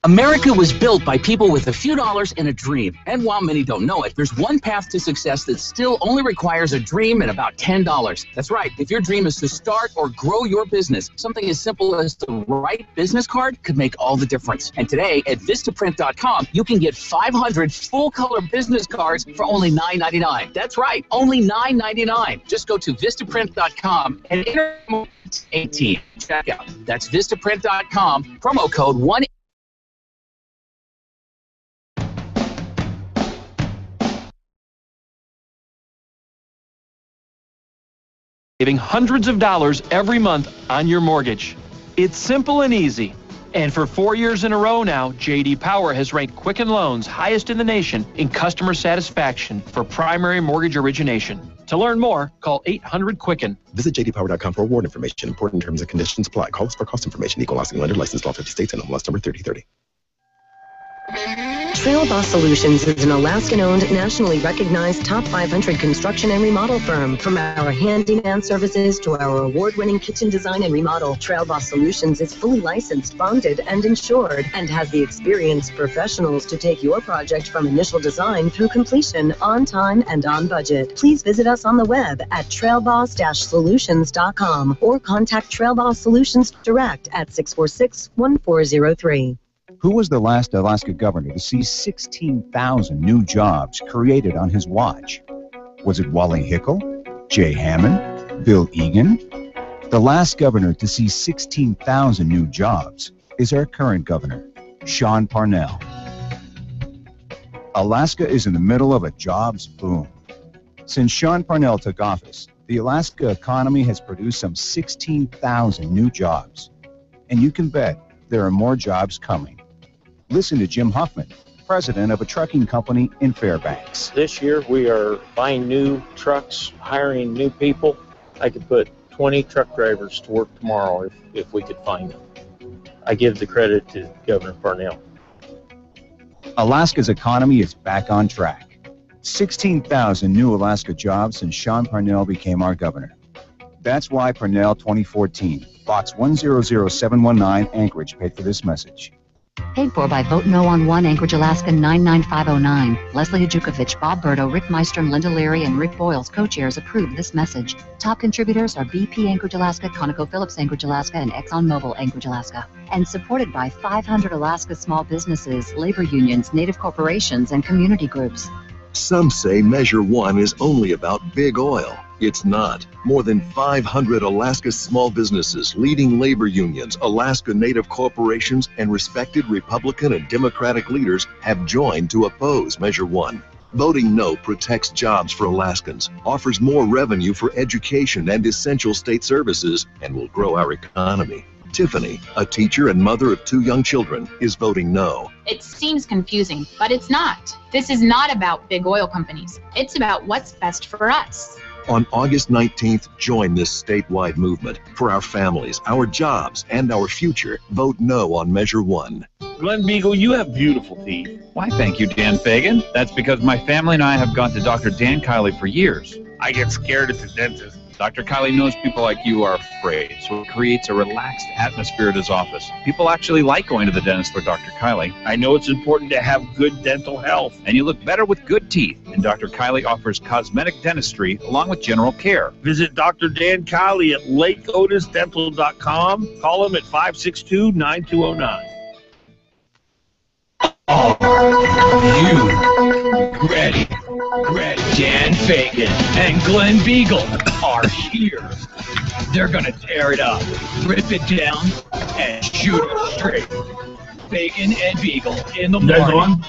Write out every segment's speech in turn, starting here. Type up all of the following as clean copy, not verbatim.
America was built by people with a few dollars and a dream. And while many don't know it, there's one path to success that still only requires a dream and about $10. That's right. If your dream is to start or grow your business, something as simple as the right business card could make all the difference. And today at Vistaprint.com, you can get 500 full-color business cards for only $9.99. That's right, only $9.99. Just go to Vistaprint.com and enter 18. Check out. That's Vistaprint.com, promo code 1. Saving hundreds of dollars every month on your mortgage. It's simple and easy. And for 4 years in a row now, J.D. Power has ranked Quicken Loans highest in the nation in customer satisfaction for primary mortgage origination. To learn more, call 800-QUICKEN. Visit jdpower.com for award information. Important terms and conditions apply. Call us for cost information. Equal housing lender. Licensed law 50 states and MLS number 3030. Trail Boss Solutions is an Alaskan-owned, nationally recognized top 500 construction and remodel firm. From our handyman services to our award-winning kitchen design and remodel, Trail Boss Solutions is fully licensed, bonded, and insured, and has the experienced professionals to take your project from initial design through completion on time and on budget. Please visit us on the web at trailboss-solutions.com or contact Trail Boss Solutions direct at 646-1403. Who was the last Alaska governor to see 16,000 new jobs created on his watch? Was it Wally Hickel, Jay Hammond, Bill Egan? The last governor to see 16,000 new jobs is our current governor, Sean Parnell. Alaska is in the middle of a jobs boom. Since Sean Parnell took office, the Alaska economy has produced some 16,000 new jobs. And you can bet there are more jobs coming. Listen to Jim Huffman, president of a trucking company in Fairbanks. This year we are buying new trucks, hiring new people. I could put 20 truck drivers to work tomorrow if we could find them. I give the credit to Governor Parnell. Alaska's economy is back on track. 16,000 new Alaska jobs since Sean Parnell became our governor. That's why Parnell 2014, Box 100719, Anchorage, paid for this message. Paid for by Vote No on 1 Anchorage, Alaska 99509. Leslie Ajukovich, Bob Berto, Rick Meistrom, Linda Leary, and Rick Boyles, co-chairs, approved this message. Top contributors are BP Anchorage, Alaska, ConocoPhillips Anchorage, Alaska, and ExxonMobil Anchorage, Alaska. And supported by 500 Alaska small businesses, labor unions, native corporations, and community groups. Some say Measure 1 is only about big oil. It's not. More than 500 Alaska small businesses, leading labor unions, Alaska Native corporations, and respected Republican and Democratic leaders have joined to oppose Measure 1. Voting no protects jobs for Alaskans, offers more revenue for education and essential state services, and will grow our economy. Tiffany, a teacher and mother of 2 young children, is voting no. It seems confusing, but it's not. This is not about big oil companies. It's about what's best for us. On August 19th, join this statewide movement. For our families, our jobs, and our future, vote no on Measure 1. Glen Biegel, you have beautiful teeth. Why, thank you, Dan Fagan. That's because my family and I have gone to Dr. Dan Kiley for years. I get scared at the dentist. Dr. Kiley knows people like you are afraid, so it creates a relaxed atmosphere at his office. People actually like going to the dentist for Dr. Kiley. I know it's important to have good dental health. And you look better with good teeth. And Dr. Kiley offers cosmetic dentistry along with general care. Visit Dr. Dan Kiley at lakeotisdental.com. Call him at 562-9209. You ready? Dan Fagan and Glen Biegel are here. They're gonna tear it up, rip it down, and shoot it straight. Fagan and Biegel in the morning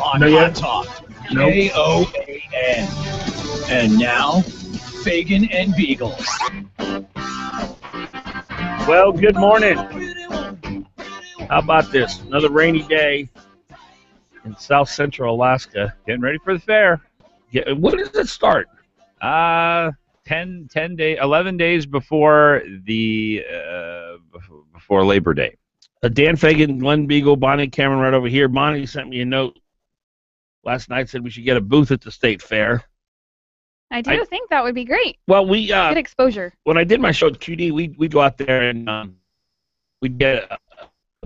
on Hot Talk, KOAN. And now, Fagan and Biegel. Well, good morning. How about this? Another rainy day in South Central Alaska. Getting ready for the fair. Yeah, when does it start? 11 days before the before Labor Day. Dan Fagan, Glen Biegel, Bonnie Cameron right over here. Bonnie sent me a note last night, said we should get a booth at the state fair. I do think that would be great. Well, we good exposure. When I did my show at QD, we'd go out there and we'd get a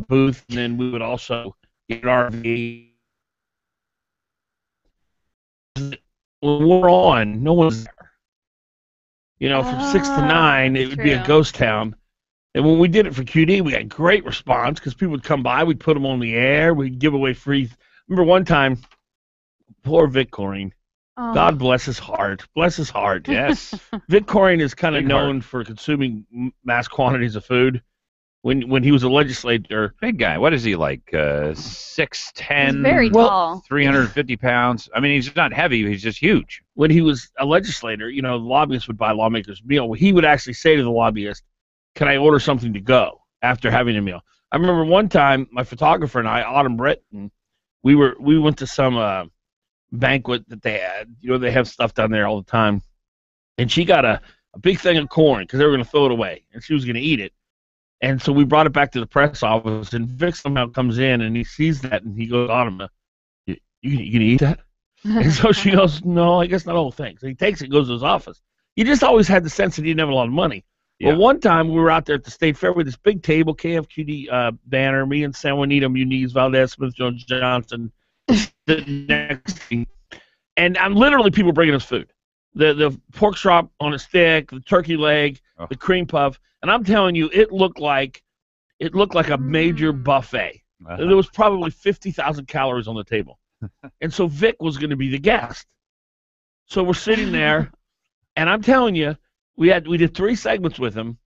booth, and then we would also get an RV. When we're on, no one's there. You know, from 6 to 9, it would be a ghost town. And when we did it for QD, we got great response because people would come by. We'd put them on the air. We'd give away free. Remember one time, poor Vic Corrine. Oh. God bless his heart. Bless his heart. Yes. Vic Corine is kind of known for consuming mass quantities of food. When he was a legislator. Big guy. What is he, like 6'10"? He's very tall. 350 pounds. I mean, he's not heavy. He's just huge. When he was a legislator, you know, lobbyists would buy lawmakers' meal. He would actually say to the lobbyist, "Can I order something to go after having a meal?" I remember one time, my photographer and I, Autumn Britton, we went to some banquet that they had. You know, they have stuff down there all the time. And she got a big thing of corn because they were going to throw it away, and she was going to eat it. And so we brought it back to the press office, and Vic somehow comes in, and he sees that, and he goes, "Autumn, you going to eat that?" And so she goes, "No, I guess not the whole thing." So he takes it and goes to his office. He just always had the sense that he didn't have a lot of money. Yeah. Well, one time we were out there at the State Fair with this big table, KFQD banner, me and San Juanito Muniz, Valdez, Smith, Jones, Johnson, sitting next to me. And I'm literally people bringing us food. The pork chop on a stick, the turkey leg, the cream puff. And I'm telling you, it looked like a major buffet. There was probably 50,000 calories on the table. And so Vic was going to be the guest. So we're sitting there, and I'm telling you, we did 3 segments with him,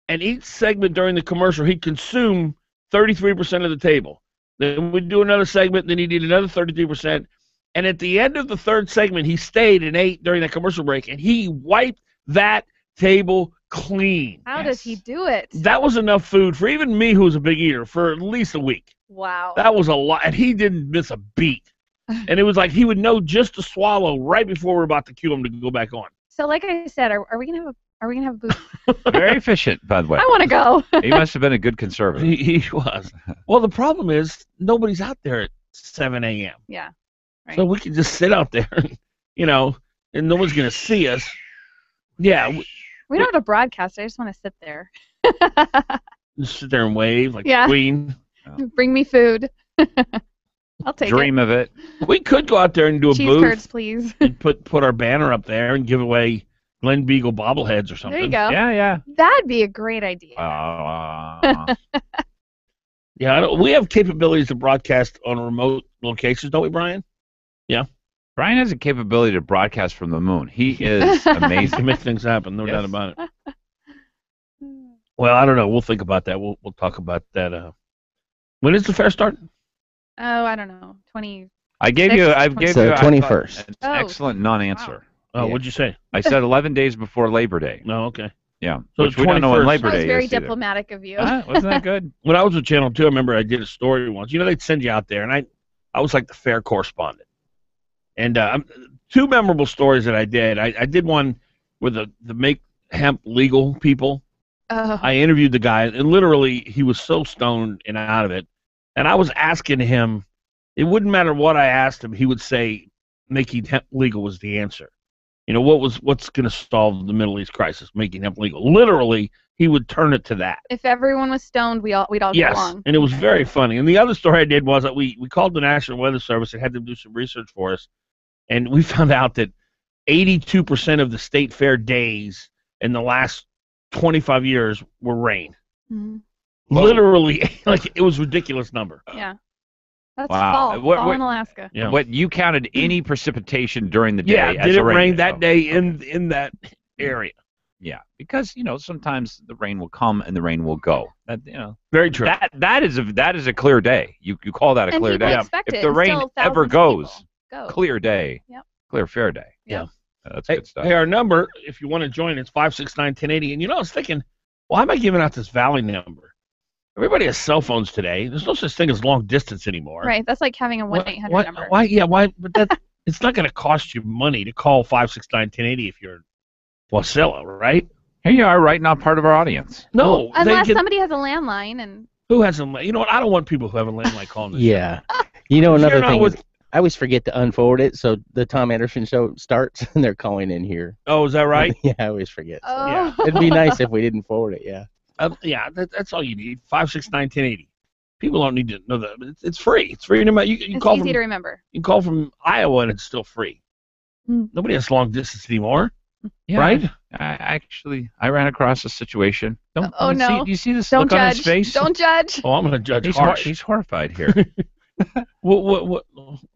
and each segment during the commercial, he'd consume 33% of the table. Then we'd do another segment, then he'd eat another 33%. And at the end of the 3rd segment, he stayed and ate during that commercial break, and he wiped that table clean. How does he do it? That was enough food for even me, who was a big eater, for at least a week. Wow. That was a lot, and he didn't miss a beat. And it was like he would know just to swallow right before we're about to cue him to go back on. So, like I said, are we gonna have a booth? Very efficient, by the way. I want to go. He must have been a good conservative. He was. Well, the problem is nobody's out there at 7 a.m. Yeah. Right. So we can just sit out there, you know, and no one's gonna see us. Yeah. We don't have to broadcast. I just want to sit there. Just sit there and wave like Queen. Bring me food. I'll take Dream of it. We could go out there and do a cheese booth. curds, please. And put our banner up there and give away Glen Biegel bobbleheads or something. There you go. Yeah. That'd be a great idea. Yeah, we have capabilities to broadcast on remote locations, don't we, Brian? Yeah. Brian has a capability to broadcast from the moon. He is amazing. To make things happen, no doubt about it. Well, I don't know. We'll think about that. We'll talk about that. When does the fair start? Oh, I don't know. 20. I gave you 21st. An excellent non-answer. Wow. Oh, what'd you say? I said 11 days before Labor Day. No, okay. Yeah. So which we don't know when Labor Day is. That was very diplomatic of you. Wasn't that good? When I was with Channel 2, I remember I did a story once. You know, they'd send you out there, and I was like the fair correspondent. And 2 memorable stories that I did. I did one with the Make Hemp Legal people. I interviewed the guy, and literally he was so stoned and out of it. And I was asking him, it wouldn't matter what I asked him, he would say making hemp legal was the answer. You know, what's going to solve the Middle East crisis? Making hemp legal. Literally, he would turn it to that. If everyone was stoned, we'd all get along. And it was very funny. And the other story I did was that we called the National Weather Service and had them do some research for us. And we found out that 82% of the state fair days in the last 25 years were rain. Mm-hmm. Literally, like it was a ridiculous number. Yeah. That's wow. fall in Alaska. Yeah. What, you counted any precipitation during the day? Yeah, did it rain that day in that area? Yeah, because, you know, sometimes the rain will come and the rain will go. That, you know, very true. That is a clear day. You call that a clear day. If the rain ever goes, clear day. Yep. Clear fair day. Yeah. That's good stuff. Hey, our number, if you want to join, it's 569-1080. And you know, I was thinking, why am I giving out this Valley number? Everybody has cell phones today. There's no such thing as long distance anymore. Right. That's like having a 1-800 number. Why? Yeah. Why? But that it's not going to cost you money to call 569-1080 if you're in Wasilla, right? Here you are, right now, part of our audience. No, unless somebody has a landline and. Who has a? You know what? I don't want people who have a landline calling this. Yeah. You know, another thing is I always forget to unforward it, so the Tom Anderson show starts and they're calling in here. Oh, is that right? Yeah, I always forget. So. Oh. Yeah. It'd be nice if we didn't forward it. Yeah. Yeah, that's all you need. 569-1080. People don't need to know that. But it's free. It's free no matter. You It's call easy from, to remember. You can call from Iowa and it's still free. Nobody has long distance anymore, right? I ran across a situation. No. Do you see this Don't look judge. on his face? Don't judge. Oh, I'm going to judge He's harsh. he's horrified here. What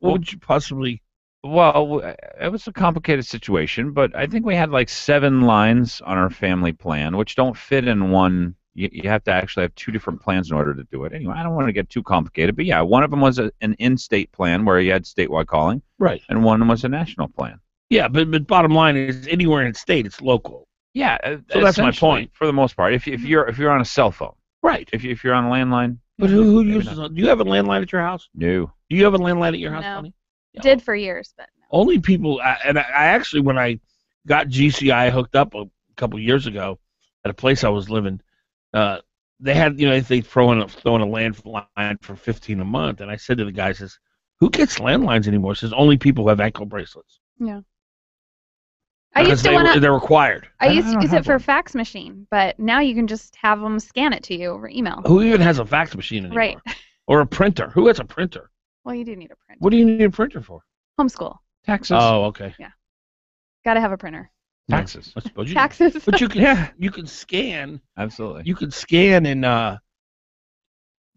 would you possibly? Well, it was a complicated situation, but I think we had like 7 lines on our family plan, which don't fit in one. You have to actually have 2 different plans in order to do it. Anyway, I don't want to get too complicated, but yeah, one of them was an in-state plan where you had statewide calling, right? And one was a national plan. Yeah, but bottom line is anywhere in state, it's local. Yeah, so that's my point. For the most part, if you're on a cell phone, right? If you're on a landline. But who uses? Do you have a landline at your house? No. Do you have a landline at your house, No. Bonnie? Did for years, but no. Only people, and I actually, when I got GCI hooked up a couple years ago at a place I was living, they had, they throw in a landline for $15 a month, and I said to the guy, says, "Who gets landlines anymore?" Says, "Only people who have ankle bracelets." Yeah. They're required. I used to use it for a fax machine, but now you can just have them scan it to you over email. Who even has a fax machine anymore? Right. Or a printer? Who has a printer? Well, you do need a printer. What do you need a printer for? Homeschool. Taxes. Oh, okay. Yeah. Got to have a printer. Taxes. I suppose Taxes. But you can scan. Absolutely. You can scan and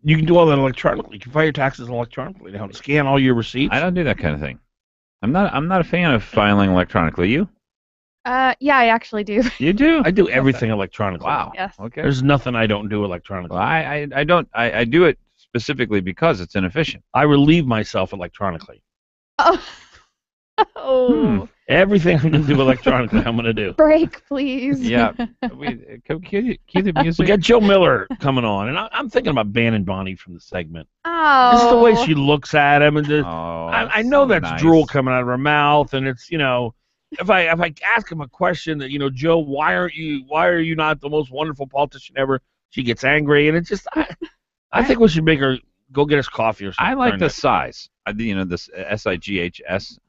you can do all that electronically. You can file your taxes electronically now. Scan all your receipts. I don't do that kind of thing. I'm not a fan of filing electronically. You? Yeah, I actually do. You do? I do everything electronically. Wow. Yes. Okay. There's nothing I don't do electronically. Well, I don't. I do it specifically because it's inefficient. I relieve myself electronically. Oh. Everything I can do electronically, I'm going to do. Break, please. Yeah. Cue the music. We got Joe Miller coming on, and I'm thinking about banning Bonnie from the segment. Oh. Just the way she looks at him, and I know so that's nice. drool coming out of her mouth, and it's if I ask him a question that Joe, why are you not the most wonderful politician ever? She gets angry, and it's just I think we should make her go get us coffee or something. I like the size. This SIGHS.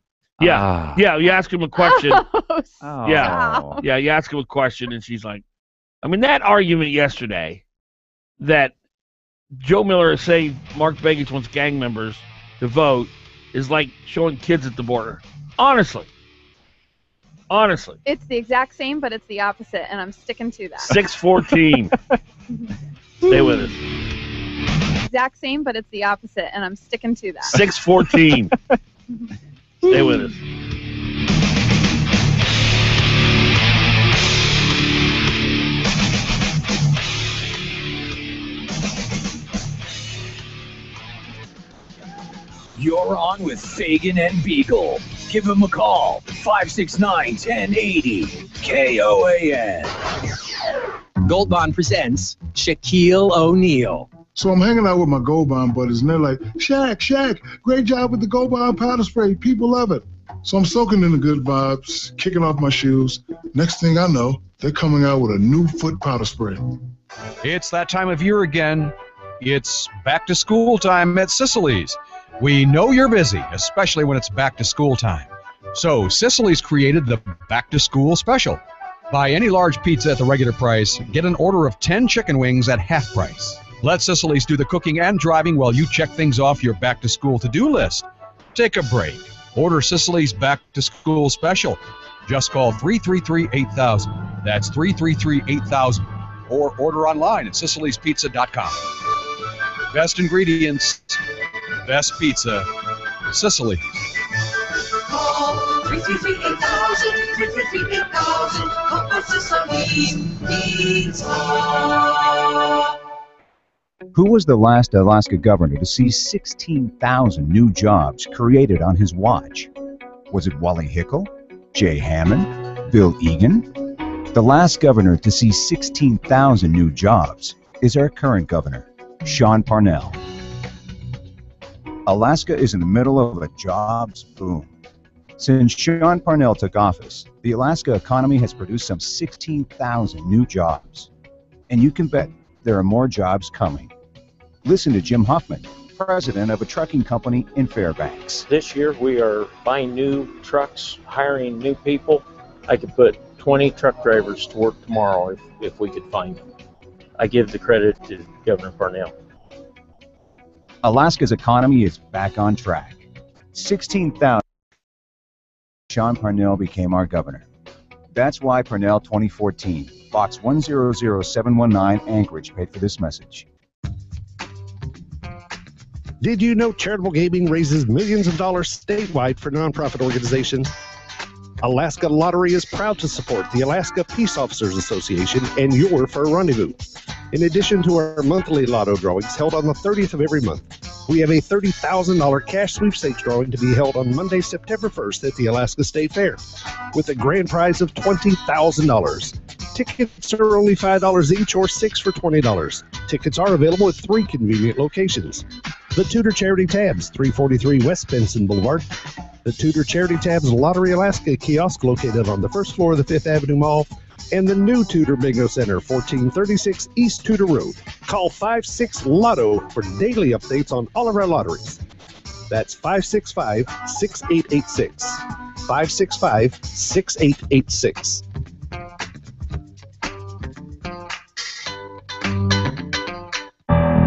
Yeah, you ask him a question. Oh. Yeah, you ask him a question, and she's like, that argument yesterday that Joe Miller is saying Mark Begich wants gang members to vote is like showing kids at the border. Honestly. It's the exact same, but it's the opposite, and I'm sticking to that. 614. Stay with us. Exact same, but it's the opposite, and I'm sticking to that. 614. Stay with us. You're on with Fagan and Biegel. Give him a call, 569-1080, KOAN. Gold Bond presents Shaquille O'Neal. So I'm hanging out with my Gold Bond buddies, and they're like, Shaq, great job with the Gold Bond powder spray. People love it. So I'm soaking in the good vibes, kicking off my shoes. Next thing I know, they're coming out with a new foot powder spray. It's that time of year again. It's back to school time at Sicily's. We know you're busy, especially when it's back to school time. So Sicily's created the back to school special. Buy any large pizza at the regular price, get an order of 10 chicken wings at half price. Let Sicily's do the cooking and driving while you check things off your back to school to-do list. Take a break. Order Sicily's back to school special. Just call 333-8000. That's 333-8000. Or order online at sicilyspizza.com. Best ingredients, best pizza, Sicily. Call 333-8000, 333-8000. Call for Sicily's Pizza. Who was the last Alaska governor to see 16,000 new jobs created on his watch? Was it Wally Hickel? Jay Hammond? Bill Egan? The last governor to see 16,000 new jobs is our current governor, Sean Parnell. Alaska is in the middle of a jobs boom. Since Sean Parnell took office, the Alaska economy has produced some 16,000 new jobs. And you can bet there are more jobs coming. Listen to Jim Huffman, president of a trucking company in Fairbanks. This year we are buying new trucks, hiring new people. I could put 20 truck drivers to work tomorrow if we could find them. I give the credit to Governor Parnell. Alaska's economy is back on track. 16,000. Sean Parnell became our governor. That's why Parnell 2014, Box 100719, Anchorage, paid for this message. Did you know charitable gaming raises millions of dollars statewide for nonprofit organizations? Alaska Lottery is proud to support the Alaska Peace Officers Association and your Fur Rendezvous. In addition to our monthly lotto drawings held on the 30th of every month, we have a $30,000 cash sweepstakes drawing to be held on Monday, September 1st at the Alaska State Fair, with a grand prize of $20,000. Tickets are only $5 each or 6 for $20. Tickets are available at 3 convenient locations. The Tudor Charity Tabs, 343 West Benson Boulevard. The Tudor Charity Tabs Lottery Alaska kiosk located on the first floor of the 5th Avenue Mall. And the new Tudor Bingo Center, 1436 East Tudor Road. Call 56-LOTTO for daily updates on all of our lotteries. That's 565-6886. 565-6886.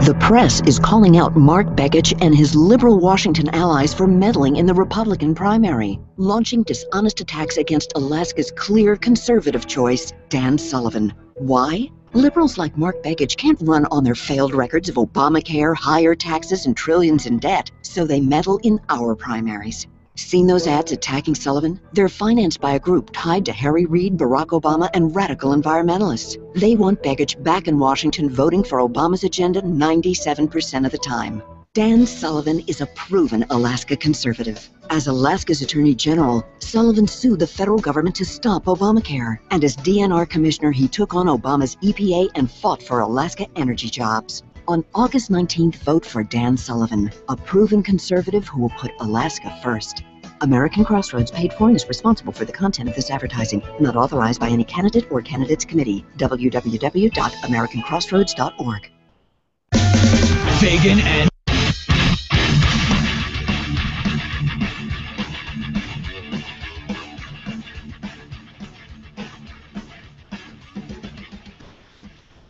The press is calling out Mark Begich and his liberal Washington allies for meddling in the Republican primary, launching dishonest attacks against Alaska's clear conservative choice, Dan Sullivan. Why? Liberals like Mark Begich can't run on their failed records of Obamacare, higher taxes, and trillions in debt, so they meddle in our primaries. Seen those ads attacking Sullivan? They're financed by a group tied to Harry Reid, Barack Obama, and radical environmentalists. They want Begich back in Washington voting for Obama's agenda 97% of the time. Dan Sullivan is a proven Alaska conservative. As Alaska's Attorney General, Sullivan sued the federal government to stop Obamacare. And as DNR Commissioner, he took on Obama's EPA and fought for Alaska energy jobs. On August 19th, vote for Dan Sullivan, a proven conservative who will put Alaska first. American Crossroads paid for and is responsible for the content of this advertising, not authorized by any candidate or candidates committee. www.americancrossroads.org. Fagan and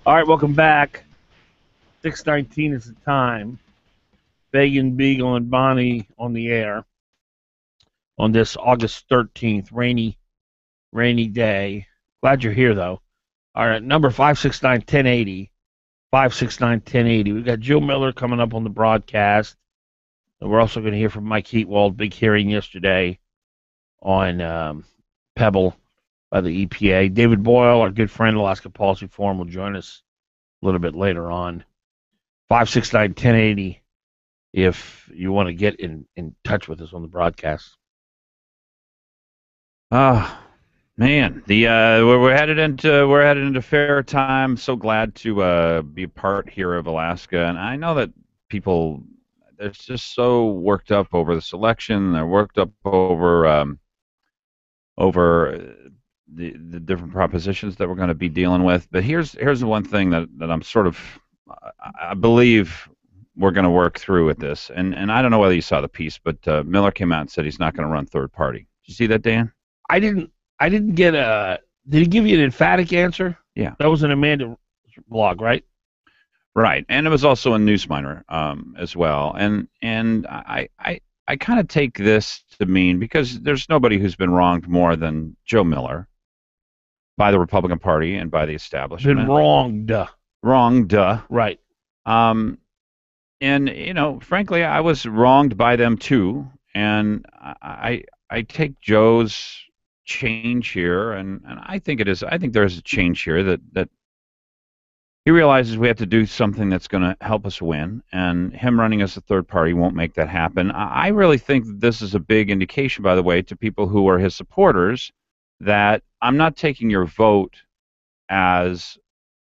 All right, welcome back. 6:19 is the time. Fagan, Biegel, and Bonnie on the air on this August 13th, rainy day. Glad you're here, though. All right, number 569-1080. 569-1080. We've got Jill Miller coming up on the broadcast. And we're also going to hear from Mike Heatwald. Big hearing yesterday on Pebble by the EPA. David Boyle, our good friend, Alaska Policy Forum, will join us a little bit later on. 569-1080 if you want to get in touch with us on the broadcast. Man, we're headed into fair time. So glad to be a part here of Alaska, and I know that people they're just so worked up over this election. They're worked up over the different propositions that we're going to be dealing with. But here's the one thing that I'm sort of I believe we're going to work through with this. And I don't know whether you saw the piece, but Miller came out and said he's not going to run third party. Did you see that, Dan? I didn't get a. Did he give you an emphatic answer? Yeah. That was an Amanda blog, right? Right, and it was also a Newsminer as well. And I kind of take this to mean, because there's nobody who's been wronged more than Joe Miller by the Republican Party and by the establishment. Been wronged. Right. And frankly, I was wronged by them too. And I take Joe's change here, and I think it is. I think there is a change here that he realizes we have to do something that's going to help us win, and him running as a third party won't make that happen. I really think that this is a big indication, by the way, to people who are his supporters, that I'm not taking your vote as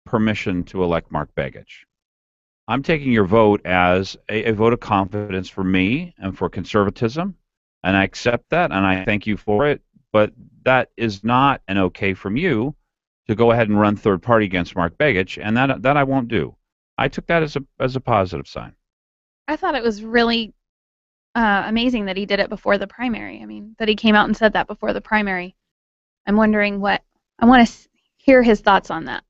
permission to elect Mark Begich. I'm taking your vote as a vote of confidence for me and for conservatism, and I accept that, and I thank you for it, but that is not an okay from you to go ahead and run third party against Mark Begich, and that I won't do. I took that as a positive sign. I thought it was really amazing that he did it before the primary. I mean, that he came out and said that before the primary. I'm wondering I want to hear his thoughts on that.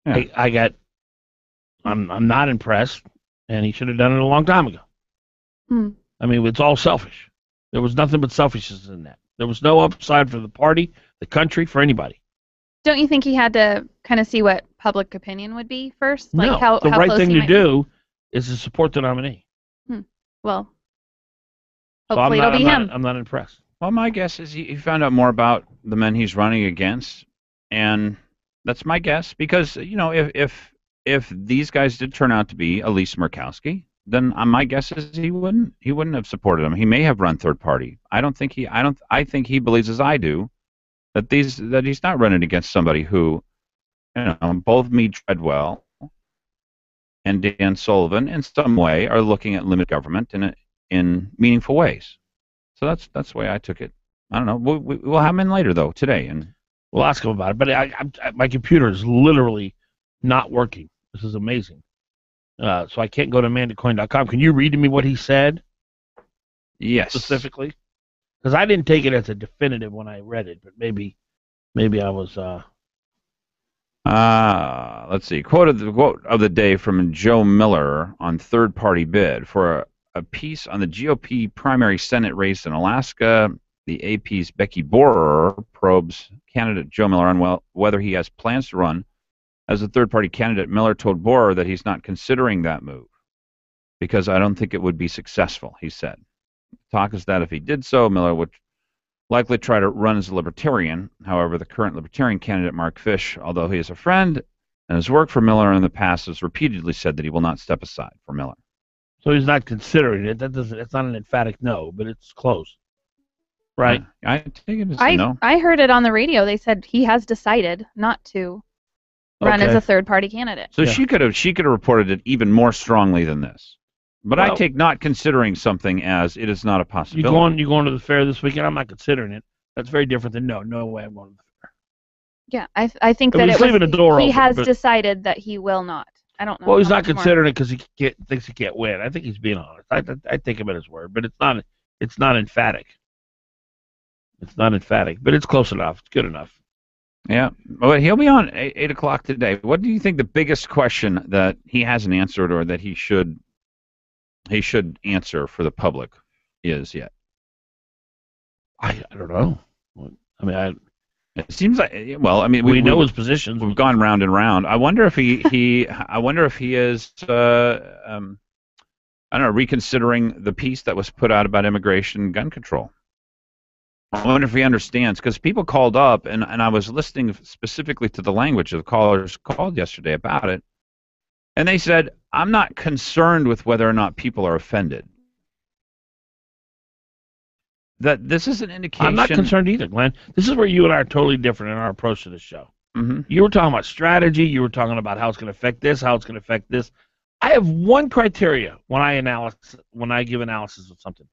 Yeah. I'm not impressed, and he should have done it a long time ago. I mean, it's all selfish. There was nothing but selfishness in that. There was no upside for the party, the country, for anybody. Don't you think he had to kind of see what public opinion would be first? Like No, the right thing to do is to support the nominee. Well, So hopefully it'll be him. I'm not impressed. Well, my guess is he found out more about the men he's running against, and that's my guess. Because if these guys did turn out to be Elise Murkowski, then my guess is he wouldn't have supported him. He may have run third party. I think he believes, as I do, that he's not running against somebody who, both me, Treadwell, and Dan Sullivan in some way are looking at limited government in meaningful ways. So that's the way I took it. I don't know. We'll have him in later though today, and we'll ask him about it. But my computer is literally not working. This is amazing. So I can't go to mandacoin.com. Can you read to me what he said? Yes. Specifically, because I didn't take it as a definitive when I read it, but maybe I was. Let's see. Quote of the day from Joe Miller on third-party bid for a piece on the GOP primary Senate race in Alaska. The AP's Becky Borer probes candidate Joe Miller on whether he has plans to run as a third-party candidate. Miller told Borer that he's not considering that move because I don't think it would be successful, he said. Talk is that if he did so, Miller would likely try to run as a libertarian. However, the current libertarian candidate, Mark Fish, although he is a friend and has worked for Miller in the past, has repeatedly said that he will not step aside for Miller. So he's not considering it. It's not an emphatic no, but it's close. Right? I take it as a no. I heard it on the radio. They said he has decided not to run as a third-party candidate. So she could have reported it even more strongly than this. But I take not considering something as it is not a possibility. You going to the fair this weekend? I'm not considering it. That's very different than no way I'm going to the fair. Yeah, I think that he has decided that he will not. I don't know. Well, he's not considering it because he thinks he can't win. I think he's being honest. I take him at his word, but it's not emphatic. It's not emphatic, but it's close enough. It's good enough. Yeah, well, he'll be on 8 o'clock today. What do you think the biggest question that he hasn't answered or that he should answer for the public is yet? I don't know. I mean, it seems like we know his positions. We've gone round and round. I wonder if he is I don't know, reconsidering the piece that was put out about immigration and gun control. I wonder if he understands, because people called up, and I was listening specifically to the language of the callers called yesterday about it, and they said, I'm not concerned with whether or not people are offended. That this is an indication. I'm not concerned either, Glenn. This is where you and I are totally different in our approach to the show. Mm-hmm. You were talking about strategy. You were talking about how it's going to affect this, how it's going to affect this. I have one criteria when I give analysis of something.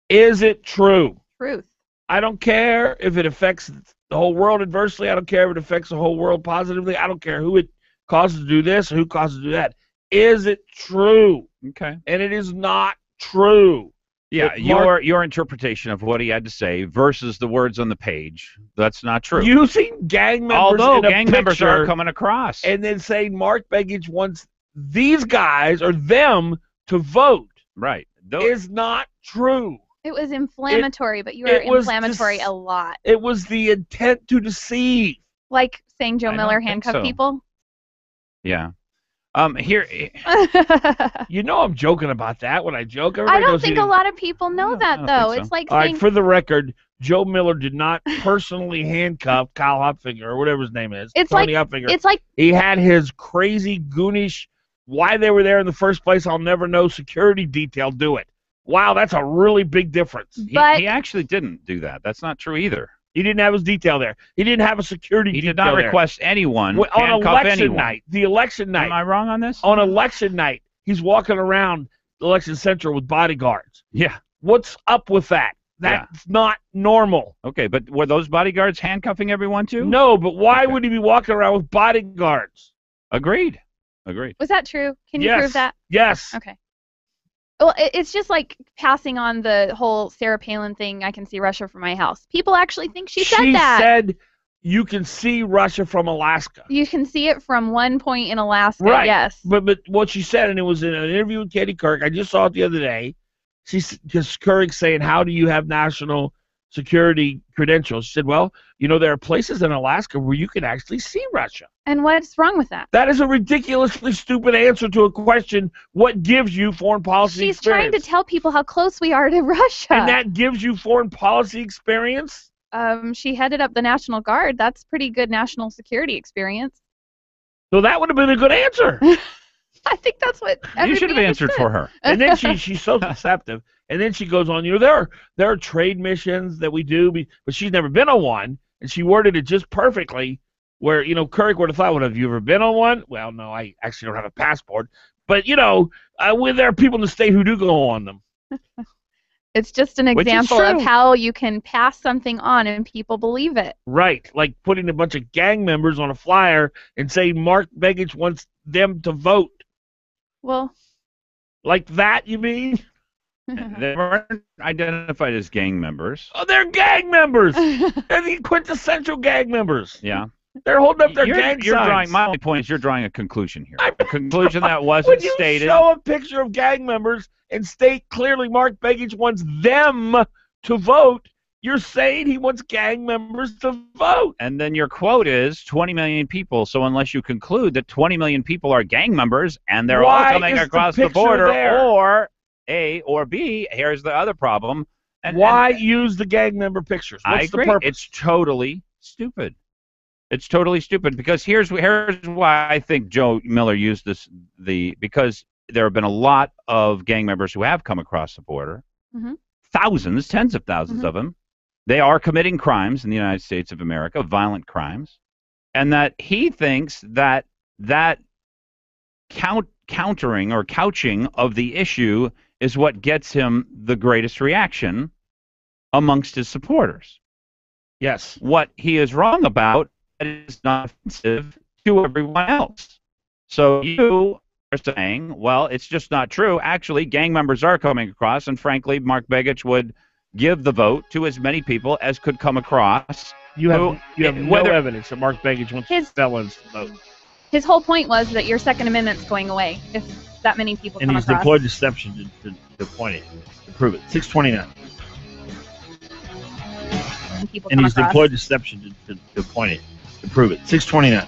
Is it true? Truth. I don't care if it affects the whole world adversely. I don't care if it affects the whole world positively. I don't care who it causes to do this or who causes to do that. Is it true? Okay. And it is not true. Yeah, your interpretation of what he had to say versus the words on the page, that's not true. Using gang members Although in a gang members picture are coming across. and then saying Mark Begich wants these guys or them to vote. Right. Is not true. It was inflammatory, but you were inflammatory a lot. It was the intent to deceive. Like saying Joe Miller handcuffed people? Yeah. Here. You know I'm joking about that when I joke. I don't think a lot of people know that, though. It's like All saying... right, for the record, Joe Miller did not personally handcuff Kyle Hopfinger or whatever his name is. Tony Hopfinger. It's like... He had his crazy, goonish, why they were there in the first place, I'll never know, security detail do it. Wow, that's a really big difference. He actually didn't do that. That's not true either. He didn't have his detail there. He didn't have a security detail there. He did not request anyone on election anyone. night. The election night. Am I wrong on this? On election night, he's walking around Election Center with bodyguards. Yeah. What's up with that? That's not normal. Okay, but were those bodyguards handcuffing everyone too? No, but why would he be walking around with bodyguards? Agreed. Was that true? Can you prove that? Yes. Okay. Well, it's just like passing on the whole Sarah Palin thing, I can see Russia from my house. People actually think she said that. She said you can see Russia from Alaska. You can see it from one point in Alaska, right. Yes. But what she said, and it was in an interview with Katie Kirk, I just saw it the other day, because Kurig's saying, how do you have national security credentials? She said, well, there are places in Alaska where you can actually see Russia. And what's wrong with that? That is a ridiculously stupid answer to a question. What gives you foreign policy She's experience? trying to tell people how close we are to Russia. And that gives you foreign policy experience? She headed up the National Guard. That's pretty good national security experience. So that would have been a good answer. I think that's what you should have answered for her. And then she's so deceptive. And then she goes on, there are trade missions that we do, but she's never been on one. And she worded it just perfectly where, Kurik would have thought, well, have you ever been on one? Well, no, I actually don't have a passport. But, there are people in the state who do go on them. It's just an example of how you can pass something on and people believe it. Right, like putting a bunch of gang members on a flyer and saying Mark Begich wants them to vote. Well, like that, you mean? They weren't identified as gang members. Oh, they're gang members. They're the quintessential gang members. Yeah. They're holding up their gang signs. My only point is you're drawing a conclusion here. A conclusion that wasn't stated. When you show a picture of gang members and state clearly Mark Begich wants them to vote, you're saying he wants gang members to vote. And then your quote is 20 million people. So unless you conclude that 20 million people are gang members and they're all coming across the border, or A or B, here's the other problem. Why use the gang member pictures? What's I agree. The purpose? It's totally stupid. It's totally stupid because here's why I think Joe Miller used this because there have been a lot of gang members who have come across the border. Mm-hmm. Thousands, tens of thousands of them. They are committing crimes in the United States of America, violent crimes, and that he thinks that countering or couching of the issue is what gets him the greatest reaction amongst his supporters. Yes. What he is wrong about is not offensive to everyone else. So you are saying, well, it's just not true. Actually, gang members are coming across, and frankly, Mark Begich would give the vote to as many people as could come across. You have no evidence that Mark Begich wants felons to vote. His whole point was that your Second Amendment's going away if that many people come across. And he's deployed deception to point it, to prove it. 629. And he's deployed deception to point it, to prove it. 629.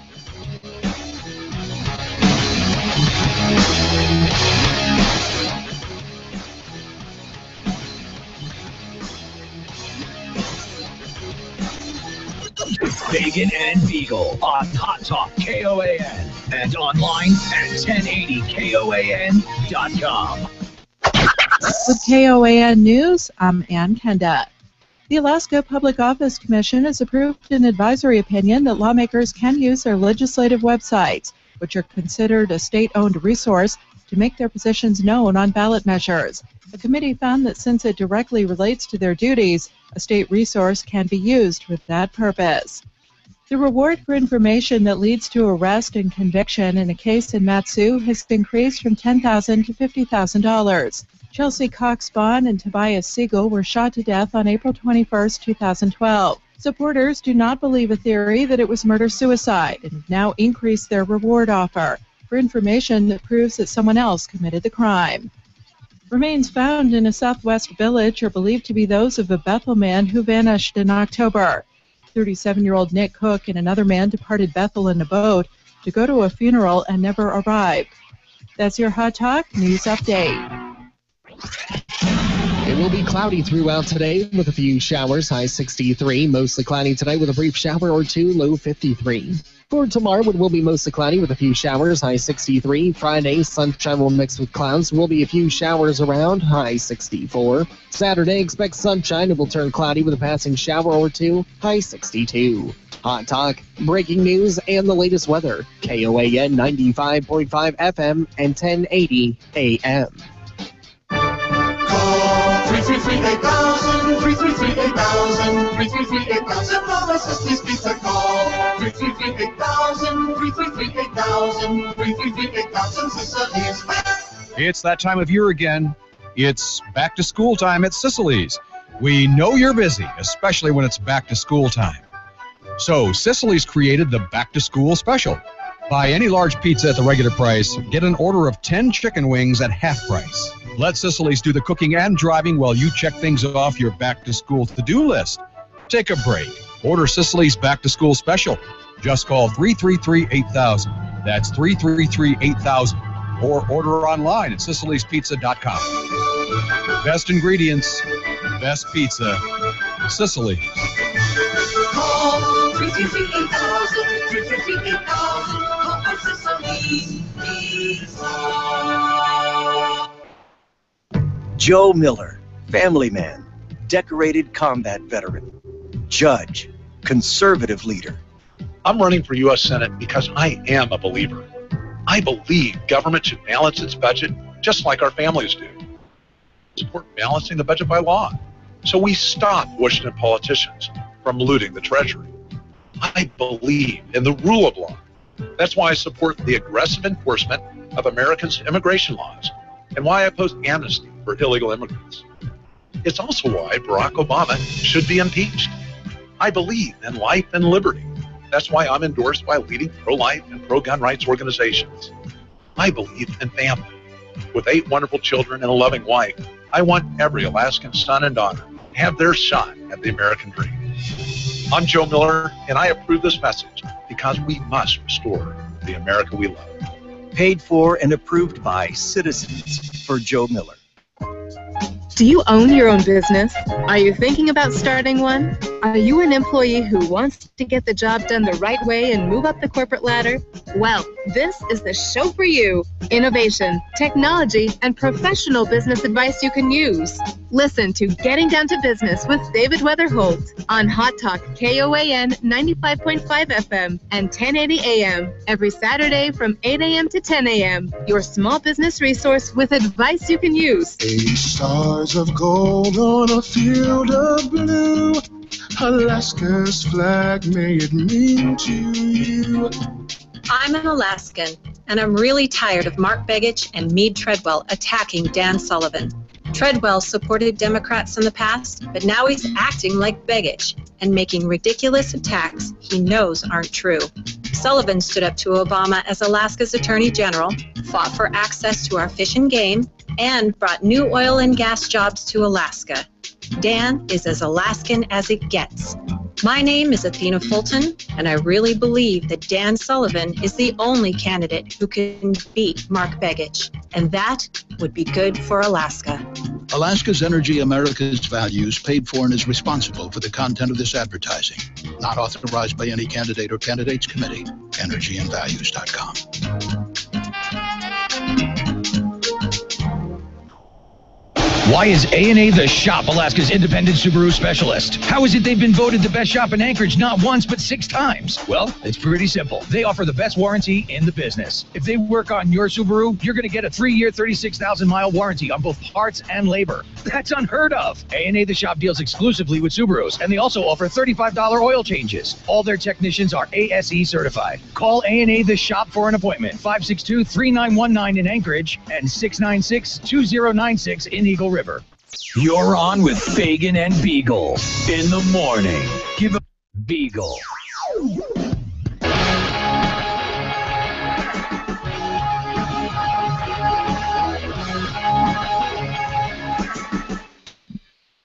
Fagan and Biegel on Hot Talk KOAN and online at 1080KOAN.com. With KOAN News, I'm Ann Kenda. The Alaska Public Office Commission has approved an advisory opinion that lawmakers can use their legislative websites, which are considered a state-owned resource, to make their positions known on ballot measures. The committee found that since it directly relates to their duties, a state resource can be used with that purpose. The reward for information that leads to arrest and conviction in a case in Matsu has increased from $10,000 to $50,000. Chelsea Cox-Bond and Tobias Siegel were shot to death on April 21, 2012. Supporters do not believe a theory that it was murder-suicide and have now increased their reward offer for information that proves that someone else committed the crime. Remains found in a southwest village are believed to be those of a Bethel man who vanished in October. 37-year-old Nick Cook and another man departed Bethel in a boat to go to a funeral and never arrived. That's your Hot Talk News Update. It will be cloudy throughout today with a few showers, high 63. Mostly cloudy tonight with a brief shower or two, low 53. For tomorrow, it will be mostly cloudy with a few showers, high 63. Friday, sunshine will mix with clouds. Will be a few showers around, high 64. Saturday, expect sunshine. It will turn cloudy with a passing shower or two, high 62. Hot Talk, breaking news, and the latest weather. KOAN 95.5 FM and 1080 AM. Call 333-8000, 333-8000, 333-8000. Mama says please pizza call. 333-8000, 333-8000, 333-8000. Sicily's. It's that time of year again. It's back to school time at Sicily's. We know you're busy, especially when it's back to school time. So Sicily's created the back to school special. Buy any large pizza at the regular price, get an order of 10 chicken wings at half price. Let Sicily's do the cooking and driving while you check things off your back-to-school to-do list. Take a break. Order Sicily's back-to-school special. Just call 333-8000. That's 333-8000. Or order online at SicilysPizza.com. Best ingredients, best pizza, Sicily. Call 333-8000, 333-8000. Call for Sicily's Pizza. Joe Miller, family man, decorated combat veteran, judge, conservative leader. I'm running for U.S. Senate because I am a believer. I believe government should balance its budget just like our families do. Support balancing the budget by law, so we stop Washington politicians from looting the treasury. I believe in the rule of law. That's why I support the aggressive enforcement of Americans' immigration laws and why I oppose amnesty for illegal immigrants. It's also why Barack Obama should be impeached. I believe in life and liberty. That's why I'm endorsed by leading pro-life and pro-gun rights organizations. I believe in family. With 8 wonderful children and a loving wife, I want every Alaskan son and daughter to have their shot at the American dream. I'm Joe Miller, and I approve this message because we must restore the America we love. Paid for and approved by citizens for Joe Miller. Do you own your own business? Are you thinking about starting one? Are you an employee who wants to get the job done the right way and move up the corporate ladder? Well, this is the show for you. Innovation, technology, and professional business advice you can use. Listen to Getting Down to Business with David Weatherholt on Hot Talk KOAN 95.5 FM and 1080 AM every Saturday from 8 a.m. to 10 a.m. Your small business resource with advice you can use. 8 stars of gold on a field of blue. Alaska's flag, may it mean to you. I'm an Alaskan, and I'm really tired of Mark Begich and Meade Treadwell attacking Dan Sullivan. Treadwell supported Democrats in the past, but now he's acting like Begich and making ridiculous attacks he knows aren't true. Sullivan stood up to Obama as Alaska's Attorney General, fought for access to our fish and game, and brought new oil and gas jobs to Alaska. Dan is as Alaskan as it gets. My name is Athena Fulton, and I really believe that Dan Sullivan is the only candidate who can beat Mark Begich, and that would be good for Alaska. Alaska's Energy America's Values paid for and is responsible for the content of this advertising. Not authorized by any candidate or candidates committee. EnergyandValues.com. Why is A&A The Shop Alaska's independent Subaru specialist? How is it they've been voted the best shop in Anchorage not once but 6 times? Well, it's pretty simple. They offer the best warranty in the business. If they work on your Subaru, you're going to get a 3-year, 36,000-mile warranty on both parts and labor. That's unheard of. A&A The Shop deals exclusively with Subarus, and they also offer $35 oil changes. All their technicians are ASE certified. Call A&A The Shop for an appointment. 562-3919 in Anchorage and 696-2096 in Eagle River. You're on with Fagan and Biegel in the morning. Give a Biegel.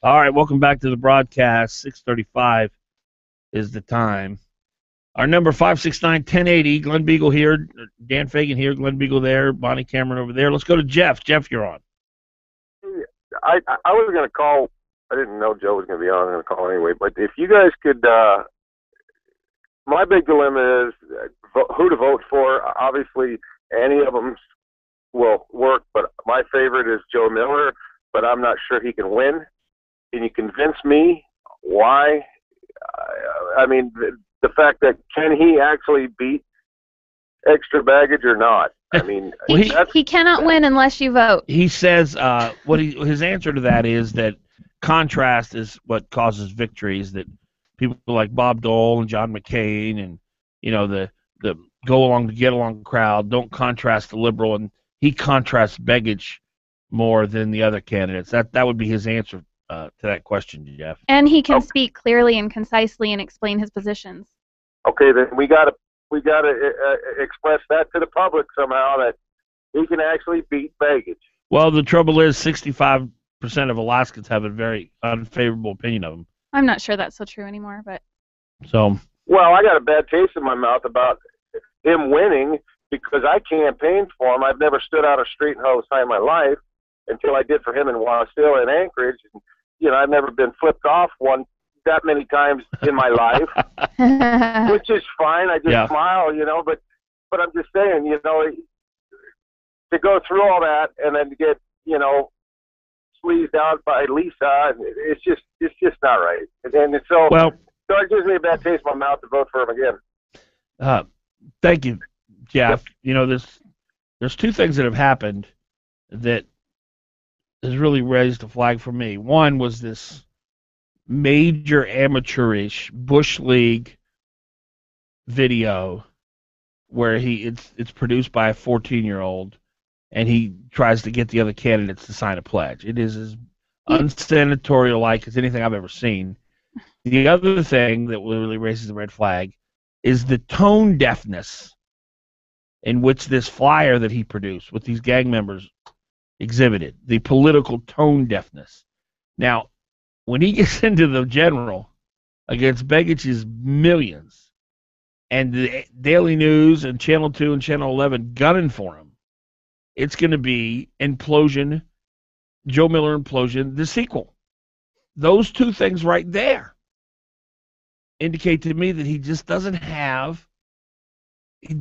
All right, welcome back to the broadcast. 6:35 is the time. Our number 569-1080. Glen Biegel here, Dan Fagan here, Glen Biegel there, Bonnie Cameron over there. Let's go to Jeff. Jeff, you're on. I was going to call. I didn't know Joe was going to be on. I'm going to call anyway. But if you guys could, my big dilemma is who to vote for. Obviously, any of them will work, but my favorite is Joe Miller, but I'm not sure he can win. Can you convince me why? I mean, the fact that can he actually beat extra baggage or not? I mean, he cannot win unless you vote. He says his answer to that is that contrast is what causes victories. That people like Bob Dole and John McCain and the go along to get along crowd don't contrast the liberal, and he contrasts Begich more than the other candidates. That would be his answer to that question, Jeff. And he can speak clearly and concisely and explain his positions. Okay, then we got to express that to the public somehow that he can actually beat baggage. Well, the trouble is 65% of Alaskans have a very unfavorable opinion of him. I'm not sure that's so true anymore, but So, Well, I got a bad taste in my mouth about him winning because I campaigned for him. I've never stood out a street and held a sign in my life until I did for him in Wasilla and Anchorage. And, you know, I've never been flipped off that many times in my life, which is fine. I just smile, you know, but I'm just saying, you know, to go through all that and then to get, you know, squeezed out by Lisa, it's just not right. And so, so it gives me a bad taste in my mouth to vote for him again. Thank you, Jeff. You know, there's two things that have happened that has really raised a flag for me. One was this major amateurish Bush League video where it's produced by a 14-year-old, and he tries to get the other candidates to sign a pledge. It is as unsenatorial-like as anything I've ever seen. The other thing that really raises the red flag is the tone deafness in which this flyer that he produced with these gang members exhibited, the political tone deafness. Now, when he gets into the general against Begich's millions and the Daily News and Channel 2 and Channel 11 gunning for him, it's going to be Implosion, Joe Miller Implosion, the sequel. Those two things right there indicate to me that he just doesn't have,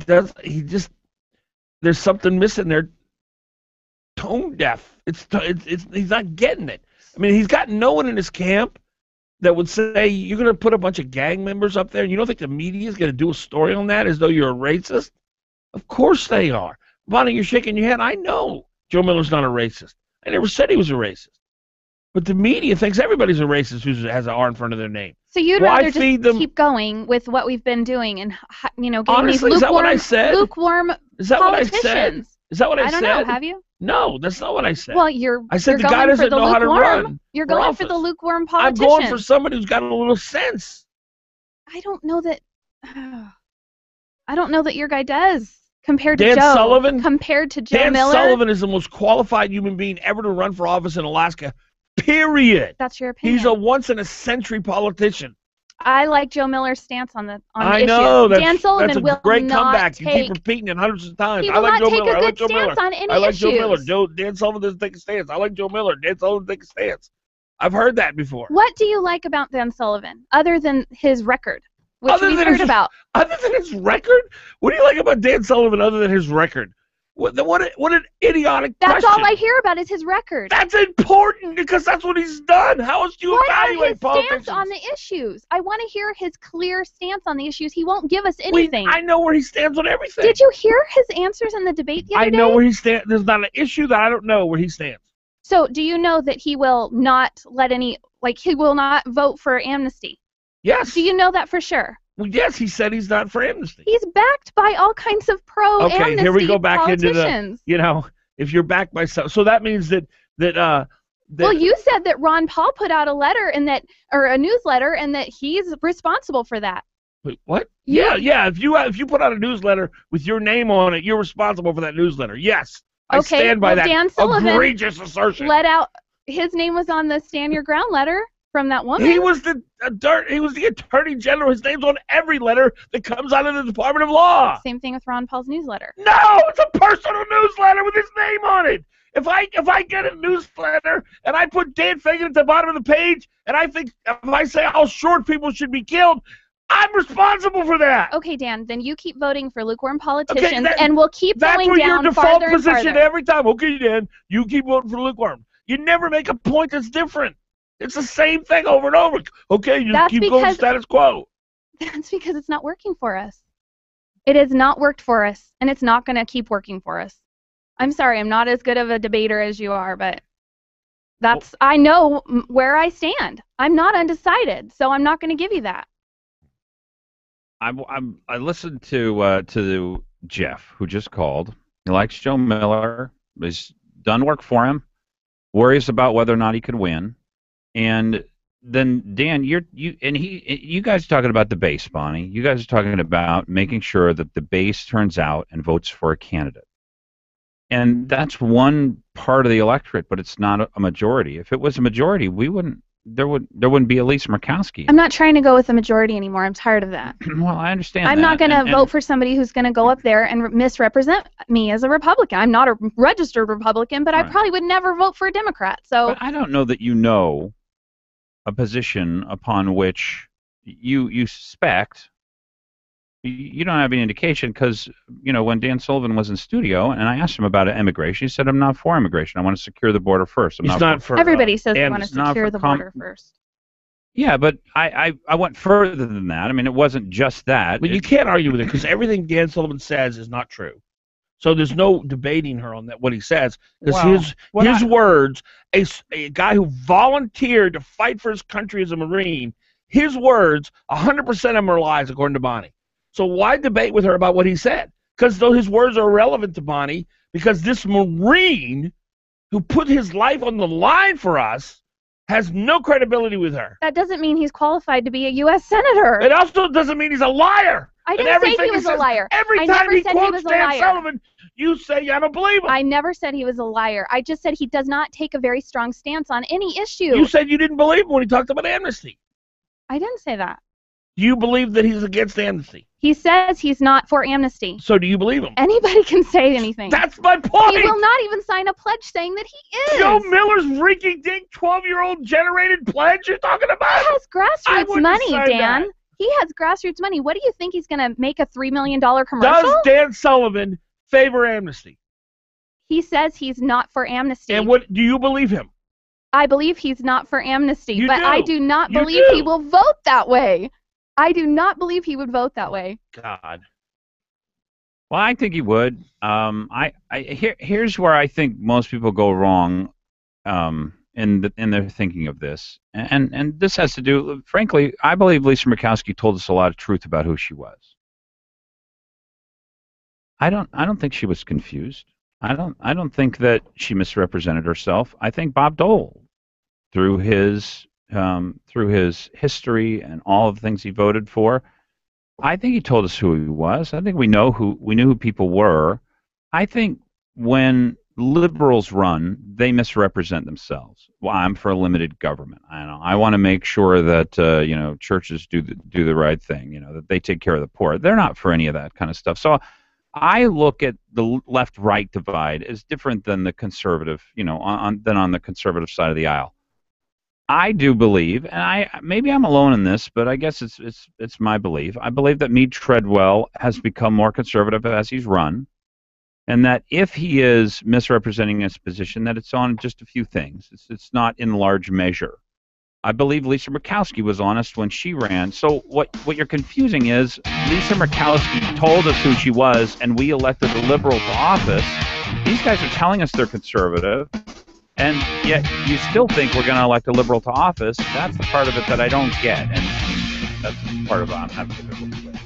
there's something missing there. Tone deaf. He's not getting it. I mean, he's got no one in his camp that would say, you're going to put a bunch of gang members up there and you don't think the media is going to do a story on that as though you're a racist? Of course they are. Bonnie, you're shaking your head. I know Joe Miller's not a racist. I never said he was a racist. But the media thinks everybody's a racist who has an R in front of their name. So you'd rather just keep going with what we've been doing and, you know, getting Honestly, these is that what I said? lukewarm Is that politicians. what I said? Is that what I said? I don't know. Have you? No, that's not what I said. Well, I said you're the guy going doesn't for the know how to lukewarm. run. You're for going for office. the lukewarm I'm politician. going for somebody who's got a little sense. I don't know that. I don't know that your guy does compared to Dan Joe. Sullivan? Compared to Joe Dan Miller. Sullivan is the most qualified human being ever to run for office in Alaska, period. That's your opinion. He's a once-in-a-century politician. I like Joe Miller's stance on the I issue. know. Dan Sullivan that's a will great not comeback. take. You keep repeating it hundreds of times. He I will like not Joe take Miller. a I like good Joe Miller. stance on any I like Joe issues. Miller. Dan Sullivan doesn't take a stance. I like Joe Miller. Dan Sullivan takes a stance. I've heard that before. What do you like about Dan Sullivan, other than his record, which Other we've than heard his- about? Other than his record? What do you like about Dan Sullivan other than his record? What an idiotic That's question. all I hear about is his record. That's important because that's what he's done. How else do you What are evaluate his politicians? stance on the issues? I want to hear his clear stance on the issues. He won't give us anything. I know where he stands on everything. Did you hear his answers in the debate the other I day? know where he stands. There's not an issue that I don't know where he stands. So do you know that he will not let he will not vote for amnesty? Yes. Do you know that for sure? Well, yes, he said he's not for amnesty. He's backed by all kinds of pro-amnesty Okay, here we go back politicians. into the, if you're backed by so that means that Well, you said that Ron Paul put out a letter or a newsletter and that he's responsible for that. Wait, what? Yeah. If you put out a newsletter with your name on it, you're responsible for that newsletter. Yes, I stand by that Dan Sullivan egregious assertion. let out his name was on the Stand Your Ground letter from that woman. He was the Attorney General. His name's on every letter that comes out of the Department of Law. Same thing with Ron Paul's newsletter. No, it's a personal newsletter with his name on it. If I get a newsletter and I put Dan Fagan at the bottom of the page, and if I say how short people should be killed, I'm responsible for that. Okay, Dan, then you keep voting for lukewarm politicians, and we'll keep going That's down your farther default and position farther. every time. Okay, Dan, you keep voting for lukewarm. You never make a point that's different. It's the same thing over and over. Okay, you That's keep going because- status quo. That's because it's not working for us. It has not worked for us, and it's not going to keep working for us. I'm sorry, I'm not as good of a debater as you are, but I know where I stand. I'm not undecided, so I'm not going to give you that. I listened to Jeff, who just called. He likes Joe Miller. He's done work for him. Worries about whether or not he could win. And then Dan, you guys are talking about the base, Bonnie. You guys are talking about making sure that the base turns out and votes for a candidate. And that's one part of the electorate, but it's not a majority. If it was a majority, there wouldn't be a Lisa Murkowski. I'm not trying to go with the majority anymore. I'm tired of that. Well, I understand I'm that. not going to vote for somebody who's going to go up there and misrepresent me as a Republican. I'm not a registered Republican, but I probably would never vote for a Democrat. So But I don't know that you know a position upon which you suspect. You don't have any indication because, when Dan Sullivan was in studio and I asked him about immigration, he said, I'm not for immigration. I want to secure the border first. He's not for everybody says they want to secure the border first. Yeah, but I went further than that. I mean, it wasn't just that. But you can't argue with it because everything Dan Sullivan says is not true. So there's no debating her on that what he says because his words, a guy who volunteered to fight for his country as a Marine, his words, 100% of them are lies according to Bonnie. So why debate with her about what he said? Because though his words are irrelevant to Bonnie, because this Marine who put his life on the line for us has no credibility with her. That doesn't mean he's qualified to be a U.S. Senator. It also doesn't mean he's a liar. I didn't say he was a liar. Every time he quotes Dan Sullivan, you say, I don't believe him. I never said he was a liar. I just said he does not take a very strong stance on any issue. You said you didn't believe him when he talked about amnesty. I didn't say that. Do you believe that he's against amnesty? He says he's not for amnesty. So do you believe him? Anybody can say anything. That's my point. He will not even sign a pledge saying that he is. Joe Miller's rinky-dink 12-year-old generated pledge you're talking about? He has grassroots money, Dan. That. He has grassroots money. What do you think he's going to make a $3 million commercial? Does Dan Sullivan favor amnesty? He says he's not for amnesty. And what do you believe him? I believe he's not for amnesty, but I do not You believe do. he will vote that way. I do not believe he would vote that way. God. Well, I think he would. Here's where I think most people go wrong in their thinking of this, and this has to do, frankly, I believe Lisa Murkowski told us a lot of truth about who she was. I don't think she was confused. I don't think that she misrepresented herself. I think Bob Dole, through his history and all of the things he voted for, I think he told us who he was. I think we knew who people were. I think when liberals run, they misrepresent themselves. Well, I'm for a limited government. I want to make sure that churches do the right thing. That they take care of the poor. They're not for any of that kind of stuff. So I look at the left-right divide as different than the conservative, than on the conservative side of the aisle. I do believe, and maybe I'm alone in this, but I guess it's my belief. I believe that Meade Treadwell has become more conservative as he's run, and that if he is misrepresenting his position, that it's on just a few things. It's not in large measure. I believe Lisa Murkowski was honest when she ran. So what you're confusing is Lisa Murkowski told us who she was, and we elected a liberal to office. These guys are telling us they're conservative. And yet you still think we're going to elect a liberal to office. That's the part of it that I don't get, and that's part of it I'm having difficulty with.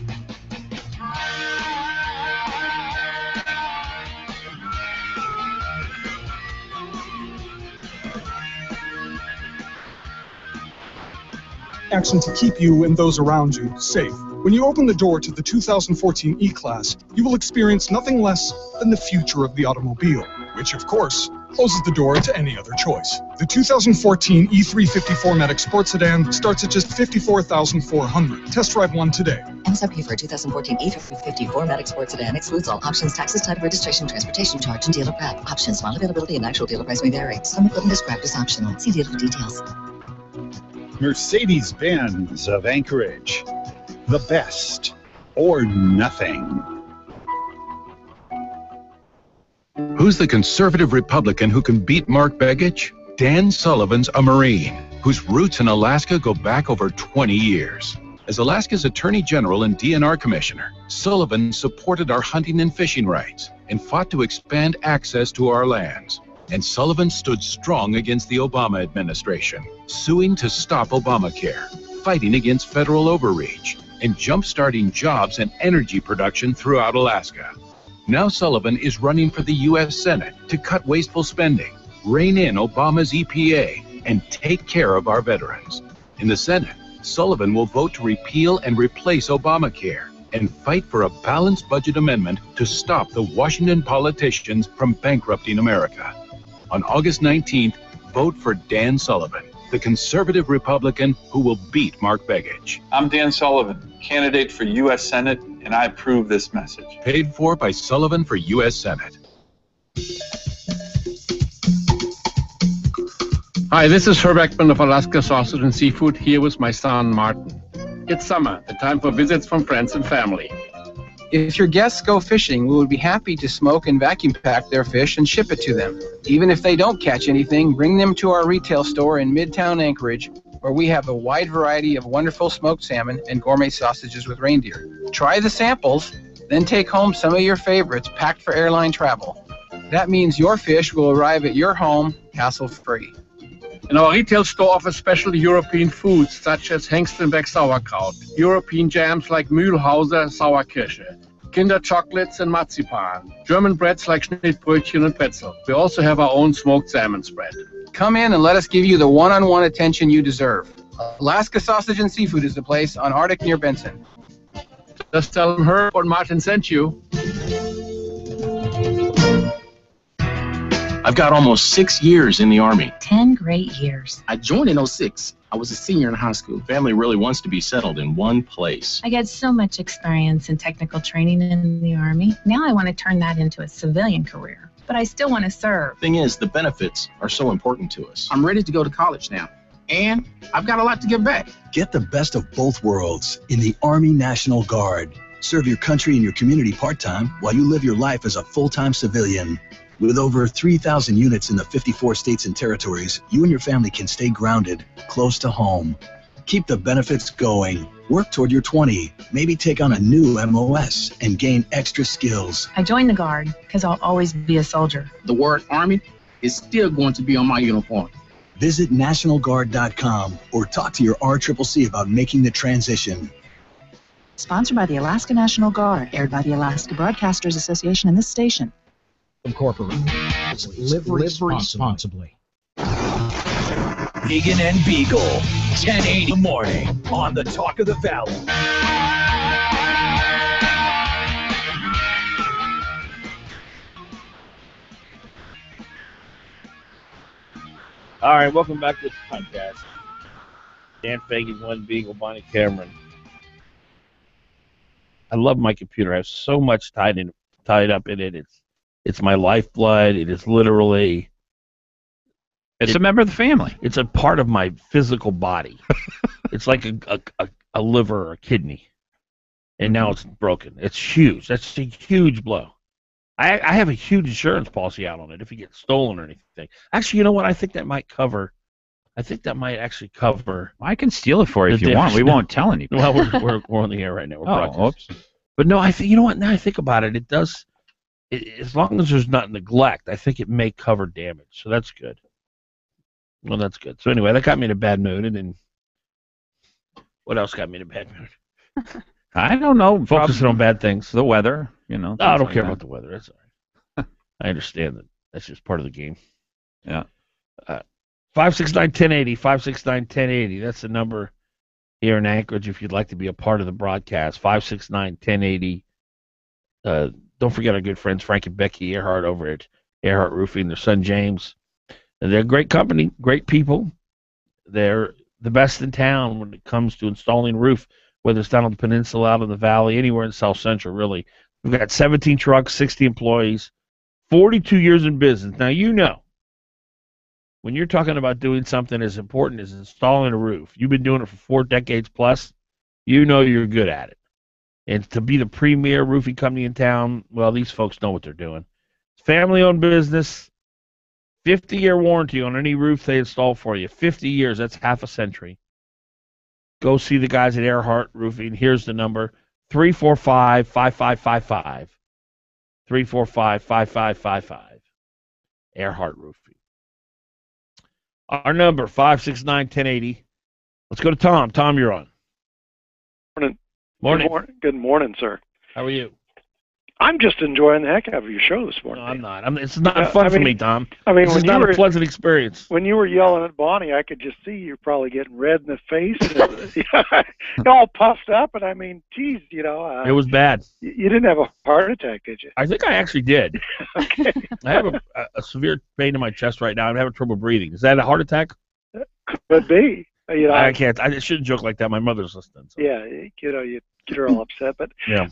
Action to keep you and those around you safe. When you open the door to the 2014 E-Class, you will experience nothing less than the future of the automobile, which, of course, closes the door to any other choice. The 2014 E350 Formatic Sport Sedan starts at just $54,400. Test drive one today. MSRP for 2014 E350 Formatic Sport Sedan excludes all options, taxes, type of registration, transportation charge, and dealer prep. Options, model availability, and actual dealer price may vary. Some equipment described as optional. See dealer for details. Mercedes-Benz of Anchorage. The best or nothing. Who's the conservative Republican who can beat Mark Begich? Dan Sullivan's a Marine, whose roots in Alaska go back over 20 years. As Alaska's Attorney General and DNR Commissioner, Sullivan supported our hunting and fishing rights and fought to expand access to our lands. And Sullivan stood strong against the Obama administration, suing to stop Obamacare, fighting against federal overreach, and jump-starting jobs and energy production throughout Alaska. Now Sullivan is running for the U.S. Senate to cut wasteful spending, rein in Obama's EPA, and take care of our veterans. In the Senate, Sullivan will vote to repeal and replace Obamacare and fight for a balanced budget amendment to stop the Washington politicians from bankrupting America. On August 19th, vote for Dan Sullivan, the conservative Republican who will beat Mark Begich. I'm Dan Sullivan, candidate for U.S. Senate, and I approve this message. Paid for by Sullivan for U.S. Senate. Hi, this is Herb Eckman of Alaska Sausage and Seafood, here with my son, Martin. It's summer, the time for visits from friends and family. If your guests go fishing, we would be happy to smoke and vacuum pack their fish and ship it to them. Even if they don't catch anything, bring them to our retail store in Midtown Anchorage, where we have a wide variety of wonderful smoked salmon and gourmet sausages with reindeer. Try the samples, then take home some of your favorites packed for airline travel. That means your fish will arrive at your home hassle-free. And our retail store offers special European foods such as Hengstenberg sauerkraut, European jams like Mühlhauser Sauerkirsche, Kinder chocolates and marzipan, German breads like Schnittbrötchen and pretzel. We also have our own smoked salmon spread. Come in and let us give you the one-on-one attention you deserve. Alaska Sausage and Seafood is the place on Arctic near Benson. Just tell them Herb or Martin sent you. I've got almost 6 years in the Army. 10 great years. I joined in '06. I was a senior in high school. Family really wants to be settled in one place. I got so much experience and technical training in the Army. Now I want to turn that into a civilian career. But I still want to serve. Thing is, the benefits are so important to us. I'm ready to go to college now. And I've got a lot to give back. Get the best of both worlds in the Army National Guard. Serve your country and your community part-time while you live your life as a full-time civilian. With over 3,000 units in the 54 states and territories, you and your family can stay grounded, close to home. Keep the benefits going. Work toward your 20. Maybe take on a new MOS and gain extra skills. I joined the Guard because I'll always be a soldier. The word Army is still going to be on my uniform. Visit NationalGuard.com or talk to your RCCC about making the transition. Sponsored by the Alaska National Guard, aired by the Alaska Broadcasters Association and this station. Incorporated. Live responsibly. Fagan and Biegel, 1080 in the morning on the Talk of the Valley. All right, welcome back to the podcast. Dan Fagan, Glen, Biegel, Bonnie Cameron. I love my computer. I have so much tied up in it. It's my lifeblood. It is literally. It's a member of the family. It's a part of my physical body. It's like a liver or a kidney, and now it's broken. It's huge. That's a huge blow. I have a huge insurance policy out on it if it gets stolen or anything. Actually, you know what? I think that might cover. I think that might actually cover. I can steal it for you if you want. We won't tell anybody. Well, we're on the air right now. We're broadcasting. Oops. But no, I think you know what? Now I think about it, it does. As long as there's not neglect, I think it may cover damage. So that's good. Well, that's good. So anyway, that got me in a bad mood, and then what else got me in a bad mood? I don't know. Focusing on bad things. The weather, you know. No, I don't care about the weather. That's all right. I understand that. That's just part of the game. Yeah. 569-1080, 569-1080. That's the number here in Anchorage if you'd like to be a part of the broadcast. 569-1080. Don't forget our good friends Frank and Becky Earhart over at Earhart Roofing, their son James. And they're a great company, great people. They're the best in town when it comes to installing roof, whether it's down on the peninsula, out in the valley, anywhere in South Central, really. We've got 17 trucks, 60 employees, 42 years in business. Now, you know, when you're talking about doing something as important as installing a roof, you've been doing it for 4 decades plus, you know you're good at it. And to be the premier roofing company in town, well, these folks know what they're doing. Family-owned business, 50-year warranty on any roof they install for you. 50 years, that's half a century. Go see the guys at Earhart Roofing. Here's the number, 345-5555. 345-5555. Earhart Roofing. Our number, 569-1080. Let's go to Tom. Tom, you're on. Morning. Morning. Good morning, sir. How are you? I'm just enjoying the heck out of your show this morning. No, I'm not. It's not fun for me, Tom. I mean, this when is not you were, a pleasant experience. When you were yelling at Bonnie, I could just see you probably getting red in the face, and all puffed up. And I mean, geez, it was bad. You didn't have a heart attack, did you? I think I actually did. Okay. I have a severe pain in my chest right now. I'm having trouble breathing. Is that a heart attack? Could be. I can't. I shouldn't joke like that. My mother's listening. So. Yeah, you get her all upset, but yeah.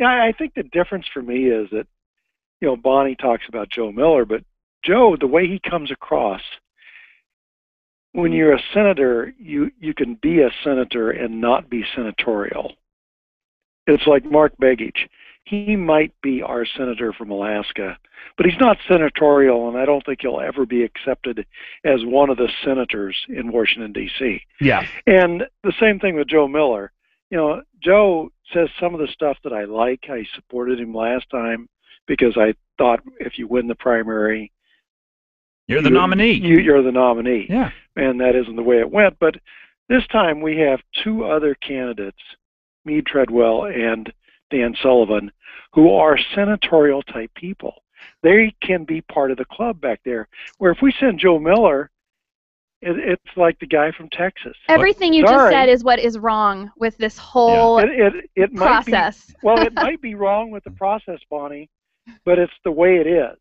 I think the difference for me is that, Bonnie talks about Joe Miller, but Joe, the way he comes across, when you're a senator, you can be a senator and not be senatorial. It's like Mark Begich. He might be our senator from Alaska, but he's not senatorial, and I don't think he'll ever be accepted as one of the senators in Washington, D.C. Yeah. And the same thing with Joe Miller. Joe says some of the stuff that I like. I supported him last time because I thought if you win the primary, you're the nominee. You're the nominee. Yeah. And that isn't the way it went. But this time we have two other candidates, Meade Treadwell and Dan Sullivan, who are senatorial type people. They can be part of the club back there. Where if we send Joe Miller, it's like the guy from Texas. Everything you just said is what is wrong with this whole it process. It might be wrong with the process, Bonnie, but it's the way it is.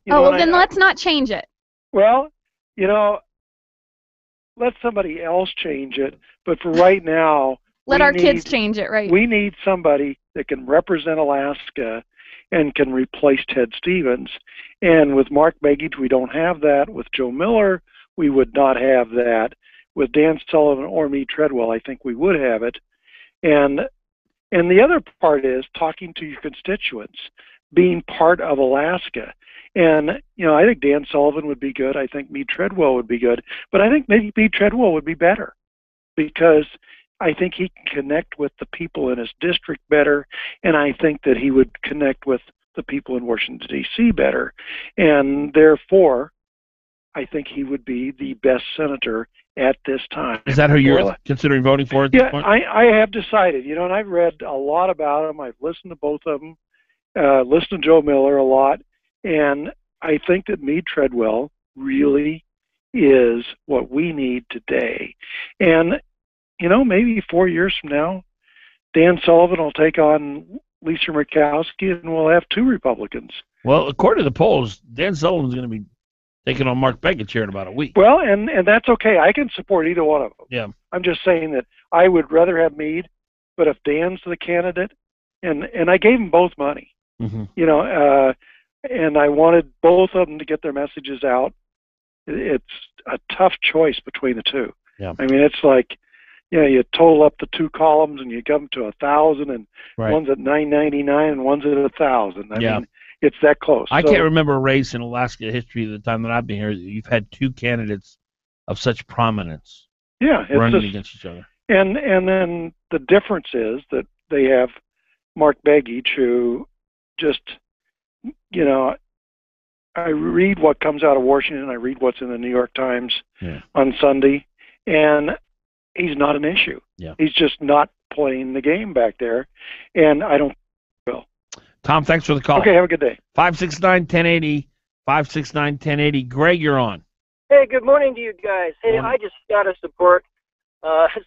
Well, then let's not change it. Well, let somebody else change it. But for right now, let our kids change it, right? We need somebody that can represent Alaska and can replace Ted Stevens. And with Mark Begich, we don't have that. With Joe Miller, we would not have that. With Dan Sullivan or Meade Treadwell, I think we would have it. And the other part is talking to your constituents, being part of Alaska. And, I think Dan Sullivan would be good. I think Meade Treadwell would be good. But I think maybe Meade Treadwell would be better because I think he can connect with the people in his district better, and I think that he would connect with the people in Washington, D.C. better. And therefore, I think he would be the best senator at this time. Is that who you're considering voting for at this point? I have decided, and I've read a lot about him. I've listened to both of them, listened to Joe Miller a lot, and I think that Meade Treadwell really is what we need today. And, maybe 4 years from now, Dan Sullivan will take on Lisa Murkowski, and we'll have two Republicans. Well, according to the polls, Dan Sullivan's going to be taking on Mark Begich here in about a week. Well, and that's okay. I can support either one of them. Yeah. I'm just saying that I would rather have Meade, but if Dan's the candidate, and I gave them both money, and I wanted both of them to get their messages out. It's a tough choice between the two. Yeah. I mean, it's like, you total up the two columns and you come to 1,000, and one's at $9.99 and one's at 1,000. I mean, it's that close. I can't remember a race in Alaska history at the time that I've been here. You've had two candidates of such prominence running against each other. And then the difference is that they have Mark Begich, who just, I read what comes out of Washington. I read what's in the New York Times on Sunday, and he's not an issue. Yeah. He's just not playing the game back there, and I don't will. Tom, thanks for the call. Okay, have a good day. 569-1080, 569-1080. Greg, you're on. Hey, good morning to you guys. Hey, I just got to support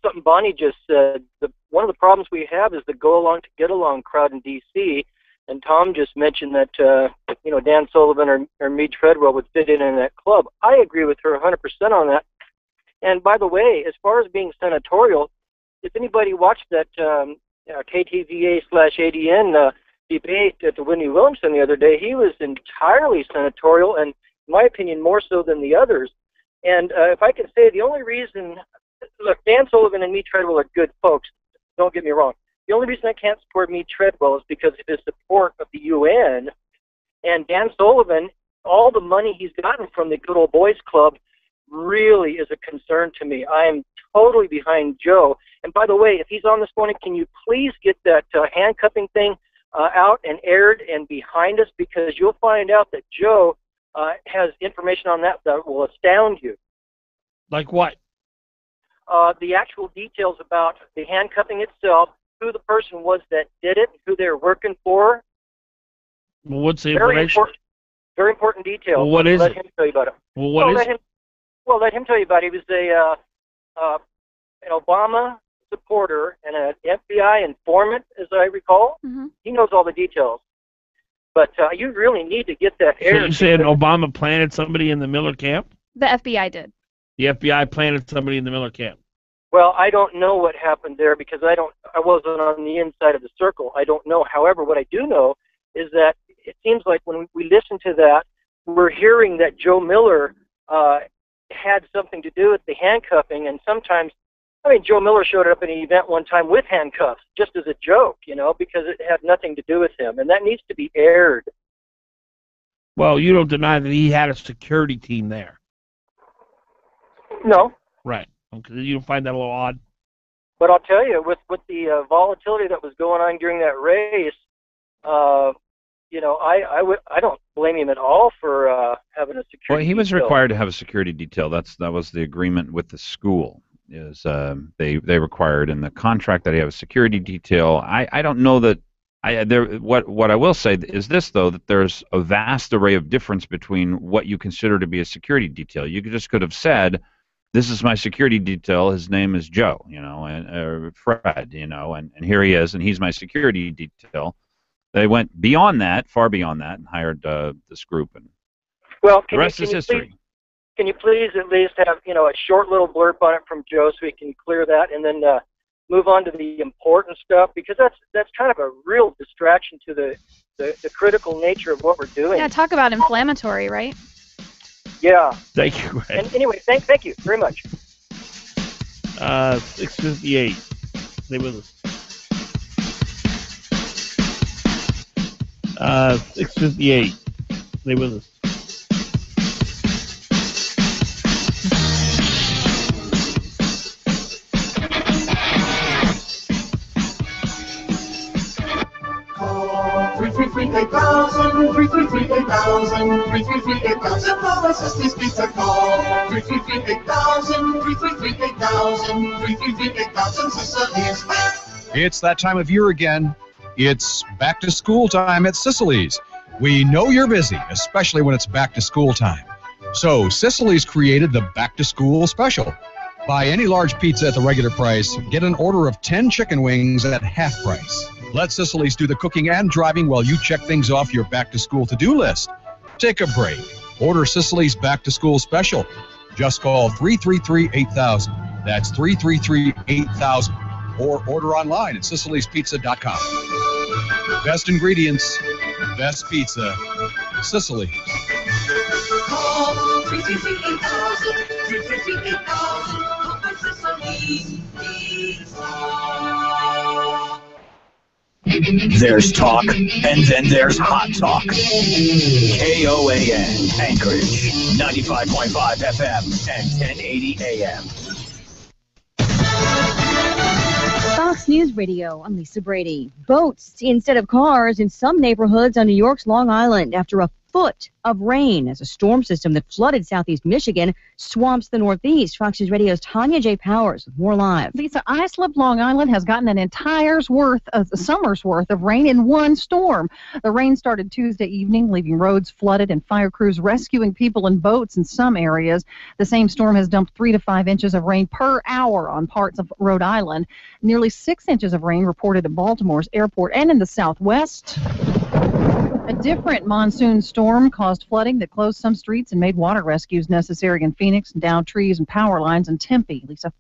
something Bonnie just said. One of the problems we have is the go-along to get-along crowd in D.C., and Tom just mentioned that, Dan Sullivan or Meade Treadwell would fit in that club. I agree with her 100% on that. And by the way, as far as being senatorial, if anybody watched that KTVA/ADN debate at the Whitney Williamson the other day, he was entirely senatorial, and in my opinion, more so than the others. And if I can say, the only reason, look, Dan Sullivan and Meade Treadwell are good folks. Don't get me wrong. The only reason I can't support Meade Treadwell is because of his support of the UN. And Dan Sullivan, all the money he's gotten from the Good Old Boys Club really is a concern to me. I am totally behind Joe. And by the way, if he's on this morning, can you please get that handcuffing thing out and aired and behind us? Because you'll find out that Joe has information on that will astound you. Like what? The actual details about the handcuffing itself, who the person was that did it, who they're working for, Well, what's the Very information? important, very important detail. Well, what is let it? him tell you about it. Well, what is it? Let him tell you about it. He was an Obama supporter and an FBI informant, as I recall. Mm-hmm. He knows all the details. But you really need to get that So aired. you saying Obama planted somebody in the Miller camp? The FBI did. The FBI planted somebody in the Miller camp. Well, I don't know what happened there because I wasn't on the inside of the circle. I don't know. However, what I do know is that it seems like when we listen to that, we're hearing that Joe Miller had something to do with the handcuffing, and sometimes, Joe Miller showed up at an event one time with handcuffs, just as a joke, because it had nothing to do with him, and that needs to be aired. Well, you don't deny that he had a security team there. No. Right. Okay. You don't find that a little odd? But I'll tell you, with the volatility that was going on during that race, I don't blame him at all for having a security. Well, he was detail. required to have a security detail. That was the agreement with the school. Is they required in the contract that he have a security detail. I don't know that. What I will say is this, though, that there's a vast array of difference between what you consider to be a security detail. You just could have said, "This is my security detail. His name is Joe, and Fred, and here he is, and he's my security detail." They went beyond that, far beyond that, and hired this group, and the rest is history. Can you please at least have a short little blurb on it from Joe so we can clear that, and then move on to the important stuff, because that's kind of a real distraction to the critical nature of what we're doing. Yeah, talk about inflammatory, right? Yeah. Thank you, Greg. And anyway, thank you very much. 6:58. Stay with us. 6:58. Stay with us. It's that time of year again. It's back to school time at Sicily's. We know you're busy, especially when it's back to school time. So Sicily's created the back to school special. Buy any large pizza at the regular price, get an order of 10 chicken wings at half price. Let Sicily's do the cooking and driving while you check things off your back to school to-do list. Take a break. Order Sicily's back to school special. Just call 333-8000. That's 333-8000. Or order online at SicilysPizza.com. Best ingredients, best pizza, Sicily. Call 333-8000, 333-8000, Sicily's Pizza. There's talk, and then there's hot talk. KOAN, Anchorage, 95.5 FM and 1080 AM. Fox News Radio, I'm Lisa Brady. Boats instead of cars in some neighborhoods on New York's Long Island after a foot of rain as a storm system that flooded southeast Michigan swamps the northeast. Fox News Radio's Tanya J. Powers with more live. Lisa, Islip, Long Island has gotten an summer's worth of rain in one storm. The rain started Tuesday evening, leaving roads flooded and fire crews rescuing people in boats in some areas. The same storm has dumped 3 to 5 inches of rain per hour on parts of Rhode Island. Nearly 6 inches of rain reported at Baltimore's airport and in the southwest. A different monsoon storm caused flooding that closed some streets and made water rescues necessary in Phoenix and downed trees and power lines in Tempe. Lisa.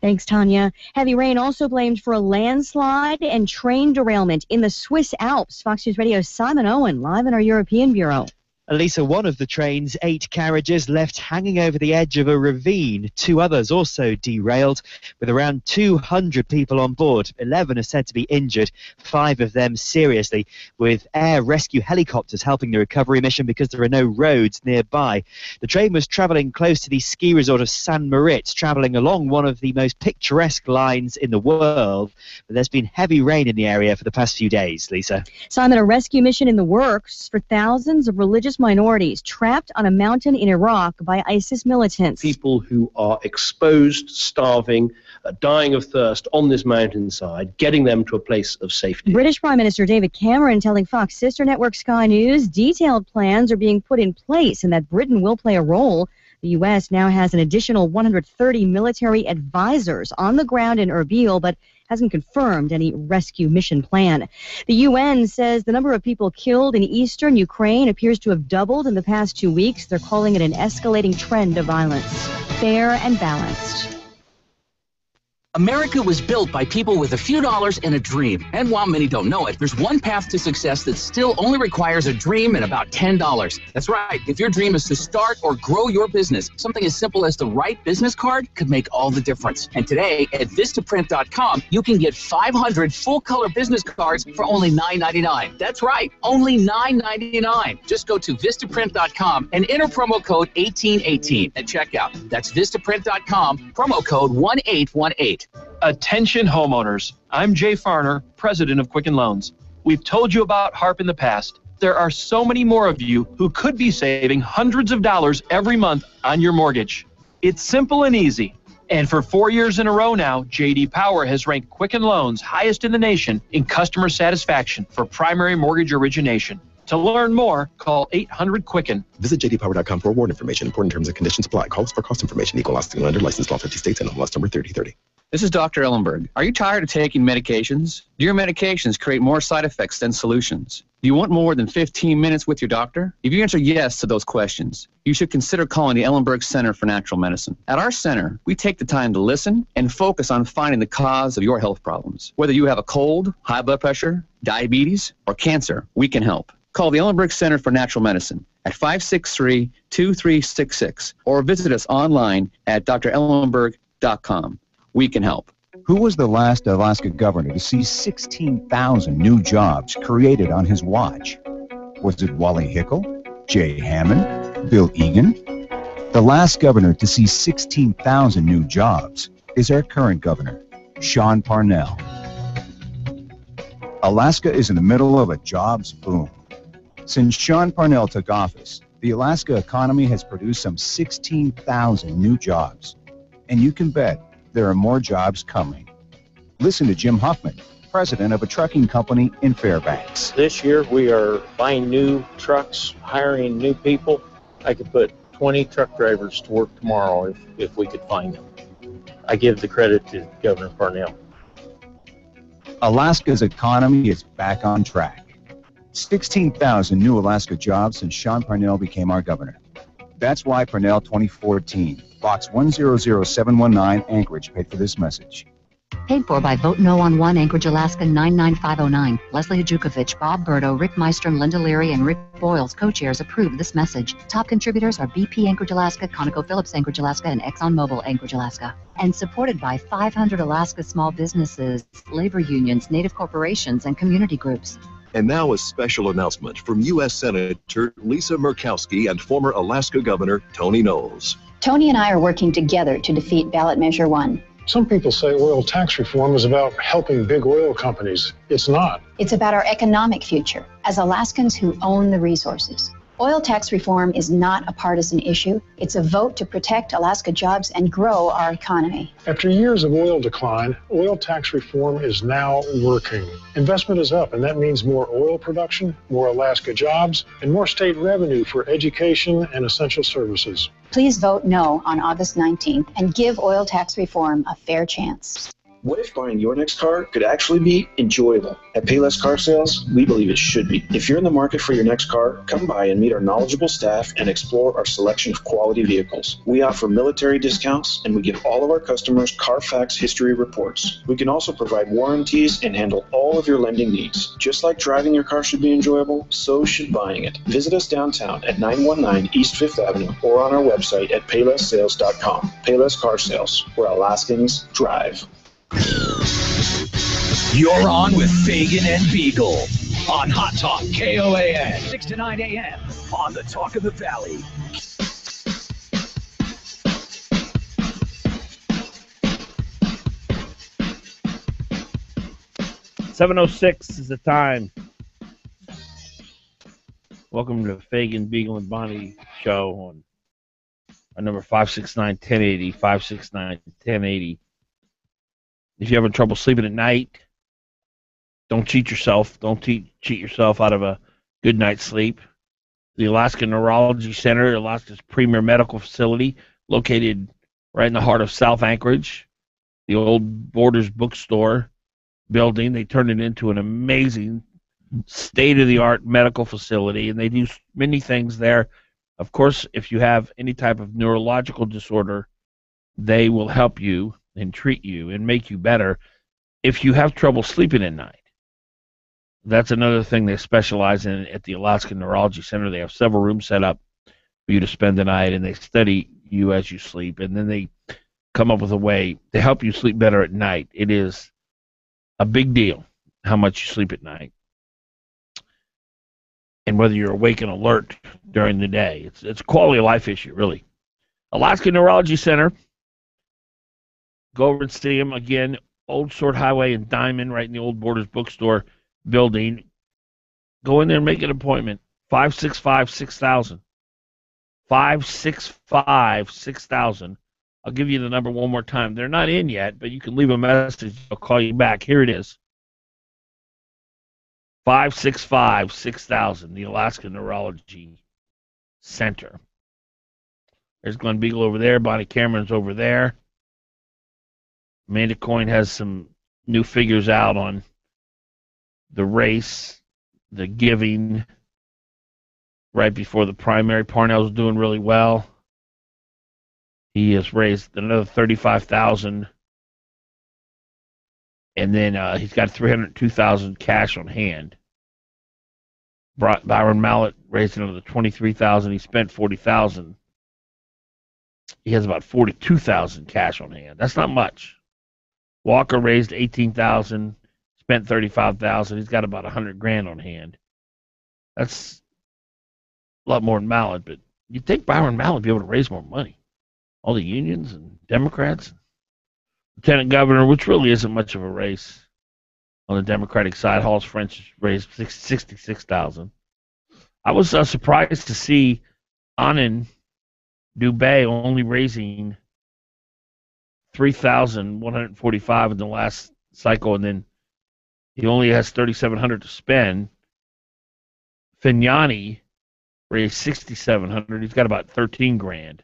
Thanks, Tanya. Heavy rain also blamed for a landslide and train derailment in the Swiss Alps. Fox News Radio's Simon Owen, live in our European Bureau. Elisa, one of the train's 8 carriages left hanging over the edge of a ravine. 2 others also derailed, with around 200 people on board. 11 are said to be injured, 5 of them seriously, with air rescue helicopters helping the recovery mission because there are no roads nearby. The train was travelling close to the ski resort of San Moritz, travelling along one of the most picturesque lines in the world. But there's been heavy rain in the area for the past few days, Lisa. Simon, a rescue mission in the works for thousands of religious religious minorities trapped on a mountain in Iraq by ISIS militants. People who are exposed, starving, dying of thirst on this mountainside, getting them to a place of safety. British Prime Minister David Cameron telling Fox sister network Sky News detailed plans are being put in place and that Britain will play a role. The U.S. now has an additional 130 military advisors on the ground in Erbil, but hasn't confirmed any rescue mission plan. The UN says the number of people killed in eastern Ukraine appears to have doubled in the past 2 weeks. They're calling it an escalating trend of violence. Fair and balanced. America was built by people with a few dollars and a dream. And while many don't know it, there's one path to success that still only requires a dream and about $10. That's right. If your dream is to start or grow your business, something as simple as the right business card could make all the difference. And today at Vistaprint.com, you can get 500 full-color business cards for only $9.99. That's right, only $9.99. Just go to Vistaprint.com and enter promo code 1818 at checkout. That's Vistaprint.com, promo code 1818. Attention homeowners, I'm Jay Farner, president of Quicken Loans. We've told you about HARP in the past. There are so many more of you who could be saving hundreds of dollars every month on your mortgage. It's simple and easy. And for 4 years in a row now, J.D. Power has ranked Quicken Loans highest in the nation in customer satisfaction for primary mortgage origination. To learn more, call 800-QUICKEN. Visit jdpower.com for award information. Important terms and conditions apply. Call us for cost information. Equal lasting lender. Licensed law 50 states and MLS number 3030. This is Dr. Ellenberg. Are you tired of taking medications? Do your medications create more side effects than solutions? Do you want more than 15 minutes with your doctor? If you answer yes to those questions, you should consider calling the Ellenberg Center for Natural Medicine. At our center, we take the time to listen and focus on finding the cause of your health problems. Whether you have a cold, high blood pressure, diabetes, or cancer, we can help. Call the Ellenberg Center for Natural Medicine at 563-2366 or visit us online at drellenberg.com. We can help. Who was the last Alaska governor to see 16,000 new jobs created on his watch? Was it Wally Hickel, Jay Hammond, Bill Egan? The last governor to see 16,000 new jobs is our current governor, Sean Parnell. Alaska is in the middle of a jobs boom. Since Sean Parnell took office, the Alaska economy has produced some 16,000 new jobs. And you can bet there are more jobs coming. Listen to Jim Huffman, president of a trucking company in Fairbanks. This year we are buying new trucks, hiring new people. I could put 20 truck drivers to work tomorrow if we could find them. I give the credit to Governor Parnell. Alaska's economy is back on track. 16,000 new Alaska jobs since Sean Parnell became our governor. That's why Parnell 2014, Box 100719, Anchorage, paid for this message. Paid for by Vote No on 1, Anchorage, Alaska 99509. Leslie Hajukovich, Bob Berto, Rick Mystrom, Linda Leary, and Rick Boyles, co-chairs, approve this message. Top contributors are BP Anchorage, Alaska, ConocoPhillips Anchorage, Alaska, and ExxonMobil Anchorage, Alaska. And supported by 500 Alaska small businesses, labor unions, native corporations, and community groups. And now a special announcement from U.S. Senator Lisa Murkowski and former Alaska Governor Tony Knowles. Tony and I are working together to defeat Ballot Measure 1. Some people say oil tax reform is about helping big oil companies. It's not. It's about our economic future as Alaskans who own the resources. Oil tax reform is not a partisan issue. It's a vote to protect Alaska jobs and grow our economy. After years of oil decline, oil tax reform is now working. Investment is up, and that means more oil production, more Alaska jobs, and more state revenue for education and essential services. Please vote no on August 19th and give oil tax reform a fair chance. What if buying your next car could actually be enjoyable? At Payless Car Sales, we believe it should be. If you're in the market for your next car, come by and meet our knowledgeable staff and explore our selection of quality vehicles. We offer military discounts, and we give all of our customers Carfax history reports. We can also provide warranties and handle all of your lending needs. Just like driving your car should be enjoyable, so should buying it. Visit us downtown at 919 East 5th Avenue or on our website at paylesssales.com. Payless Car Sales, where Alaskans drive. You're on with Fagan and Biegel on Hot Talk KOAN 6 to 9 a.m. on the Talk of the Valley. .706 is the time. Welcome to the Fagan, Biegel, and Bonnie show on our number 569-1080, 569-1080. If you're having trouble sleeping at night, don't cheat yourself. Don't cheat yourself out of a good night's sleep. The Alaska Neurology Center, Alaska's premier medical facility, located right in the heart of South Anchorage. The old Borders bookstore building, they turned it into an amazing state-of-the-art medical facility, and they do many things there. Of course, if you have any type of neurological disorder, they will help you and treat you and make you better. If you have trouble sleeping at night, that's another thing they specialize in at the Alaska Neurology Center. They have several rooms set up for you to spend the night, and they study you as you sleep, and then they come up with a way to help you sleep better at night. It is a big deal how much you sleep at night and whether you're awake and alert during the day. It's a quality of life issue, really. Alaska Neurology Center. Go over and see them again. Old Sword Highway in Diamond, right in the old Borders bookstore building. Go in there and make an appointment. 565-6000. 565-6000. I'll give you the number one more time. They're not in yet, but you can leave a message. I'll call you back. Here it is. 565-6000, the Alaska Neurology Center. There's Glen Biegel over there. Bonnie Cameron's over there. Amanda Coyne has some new figures out on the race, the giving, right before the primary. Parnell's doing really well. He has raised another $35,000. And then he's got $302,000 cash on hand. Byron Mallett raised another $23,000. He spent $40,000. He has about $42,000 cash on hand. That's not much. Walker raised $18,000, spent $35,000. He's got about $100,000 on hand. That's a lot more than Mallett, but you'd think Byron Mallett would be able to raise more money. All the unions and Democrats. Lieutenant Governor, which really isn't much of a race on the Democratic side. Halls French raised $66,000. I was surprised to see Anand Dubé only raising $3,145 in the last cycle, and then he only has $3,700 to spend. Fignani raised $6,700. He's got about $13,000.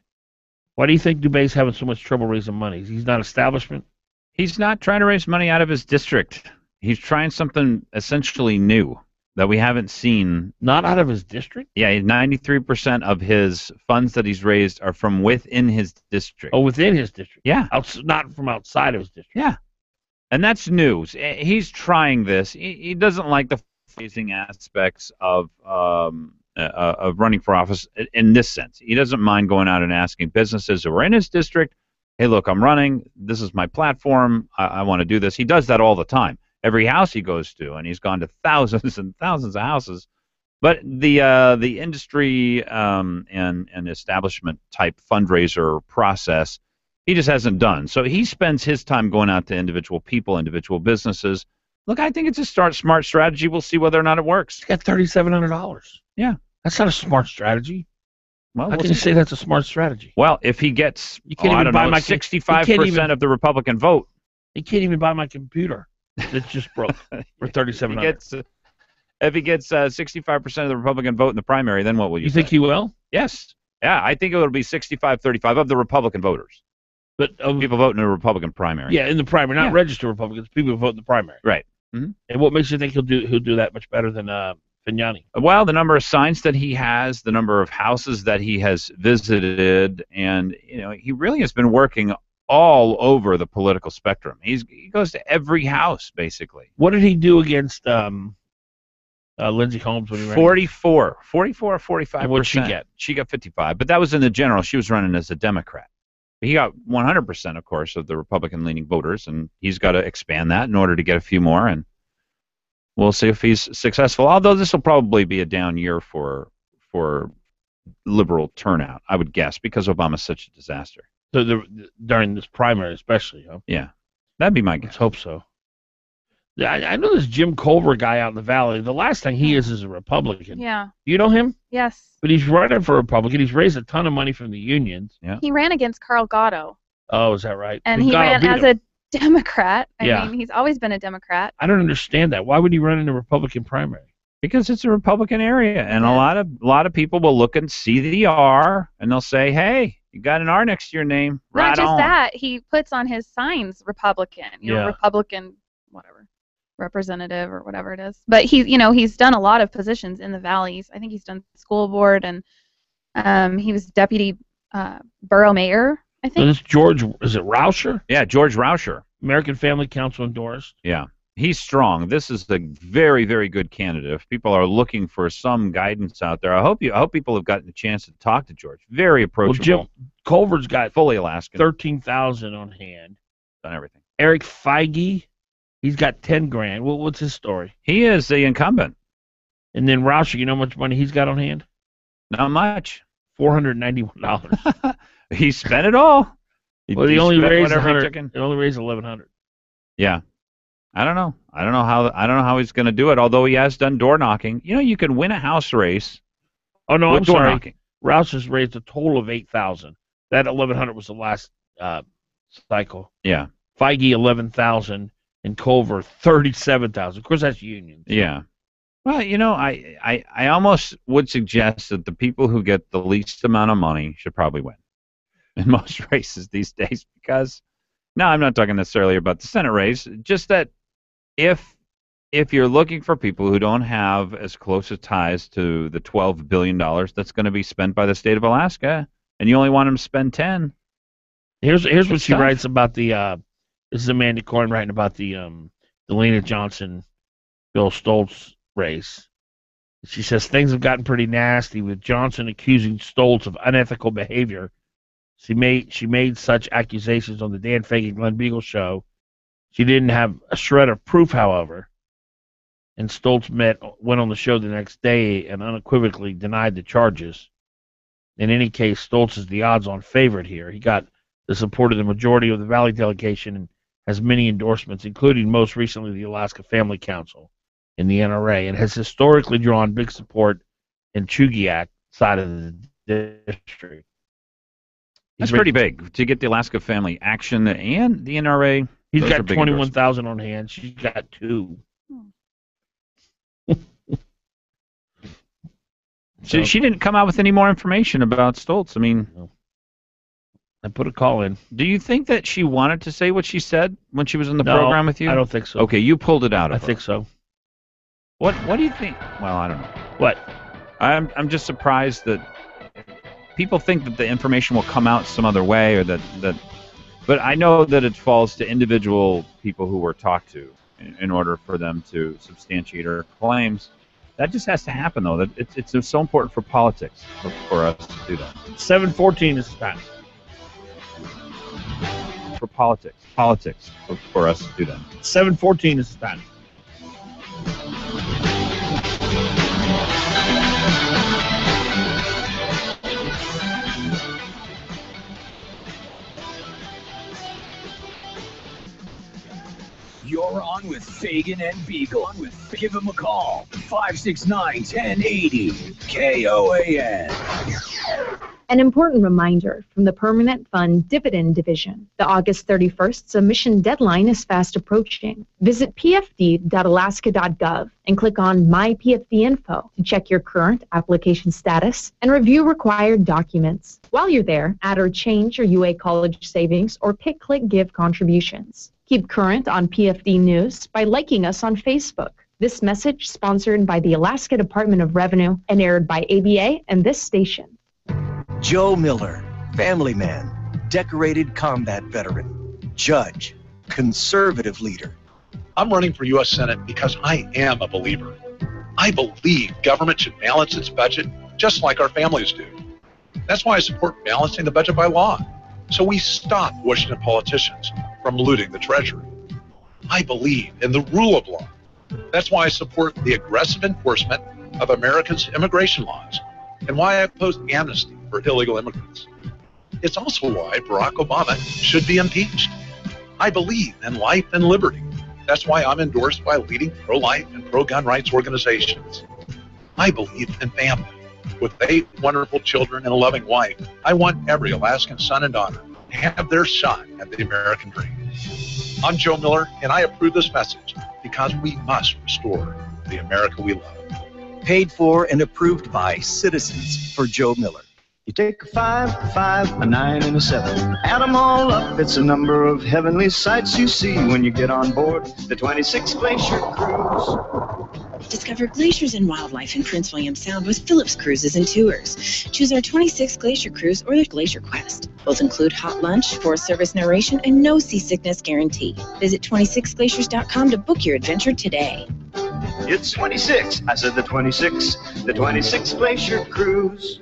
Why do you think Dubé's having so much trouble raising money? He's not establishment? He's not trying to raise money out of his district. He's trying something essentially new that we haven't seen. Not out of his district? Yeah, 93% of his funds that he's raised are from within his district. Oh, within his district? Yeah. Not from outside of his district. Yeah. And that's news. He's trying this. He doesn't like the fundraising aspects of running for office in this sense. He doesn't mind going out and asking businesses who are in his district, hey, look, I'm running. This is my platform. I want to do this. He does that all the time. Every house he goes to, and he's gone to thousands and thousands of houses. But the industry and establishment type fundraiser process, he just hasn't done. So he spends his time going out to individual people, individual businesses. Look, I think it's a smart strategy. We'll see whether or not it works. He's got $3,700. Yeah. That's not a smart strategy. Well, how can you say that's a smart strategy? Well, if he gets, you can't even buy my 65% of the Republican vote. He can't even buy my computer that just broke for $3,700. If he gets 65% of the Republican vote in the primary, then what will you say? Think he will? Yes. Yeah, I think it will be 65-35 of the Republican voters. But people vote in the Republican primary. Yeah, in the primary, not registered Republicans. People who vote in the primary. Right. Mm-hmm. And what makes you think he'll do that much better than Fignani? Well, the number of signs that he has, the number of houses that he has visited, and he really has been working all over the political spectrum. He goes to every house basically. What did he do against Lindsey Holmes when he ran? 44 or 45%. What did she get? She got 55, but that was in the general. She was running as a Democrat. He got 100%, of course, of the Republican-leaning voters, and he's got to expand that in order to get a few more, and we'll see if he's successful. Although this will probably be a down year for liberal turnout, I would guess, because Obama's such a disaster. So during this primary especially, huh? Yeah. That'd be my guess. Let's hope so. I know this Jim Culver guy out in the Valley. The last thing he is a Republican. Yeah. You know him? Yes. But he's running for Republican. He's raised a ton of money from the unions. Yeah. He ran against Carl Gatto. Oh, is that right? And he ran as a Democrat. I mean, he's always been a Democrat. I don't understand that. Why would he run in a Republican primary? Because it's a Republican area, and a lot of people will look and see the R, and they'll say, "Hey, you got an R next to your name." Right Not just on. that, he puts on his signs Republican. You know, Republican, whatever, representative or whatever it is. But he's done a lot of positions in the valleys. I think he's done school board, and he was deputy borough mayor. I think. So this George, is it Rauscher? Yeah, George Rauscher. American Family Council endorsed. Yeah. He's strong. This is a very, very good candidate. If people are looking for some guidance out there, I hope people have gotten a chance to talk to George. Very approachable. Well, Jim Culver's got fully Alaskan. 13,000 on hand. Done everything. Eric Feige, he's got 10 grand. Well, what's his story? He is the incumbent. And then Rauscher, you know how much money he's got on hand? Not much. $491. He spent it all. Well, he only raised $1,100. Yeah. I don't know how he's going to do it. Although he has done door knocking. You know, you can win a house race. Oh no, I'm sorry. Knocking. Rauscher's raised a total of 8,000. That 1,100 was the last cycle. Yeah. Feige 11,000 and Culver 37,000. Of course, that's unions. Yeah. Well, you know, I almost would suggest that the people who get the least amount of money should probably win in most races these days, because no, I'm not talking necessarily about the Senate race, just that if you're looking for people who don't have as close a ties to the $12 billion that's going to be spent by the state of Alaska, and you only want them to spend 10. Here's what she writes about the this is Amanda Corn writing about the Lena Johnson Bill Stoltz race. She says things have gotten pretty nasty, with Johnson accusing Stoltz of unethical behavior. She made such accusations on the Dan Fagan Glen Biegel show. She didn't have a shred of proof, however. And Stoltz went on the show the next day and unequivocally denied the charges. In any case, Stoltz is the odds-on favorite here. He got the support of the majority of the Valley delegation and has many endorsements, including most recently the Alaska Family Council in the NRA, and has historically drawn big support in Chugiak side of the district. That's pretty big to get the Alaska Family Action and the NRA. He's got 21,000 on hand. She's got 2. So she didn't come out with any more information about Stoltz. I mean, I put a call in. Do you think that she wanted to say what she said when she was in the program with you? I don't think so. Okay, you pulled it out. I think so. What do you think? Well, I don't know. What? I'm just surprised that people think that the information will come out some other way, or that but I know that it falls to individual people who were talked to in order for them to substantiate her claims. That just has to happen, though. That it's so important for politics for us to do that. 7:14 is the time. For politics for us to do that. 7:14 is the time. You're on with Fagan and Biegel. Give him a call. 569-1080. KOAN. An important reminder from the Permanent Fund Dividend Division. The August 31st submission deadline is fast approaching. Visit pfd.alaska.gov and click on My PFD Info to check your current application status and review required documents. While you're there, add or change your UA college savings or pick click give contributions. Keep current on PFD news by liking us on Facebook. This message sponsored by the Alaska Department of Revenue and aired by ABA and this station. Joe Miller, family man, decorated combat veteran, judge, conservative leader. I'm running for U.S. Senate because I am a believer. I believe government should balance its budget just like our families do. That's why I support balancing the budget by law, so we stop Washington politicians from looting the Treasury. I believe in the rule of law. That's why I support the aggressive enforcement of Americans' immigration laws and why I oppose amnesty for illegal immigrants. It's also why Barack Obama should be impeached. I believe in life and liberty. That's why I'm endorsed by leading pro-life and pro-gun rights organizations. I believe in family. With 8 wonderful children and a loving wife, I want every Alaskan son and daughter to have their shot at the American dream. I'm Joe Miller, and I approve this message because we must restore the America we love. Paid for and approved by citizens for Joe Miller. You take a 5, a 5, a 9, and a 7. Add them all up, it's a number of heavenly sights you see when you get on board the 26 Glacier Cruise. Discover glaciers and wildlife in Prince William Sound with Phillips Cruises and Tours. Choose our 26 Glacier Cruise or the Glacier Quest. Both include hot lunch, Forest Service narration, and no seasickness guarantee. Visit 26glaciers.com to book your adventure today. It's 26. I said the 26. The 26 Glacier Cruise.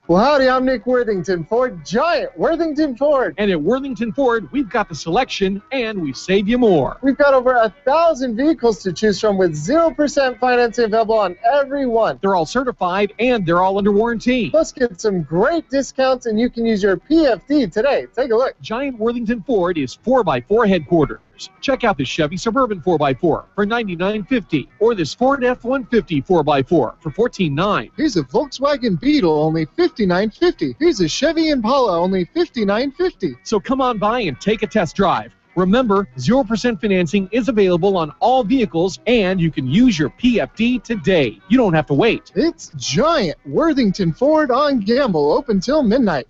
Well, howdy, I'm Nick Worthington Ford, Giant Worthington Ford. And at Worthington Ford, we've got the selection, and we save you more. We've got over 1,000 vehicles to choose from with 0% financing available on every one. They're all certified, and they're all under warranty. Plus, get some great discounts, and you can use your PFD today. Take a look. Giant Worthington Ford is 4x4 headquarters. Check out this Chevy Suburban 4x4 for $99.50, or this Ford F-150 4x4 for $14.9. Here's a Volkswagen Beetle, only $59.50. Here's a Chevy Impala, only $59.50. So come on by and take a test drive. Remember, 0% financing is available on all vehicles, and you can use your PFD today. You don't have to wait. It's Giant Worthington Ford on Gamble, open till midnight.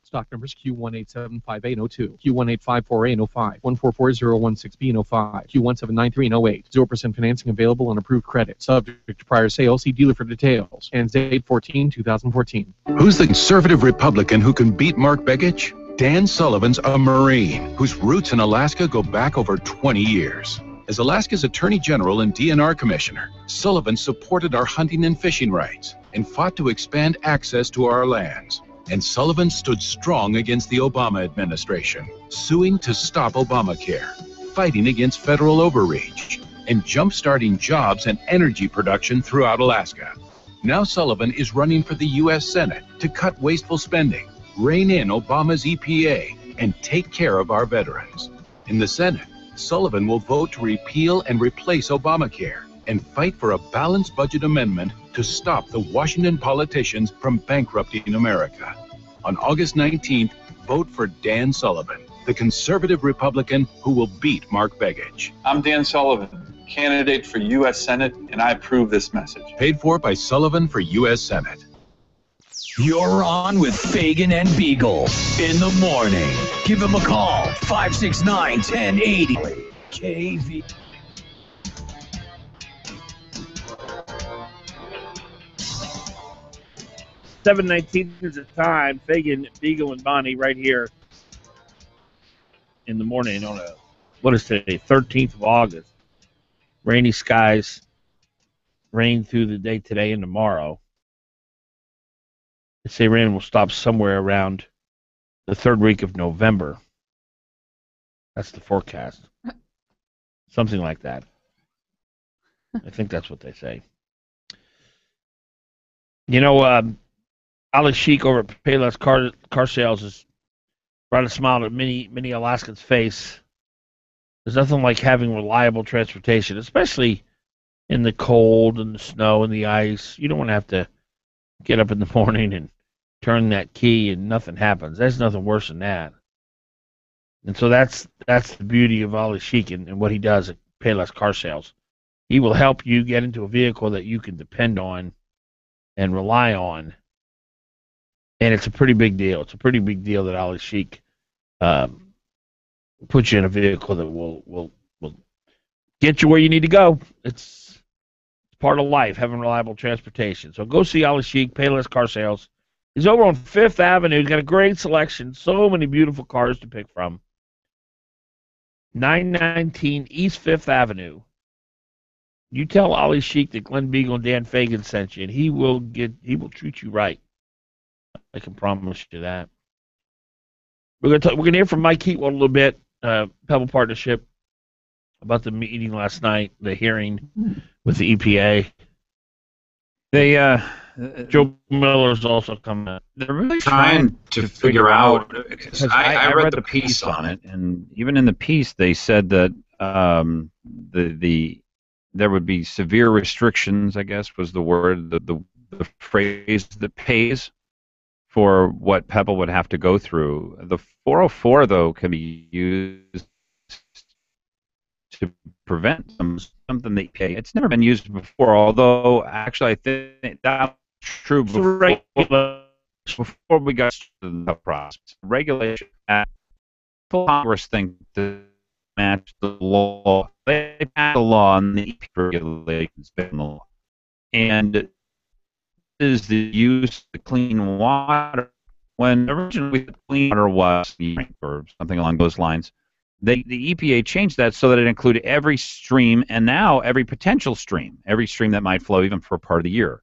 Stock numbers Q1875802, Q1854805, 1440116B05, Q1793008. 0% financing available on approved credit. Subject to prior sale. See dealer for details. Ends date 14/2014. Who's the conservative Republican who can beat Mark Begich? Dan Sullivan's a Marine whose roots in Alaska go back over 20 years. As Alaska's Attorney General and DNR Commissioner, Sullivan supported our hunting and fishing rights and fought to expand access to our lands. And Sullivan stood strong against the Obama administration, suing to stop Obamacare, fighting against federal overreach, and jump-starting jobs and energy production throughout Alaska. Now Sullivan is running for the U.S. Senate to cut wasteful spending, rein in Obama's EPA, and take care of our veterans. In the Senate, Sullivan will vote to repeal and replace Obamacare and fight for a balanced budget amendment to stop the Washington politicians from bankrupting America. On August 19th, vote for Dan Sullivan, the conservative Republican who will beat Mark Begich. I'm Dan Sullivan, candidate for U.S. Senate, and I approve this message. Paid for by Sullivan for U.S. Senate. You're on with Fagan and Biegel in the morning. Give them a call, 569-1080. KV. $7:19 is the time. Fagan, Biegel, and Bonnie right here in the morning on what is today, 13th of August. Rainy skies, rain through the day today and tomorrow. They say rain will stop somewhere around the third week of November. That's the forecast. Something like that. I think that's what they say. You know, Ali Sheik over at Payless Car Sales has brought a smile to many Alaskans' face. There's nothing like having reliable transportation, especially in the cold and the snow and the ice. You don't want to have to get up in the morning and turn that key and nothing happens. There's nothing worse than that. And so that's the beauty of Ali Sheik and what he does at Payless Car Sales. He will help you get into a vehicle that you can depend on and rely on. And it's a pretty big deal. It's a pretty big deal that Ali Sheik puts you in a vehicle that will get you where you need to go. It's part of life, having reliable transportation. So go see Ali Sheik, Payless Car Sales. He's over on 5th Avenue. He's got a great selection. So many beautiful cars to pick from. 919 East 5th Avenue. You tell Ali Sheik that Glen Biegel and Dan Fagan sent you, and he will treat you right. I can promise you that. We're gonna hear from Mike Heatwell a little bit, Pebble Partnership, about the meeting last night, the hearing with the EPA. Joe Miller's also coming. They're really trying to figure out, because I read the piece on it, and even in the piece they said that there would be severe restrictions, I guess was the word, the phrase that pays for what Pebble would have to go through. The 404, though, can be used to prevent something that EPA. It's never been used before, although actually I think that's true before we got to the process. Regulation Act, Congress think to match the law. They passed the law and the EPA regulations based on the law. And is the use of clean water. When originally clean water was or something along those lines, the EPA changed that so that it included every stream and now every potential stream, every stream that might flow even for a part of the year.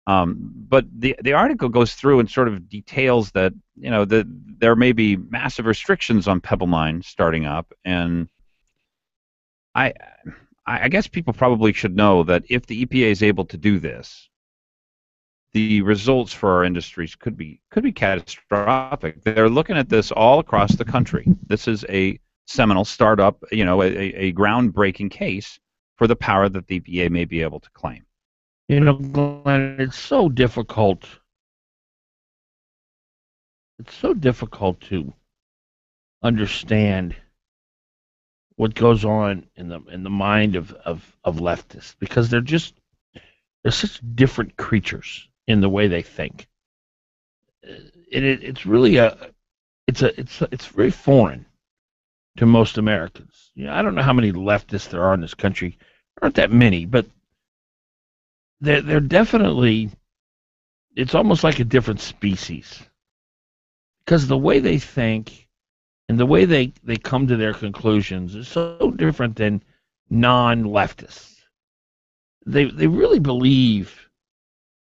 But the article goes through and sort of details that that there may be massive restrictions on Pebble Mine starting up, and I guess people probably should know that if the EPA is able to do this, the results for our industries could be catastrophic. They're looking at this all across the country. This is a seminal startup, a groundbreaking case for the power that the EPA may be able to claim. Glenn, it's so difficult. It's so difficult to understand what goes on in the mind of leftists, because they're such different creatures in the way they think. It's really it's very foreign to most Americans. I don't know how many leftists there are in this country. There aren't that many, but they're definitely. It's almost like a different species, because the way they think and the way they come to their conclusions is so different than non-leftists. They really believe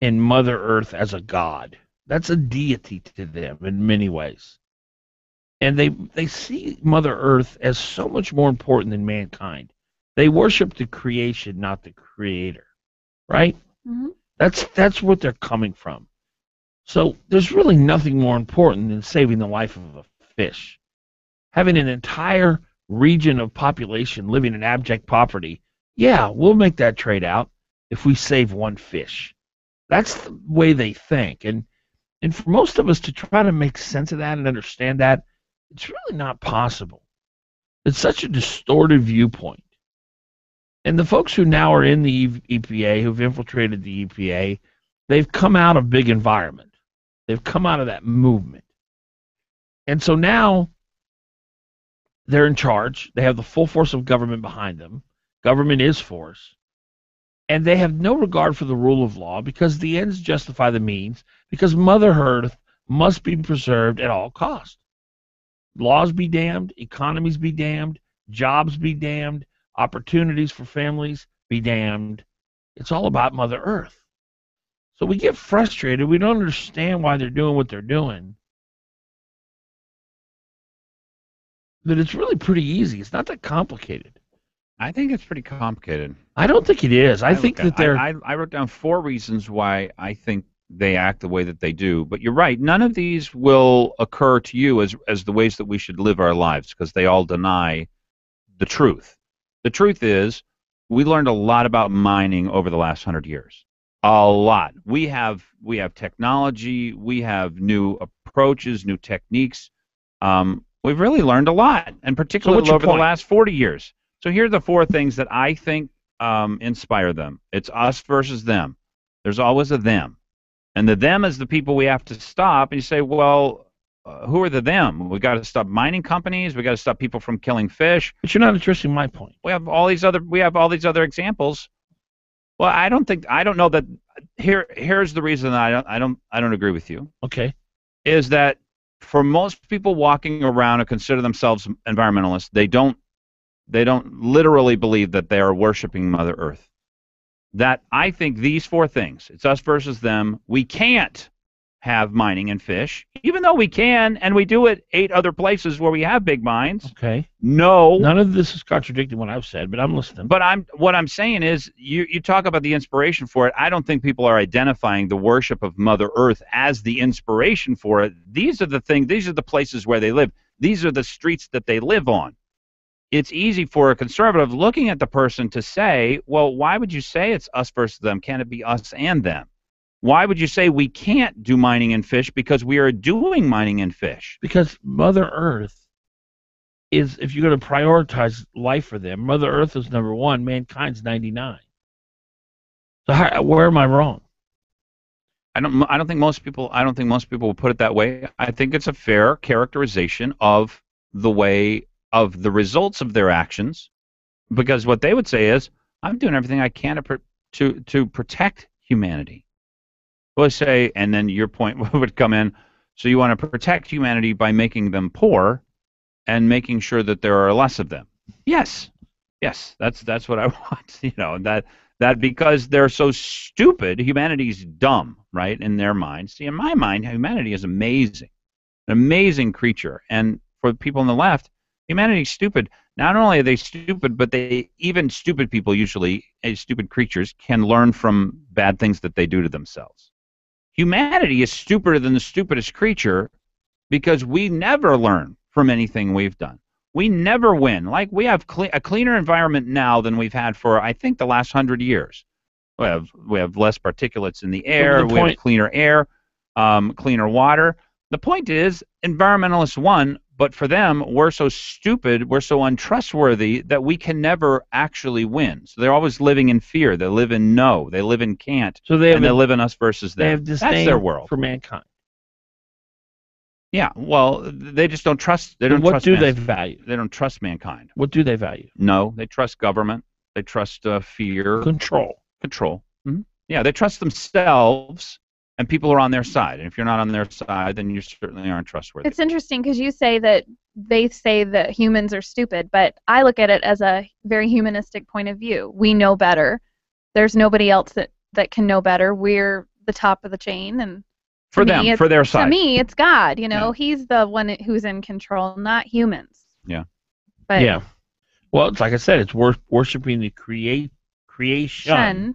in Mother Earth as a god. That's a deity to them in many ways. And they see Mother Earth as so much more important than mankind. They worship the creation, not the creator. Right? Mm-hmm. That's what they're coming from. So there's really nothing more important than saving the life of a fish. Having an entire region of population living in abject poverty, yeah, we'll make that trade out if we save one fish. That's the way they think. And for most of us to try to make sense of that and understand that, it's really not possible. It's such a distorted viewpoint. And the folks who now are in the EPA, who've infiltrated the EPA, they've come out of big environment. They've come out of that movement. And so now they're in charge. They have the full force of government behind them. Government is force. And they have no regard for the rule of law, because the ends justify the means, because Mother Earth must be preserved at all costs. Laws be damned, economies be damned, jobs be damned, opportunities for families be damned. It's all about Mother Earth. So we get frustrated. We don't understand why they're doing what they're doing. But it's really pretty easy. It's not that complicated. I think it's pretty complicated. I don't think it is. I think that they're... I wrote down 4 reasons why I think they act the way that they do. But you're right. None of these will occur to you as the ways that we should live our lives, because they all deny the truth. The truth is, we learned a lot about mining over the last 100 years. A lot. We have technology. We have new approaches, new techniques. We've really learned a lot, and particularly over the last 40 years. So here are the 4 things that I think inspire them. It's us versus them. There's always a them. And the them is the people we have to stop. And you say, well, who are the them? We got to stop mining companies. We got to stop people from killing fish. But you're not addressing my point. We have all these other examples. Well, I don't know that. Here's the reason that I don't agree with you. Okay. Is that for most people walking around and consider themselves environmentalists, they don't literally believe that they are worshiping Mother Earth. That I think these 4 things, it's us versus them. We can't have mining and fish, even though we can, and we do it 8 other places where we have big mines. Okay. No. None of this is contradicting what I've said, but I'm listening. But what I'm saying is, you talk about the inspiration for it. I don't think people are identifying the worship of Mother Earth as the inspiration for it. These are the things. These are the places where they live. These are the streets that they live on. it's easy for a conservative looking at the person to say, well, why would you say it's us versus them? Can't it be us and them? Why would you say we can't do mining and fish because we are doing mining and fish? Because Mother Earth is, if you're going to prioritize life for them, Mother Earth is number 1, mankind's 99. So where am I wrong? I don't think most people will put it that way. I think it's a fair characterization of the way of the results of their actions, because what they would say is, I'm doing everything I can to protect humanity. Well, say, and then your point would come in, so you want to protect humanity by making them poor and making sure that there are less of them. Yes, that's what I want. That because they're so stupid, humanity's dumb, right, in their minds. See, in my mind, humanity is amazing, an amazing creature. And for people on the left, humanity's stupid. Not only are they stupid, but even stupid people, usually stupid creatures, can learn from bad things that they do to themselves. Humanity is stupider than the stupidest creature because we never learn from anything we've done. We never win. Like, we have a cleaner environment now than we've had for, I think, the last 100 years. We have less particulates in the air. We have cleaner air, cleaner water. The point is, environmentalists won, but for them, we're so stupid, we're so untrustworthy that we can never actually win. So they're always living in fear. They live in no. They live in can't. So they live in us versus them. They have disdain That's their world for mankind. Yeah, well, they just don't trust. They don't. What do they value? They don't trust mankind. What do they value? No, they trust government. They trust fear. Control. Mm-hmm. Yeah, they trust themselves, and people are on their side. And if you're not on their side, then you certainly aren't trustworthy. It's interesting because you say that they say that humans are stupid, but I look at it as a very humanistic point of view. We know better. There's nobody else that can know better. We're the top of the chain, and for them, for their side. To me, it's God. He's the one who's in control, not humans. Yeah. But yeah. Well, it's like I said, it's worshiping the creation,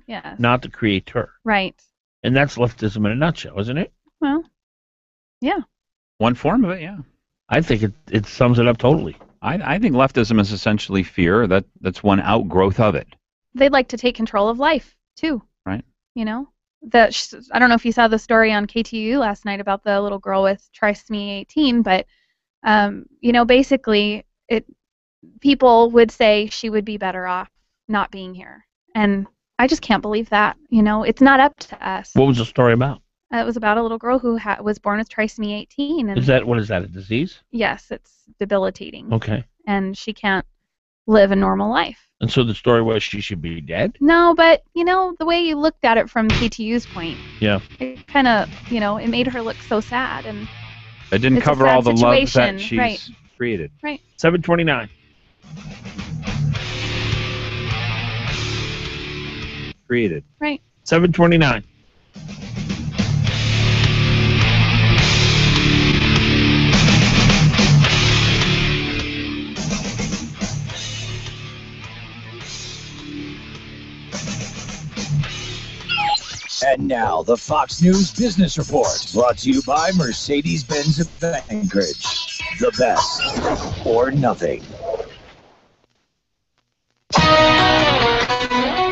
yes. not the creator. Right. And that's leftism in a nutshell, isn't it? Well, yeah. One form of it, yeah. I think it sums it up totally. I think leftism is essentially fear. That's one outgrowth of it. They'd like to take control of life, too. Right. I don't know if you saw the story on KTU last night about the little girl with trisomy 18, but basically people would say she would be better off not being here, and I just can't believe that. It's not up to us. What was the story about? It was about a little girl who was born with trisomy 18. And what is that, a disease? Yes, it's debilitating. Okay. And she can't live a normal life. And so the story was she should be dead? No, but, the way you looked at it from KTU's point, yeah, it kind of, it made her look so sad. And it didn't cover all the love that she's created. Right. 729. Created. Right. 729. And now, the Fox News Business Report, brought to you by Mercedes-Benz of Anchorage. The best or nothing.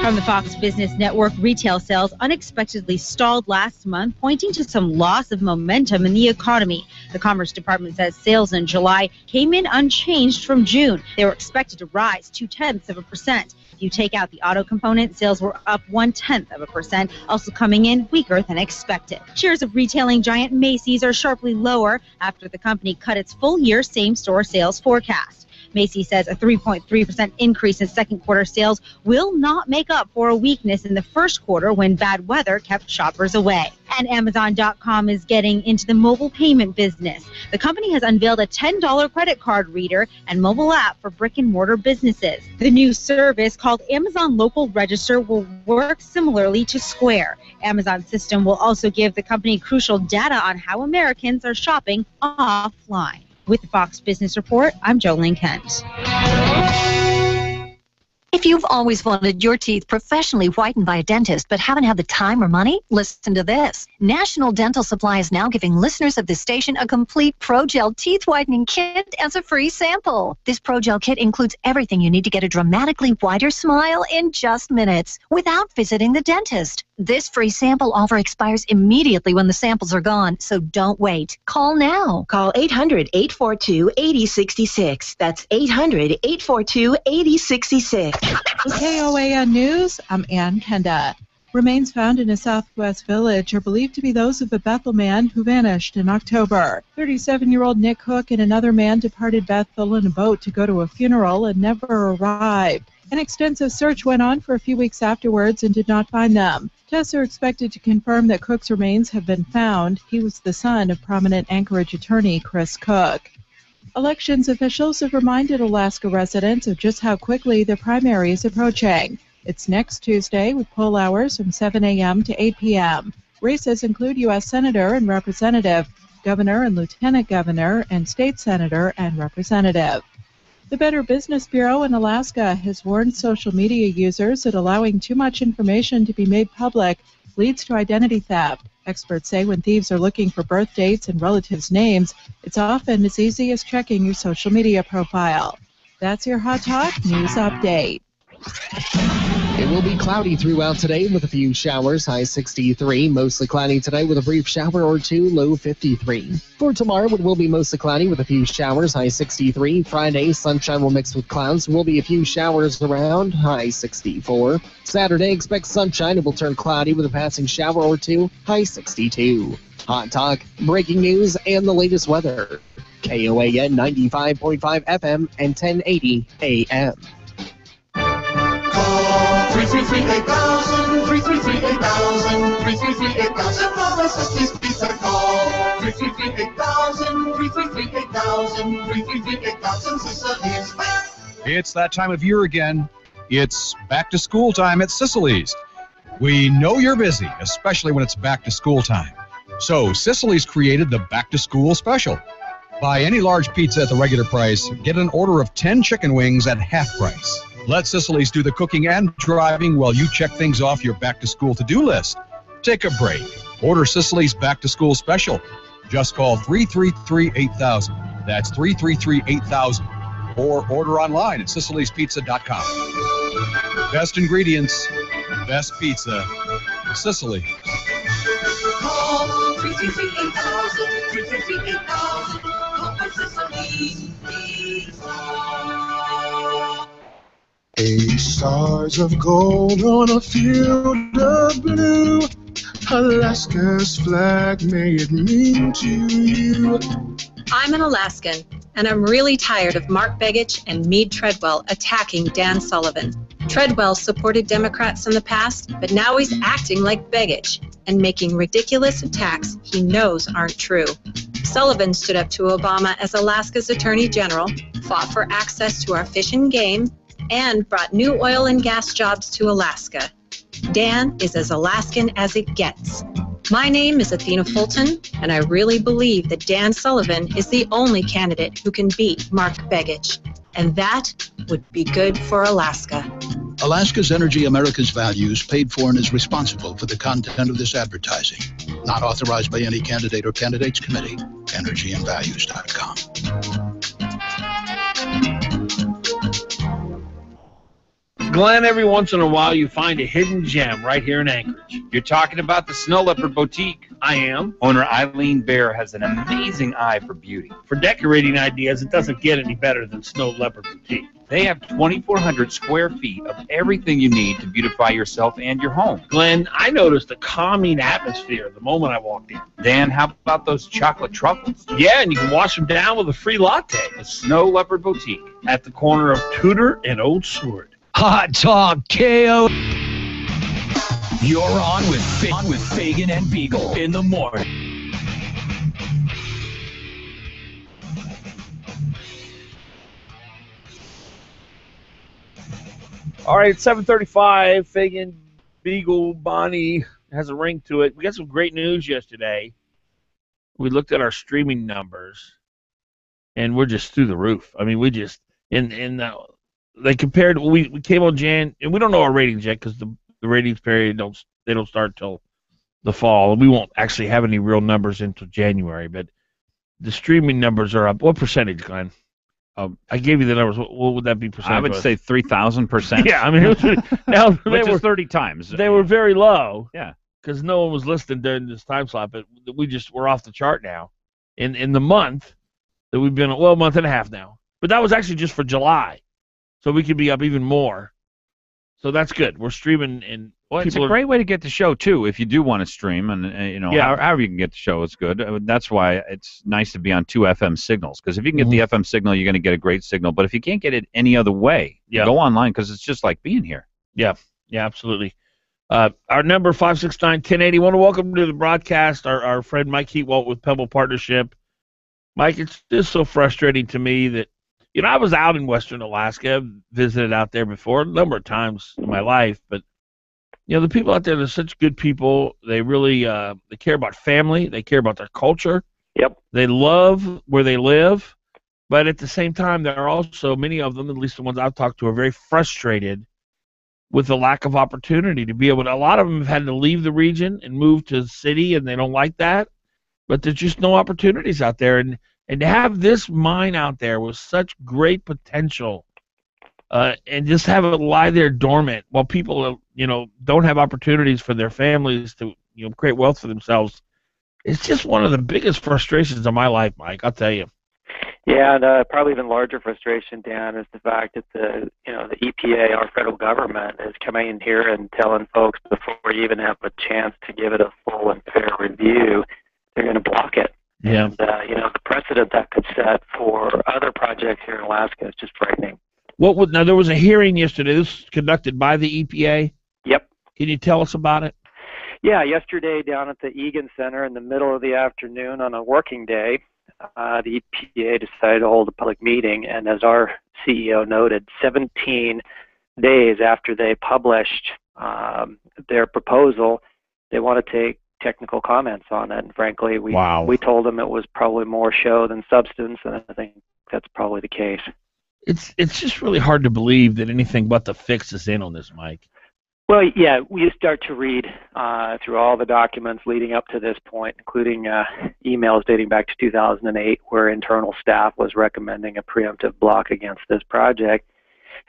From the Fox Business Network, retail sales unexpectedly stalled last month, pointing to some loss of momentum in the economy. The Commerce Department says sales in July came in unchanged from June. They were expected to rise 0.2%. If you take out the auto component, sales were up 0.1%, also coming in weaker than expected. Shares of retailing giant Macy's are sharply lower after the company cut its full-year same-store sales forecast. Macy's says a 3.3% increase in second quarter sales will not make up for a weakness in the first quarter when bad weather kept shoppers away. And Amazon.com is getting into the mobile payment business. The company has unveiled a $10 credit card reader and mobile app for brick and mortar businesses. The new service, called Amazon Local Register, will work similarly to Square. Amazon's system will also give the company crucial data on how Americans are shopping offline. With the Fox Business Report, I'm Jolene Kent. If you've always wanted your teeth professionally whitened by a dentist but haven't had the time or money, listen to this. National Dental Supply is now giving listeners of this station a complete Pro-Gel teeth whitening kit as a free sample. This Pro-Gel kit includes everything you need to get a dramatically whiter smile in just minutes without visiting the dentist. This free sample offer expires immediately when the samples are gone, so don't wait. Call now. Call 800-842-8066. That's 800-842-8066. KOAN News, I'm Ann Kenda. Remains found in a southwest village are believed to be those of a Bethel man who vanished in October. 37-year-old Nick Hook and another man departed Bethel in a boat to go to a funeral and never arrived. An extensive search went on for a few weeks afterwards and did not find them. Tests are expected to confirm that Cook's remains have been found. He was the son of prominent Anchorage attorney Chris Cook. Elections officials have reminded Alaska residents of just how quickly the primary is approaching. It's next Tuesday with poll hours from 7 a.m. to 8 p.m. Races include U.S. Senator and Representative, Governor and Lieutenant Governor, and State Senator and Representative. The Better Business Bureau in Alaska has warned social media users that allowing too much information to be made public leads to identity theft. Experts say when thieves are looking for birth dates and relatives' names, it's often as easy as checking your social media profile. That's your Hot Talk News Update. It will be cloudy throughout today with a few showers, high 63. Mostly cloudy today with a brief shower or two, low 53. For tomorrow, it will be mostly cloudy with a few showers, high 63. Friday, sunshine will mix with clouds. Will be a few showers around, high 64. Saturday, expect sunshine. It will turn cloudy with a passing shower or two, high 62. Hot Talk, breaking news, and the latest weather. KOAN 95.5 FM and 1080 AM. 333-8000, 333-8000, 333-8000 for the Sisley's Pizza Call. 333-8000, 333-8000, 333-8000 Sicily's. It's that time of year again. It's back to school time at Sicily's. We know you're busy, especially when it's back to school time. So Sicily's created the back to school special. Buy any large pizza at the regular price, get an order of 10 chicken wings at half price. Let Sicily's do the cooking and driving while you check things off your back-to-school to-do list. Take a break. Order Sicily's back-to-school special. Just call 333-8000. That's 333-8000. Or order online at SicilysPizza.com. Best ingredients, best pizza, Sicily. Call 333-8000, 333-8000. Call for Sicily's Pizza. 8 stars of gold on a field of blue. Alaska's flag, may it mean to you. I'm an Alaskan, and I'm really tired of Mark Begich and Meade Treadwell attacking Dan Sullivan. Treadwell supported Democrats in the past, but now he's acting like Begich and making ridiculous attacks he knows aren't true. Sullivan stood up to Obama as Alaska's Attorney General, fought for access to our fish and game, and brought new oil and gas jobs to Alaska. Dan is as Alaskan as it gets. My name is Athena Fulton, and I really believe that Dan Sullivan is the only candidate who can beat Mark Begich. And that would be good for Alaska. Alaska's Energy, America's Values, paid for and is responsible for the content of this advertising. Not authorized by any candidate or candidates committee. EnergyandValues.com. Glen, every once in a while you find a hidden gem right here in Anchorage. You're talking about the Snow Leopard Boutique. I am. Owner Eileen Bear has an amazing eye for beauty. For decorating ideas, it doesn't get any better than Snow Leopard Boutique. They have 2,400 square feet of everything you need to beautify yourself and your home. Glenn, I noticed a calming atmosphere the moment I walked in. Dan, how about those chocolate truffles? Yeah, and you can wash them down with a free latte. The Snow Leopard Boutique. At the corner of Tudor and Old Seward. Hot Talk KO. You're on with Fagan and Biegel in the morning. All right, 7:35. Fagan, Biegel, Bonnie has a ring to it. We got some great news yesterday. We looked at our streaming numbers, and we're just through the roof. I mean, we just in the they compared. We came on Jan, and we don't know our ratings yet because the ratings period don't start till the fall. We won't actually have any real numbers until January, but the streaming numbers are up. What percentage, Glenn? I gave you the numbers. What would that be percentage? I would say 3,000%. Yeah, I mean, it was now which is 30 times. They were very low. Yeah, because no one was listening during this time slot. But we're off the chart now. In the month that we've been, a month and a half now. But that was actually just for July, so we could be up even more. So that's good. We're streaming, and it's a great way to get the show too. If you do want to stream, and however you can get the show is good. That's why it's nice to be on 2 FM signals, because if you can get the FM signal, you're going to get a great signal. But if you can't get it any other way, go online, because it's just like being here. Yeah, absolutely. Our number 569-1080. Want to welcome to the broadcast our friend Mike Heatwalt with Pebble Partnership. Mike, it's just so frustrating to me that I was out in Western Alaska, visited out there before a number of times in my life, but the people out there, they're such good people. They really they care about family. They care about their culture. Yep. They love where they live, but at the same time, there are also many of them, at least the ones I've talked to, are very frustrated with the lack of opportunity to be able to. A lot of them have had to leave the region and move to the city, and they don't like that. But there's just no opportunities out there, and to have this mine out there with such great potential, and just have it lie there dormant while people, don't have opportunities for their families to, create wealth for themselves. It's just one of the biggest frustrations of my life, Mike. I'll tell you. Yeah, and probably even larger frustration, Dan, is the fact that the EPA, our federal government, is coming in here and telling folks before you even have a chance to give it a full and fair review, they're going to block it. Yeah. And, the precedent that could set for other projects here in Alaska is just frightening. Now, there was a hearing yesterday. This was conducted by the EPA. Yep. Can you tell us about it? Yeah, yesterday down at the Egan Center in the middle of the afternoon on a working day, the EPA decided to hold a public meeting, and as our CEO noted, 17 days after they published their proposal, they want to take technical comments on it. And frankly, we told them it was probably more show than substance, and I think that's probably the case. It's just really hard to believe that anything but the fix is in on this, Mike. Well, yeah, we start to read through all the documents leading up to this point, including emails dating back to 2008, where internal staff was recommending a preemptive block against this project,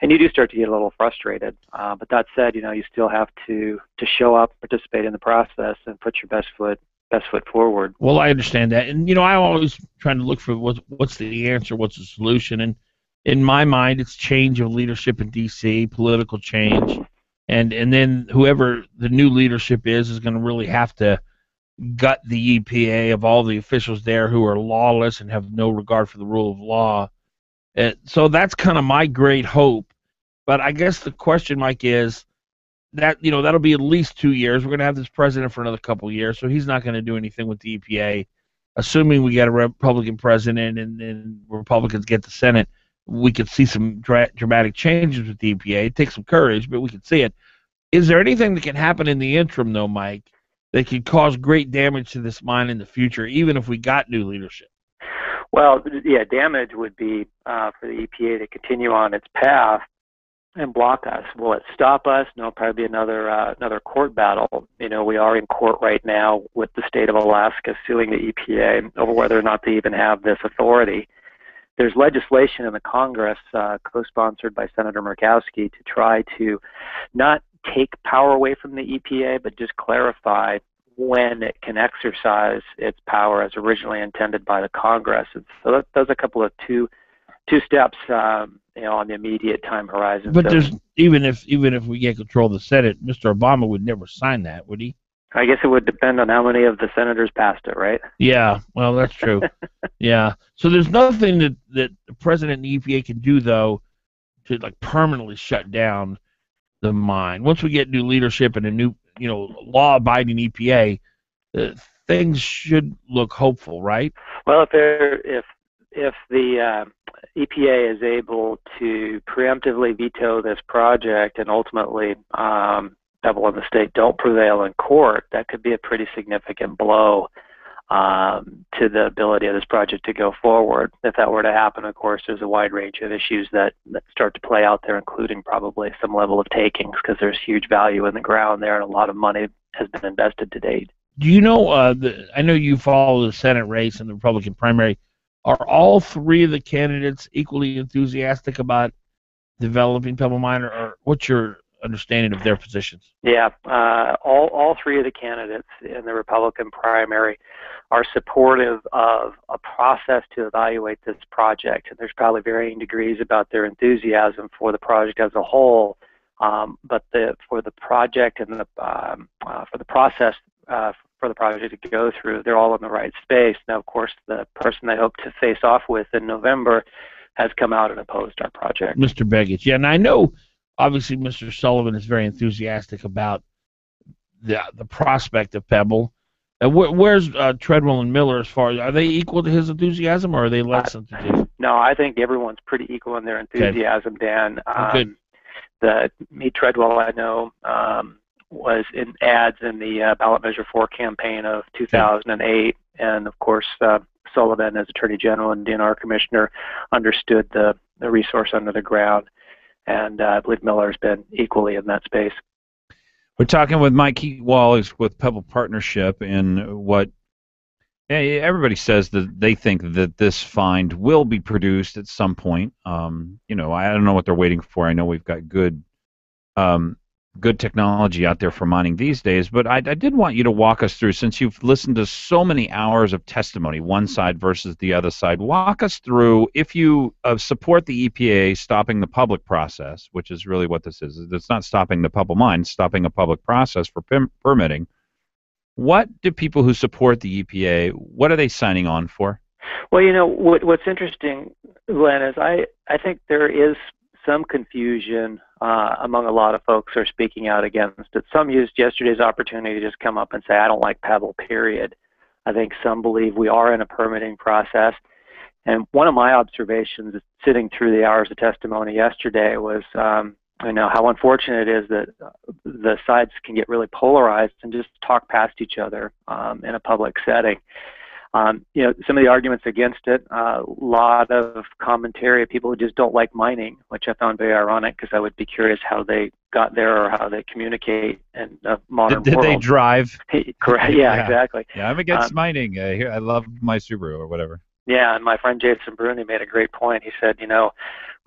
and you do start to get a little frustrated. But that said, you still have to show up, participate in the process, and put your best foot forward. Well, I understand that, and I'm always trying to look for what's the answer, what's the solution, and in my mind, it's change of leadership in D.C., political change. And then whoever the new leadership is going to really have to gut the EPA of all the officials there who are lawless and have no regard for the rule of law. So that's kind of my great hope. But I guess the question, Mike, is that that'll be at least 2 years. We're going to have this president for another couple of years, so he's not going to do anything with the EPA. Assuming we get a Republican president and Republicans get the Senate, we could see some dramatic changes with the EPA. It takes some courage, but we could see it. Is there anything that can happen in the interim, though, Mike, that could cause great damage to this mine in the future, even if we got new leadership? Well, yeah, damage would be for the EPA to continue on its path and block us. Will it stop us? No, probably another court battle. We are in court right now with the state of Alaska suing the EPA over whether or not they even have this authority. There's legislation in the Congress, co-sponsored by Senator Murkowski, to try to not take power away from the EPA, but just clarify when it can exercise its power as originally intended by the Congress. And so those are a couple of two steps, on the immediate time horizon. But there's even if we get control of the Senate, Mr. Obama would never sign that, would he? I guess it would depend on how many of the senators passed it, right? Yeah, well, that's true. Yeah. So there's nothing that the president and the EPA can do, though, to permanently shut down the mine. Once we get new leadership and a new, law-abiding EPA, things should look hopeful, right? Well, if the EPA is able to preemptively veto this project and ultimately Pebble and the state don't prevail in court, that could be a pretty significant blow to the ability of this project to go forward. If that were to happen, of course, there's a wide range of issues that start to play out there, including probably some level of takings, because there's huge value in the ground there and a lot of money has been invested to date. Do you know, I know you follow the Senate race and the Republican primary. Are all three of the candidates equally enthusiastic about developing Pebble Mine, or what's your understanding of their positions? Yeah, all three of the candidates in the Republican primary are supportive of a process to evaluate this project, and there's probably varying degrees about their enthusiasm for the project as a whole. But for the project and for the process for the project to go through, they're all in the right space. Now, of course, the person they hope to face off with in November has come out and opposed our project. Mr. Begich, yeah, and I know obviously Mr. Sullivan is very enthusiastic about the prospect of Pebble. Where's Treadwell and Miller as far as, are they equal to his enthusiasm, or are they less enthusiastic? No, I think everyone's pretty equal in their enthusiasm, Dan. Good. Treadwell, I know, was in ads in the ballot measure 4 campaign of 2008, and of course Sullivan, as Attorney General and DNR Commissioner, understood the resource under the ground, and I believe Miller's been equally in that space. We're talking with Mike Wallace with Pebble Partnership, and what everybody says that they think that this find will be produced at some point. You know, I don't know what they're waiting for. I know we've got good technology out there for mining these days, but I did want you to walk us through, since you've listened to so many hours of testimony, one side versus the other side, walk us through, if you support the EPA stopping the public process, which is really what this is. It's not stopping the Pebble Mine, it's stopping a public process for permitting. What do people who support the EPA, what are they signing on for? Well, you know, what's interesting, Glenn, is I think there is some confusion among a lot of folks who are speaking out against it. Some used yesterday's opportunity to just come up and say, I don't like Pebble, period. I think some believe we are in a permitting process. And one of my observations sitting through the hours of testimony yesterday was, you know, how unfortunate it is that the sides can get really polarized and just talk past each other in a public setting. You know, some of the arguments against it, a lot of commentary of people who just don't like mining, which I found very ironic, because I would be curious how they got there or how they communicate in a modern world. Did they drive? Correct. Yeah, exactly. Yeah, I'm against mining. Here, I love my Subaru or whatever. Yeah, and my friend Jason Bruni made a great point. He said, you know,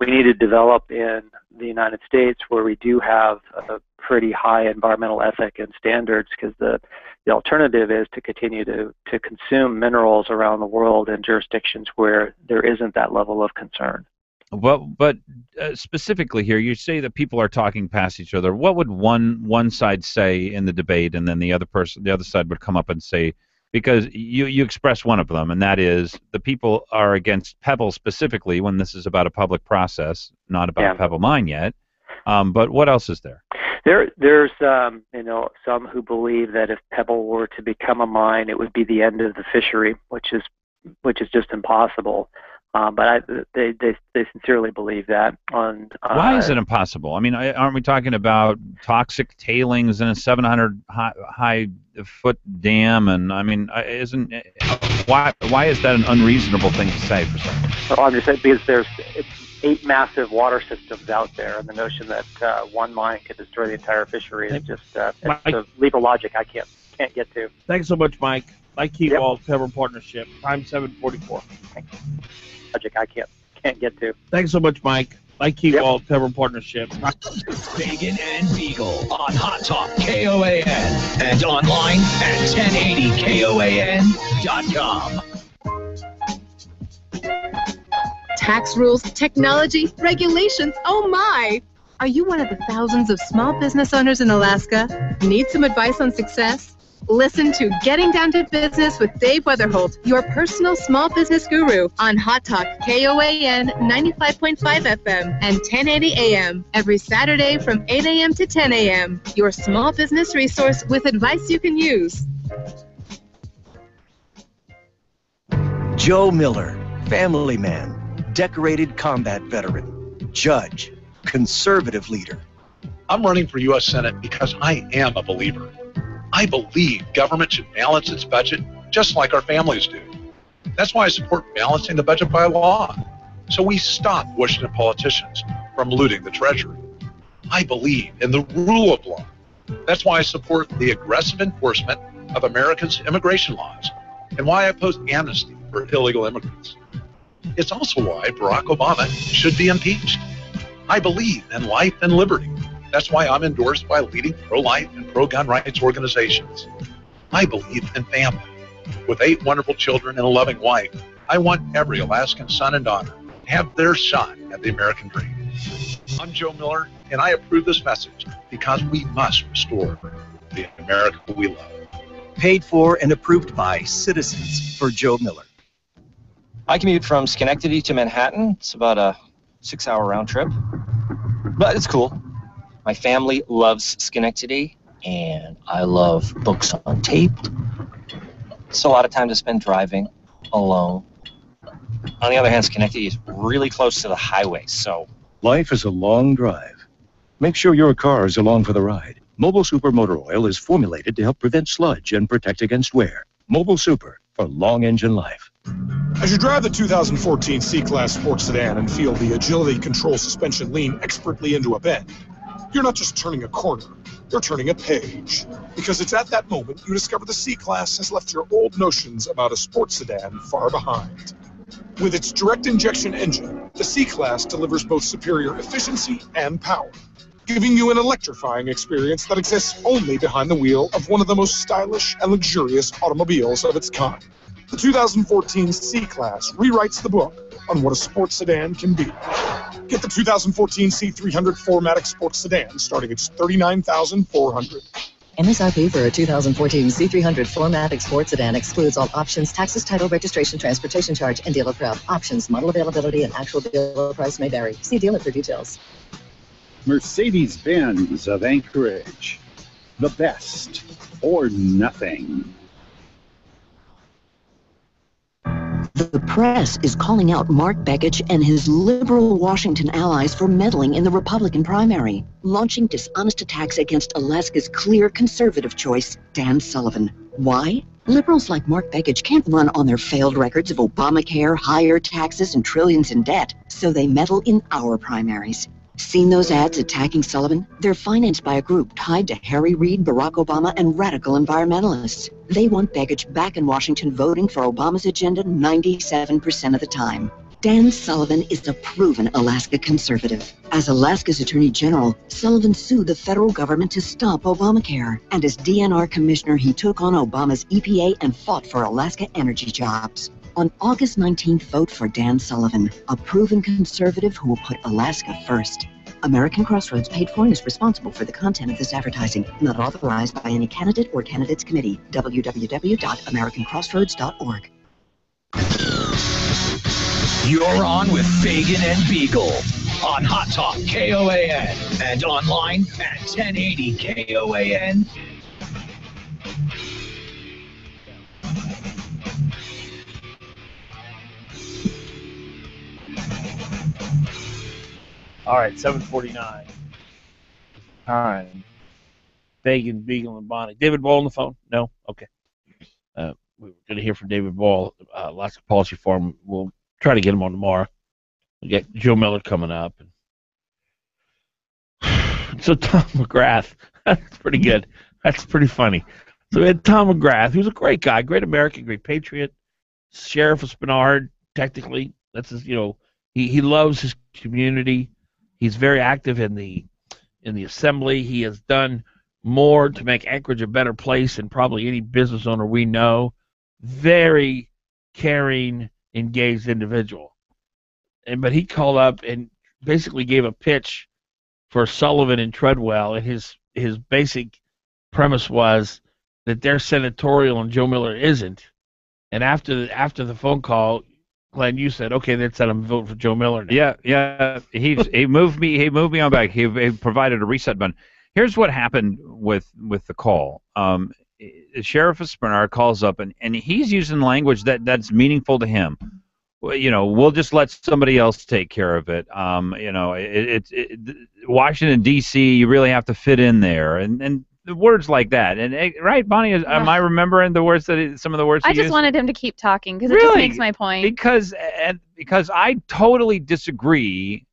we need to develop in the United States where we do have a pretty high environmental ethic and standards, because the alternative is to continue to consume minerals around the world in jurisdictions where there isn't that level of concern. Well, but specifically here, you say that people are talking past each other. What would one side say in the debate, and then the other side would come up and say, because you express one of them, and that is the people are against Pebble specifically when this is about a public process, not about Pebble Mine yet. But what else is there? There's you know, some who believe that if Pebble were to become a mine, it would be the end of the fishery, which is just impossible. But they sincerely believe that. Why is it impossible? I mean, aren't we talking about toxic tailings in a 700 high foot dam? And I mean, why is that an unreasonable thing to say for someone? Well, I'm just saying because there's 8 massive water systems out there, and the notion that one mine could destroy the entire fishery is just it's a leap of logic I can't get to. Thanks so much, Mike. Mike Keywald, Pebble Partnership, time 7:44. Logic I can't get to. Thanks so much, Mike. Mike Keywald, Pebble Partnership. Fagan and Biegel on Hot Talk KOAN and online at 1080KOAN.com. Tax rules, technology, regulations, oh my! Are you one of the thousands of small business owners in Alaska? Need some advice on success? Listen to Getting Down to Business with Dave Weatherholt, your personal small business guru, on Hot Talk KOAN 95.5 FM and 1080 AM every Saturday from 8 a.m. to 10 a.m. Your small business resource with advice you can use. Joe Miller, family man, decorated combat veteran, judge, conservative leader. I'm running for U.S. Senate because I am a believer. I believe government should balance its budget just like our families do. That's why I support balancing the budget by law, so we stop Washington politicians from looting the Treasury. I believe in the rule of law. That's why I support the aggressive enforcement of America's immigration laws and why I oppose amnesty for illegal immigrants. It's also why Barack Obama should be impeached. I believe in life and liberty. That's why I'm endorsed by leading pro-life and pro-gun rights organizations. I believe in family. With 8 wonderful children and a loving wife, I want every Alaskan son and daughter to have their shot at the American dream. I'm Joe Miller, and I approve this message because we must restore the America we love. Paid for and approved by citizens for Joe Miller. I commute from Schenectady to Manhattan. It's about a 6-hour round trip, but it's cool. My family loves Schenectady, and I love books on tape. It's a lot of time to spend driving alone. On the other hand, Schenectady is really close to the highway, so... Life is a long drive. Make sure your car is along for the ride. Mobile Super Motor Oil is formulated to help prevent sludge and protect against wear. Mobile Super for long engine life. As you drive the 2014 C-Class Sports Sedan and feel the agility control suspension lean expertly into a bend, you're not just turning a corner, you're turning a page. Because it's at that moment you discover the C-Class has left your old notions about a sports sedan far behind. With its direct injection engine, the C-Class delivers both superior efficiency and power, giving you an electrifying experience that exists only behind the wheel of one of the most stylish and luxurious automobiles of its kind. The 2014 C-Class rewrites the book on what a sports sedan can be. Get the 2014 C300 4MATIC Sports Sedan starting at $39,400. MSRP for a 2014 C300 4MATIC Sports Sedan excludes all options, taxes, title, registration, transportation charge, and dealer prep. Options, model availability, and actual dealer price may vary. See dealer for details. Mercedes-Benz of Anchorage. The best or nothing. The press is calling out Mark Begich and his liberal Washington allies for meddling in the Republican primary, launching dishonest attacks against Alaska's clear conservative choice, Dan Sullivan. Why? Liberals like Mark Begich can't run on their failed records of Obamacare, higher taxes, and trillions in debt, so they meddle in our primaries. Seen those ads attacking Sullivan? They're financed by a group tied to Harry Reid, Barack Obama, and radical environmentalists. They want Begich back in Washington voting for Obama's agenda 97% of the time. Dan Sullivan is a proven Alaska conservative. As Alaska's Attorney General, Sullivan sued the federal government to stop Obamacare. And as DNR Commissioner, he took on Obama's EPA and fought for Alaska energy jobs. On August 19th, vote for Dan Sullivan, a proven conservative who will put Alaska first. American Crossroads paid for and is responsible for the content of this advertising, not authorized by any candidate or candidates committee. www.americancrossroads.org. You're on with Fagan and Biegel on Hot Talk KOAN and online at 1080 KOAN. All right, 7:49. All right. Fagan, Biegel, and Bonnie. David Ball on the phone? No? Okay. We were going to hear from David Ball, Alaska Policy Forum. We'll try to get him on tomorrow. We got Joe Miller coming up. So Tom McGrath. That's pretty good. That's pretty funny. So we had Tom McGrath, who's a great guy, great American, great patriot, sheriff of Spenard, technically. That's his, he loves his community. He's very active in the assembly. He has done more to make Anchorage a better place than probably any business owner we know. Very caring, engaged individual. But he called up and basically gave a pitch for Sullivan and Treadwell, and his basic premise was that they're senatorial and Joe Miller isn't. And after the phone call, Glenn, you said, okay, then said I'm voting for Joe Miller now. Yeah. He moved me on back. He provided a reset button. Here's what happened with the call. The sheriff of Spenard calls up, and he's using language that's meaningful to him. We'll just let somebody else take care of it. Washington D.C. You really have to fit in there, and words like that. And right, Bonnie, am I remembering the words some of the words I he just used? wanted him to keep talking because it just makes my point. Because I totally disagree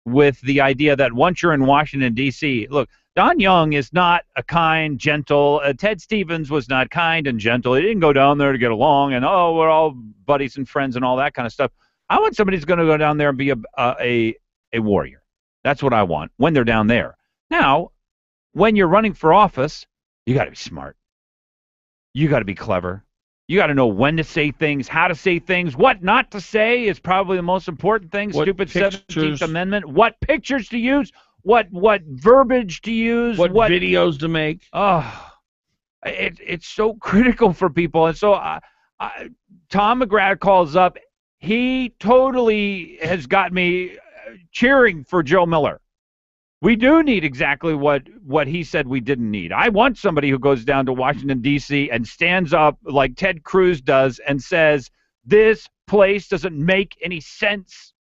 with the idea that once you're in Washington, D.C., look, Don Young is not a kind, gentle. Ted Stevens was not kind and gentle. He didn't go down there to get along and, we're all buddies and friends and all that kind of stuff. I want somebody who's going to go down there and be a warrior. That's what I want when they're down there. Now, when you're running for office, you got to be smart. You got to be clever. You got to know when to say things, how to say things, what not to say is probably the most important thing. What Stupid pictures, 17th Amendment. What pictures to use, what verbiage to use, what videos to make. Oh, it's so critical for people. And so Tom McGrath calls up. He totally has got me cheering for Joe Miller. We do need exactly what he said we didn't need. I want somebody who goes down to Washington, D.C. and stands up like Ted Cruz does and says, this place doesn't make any sense.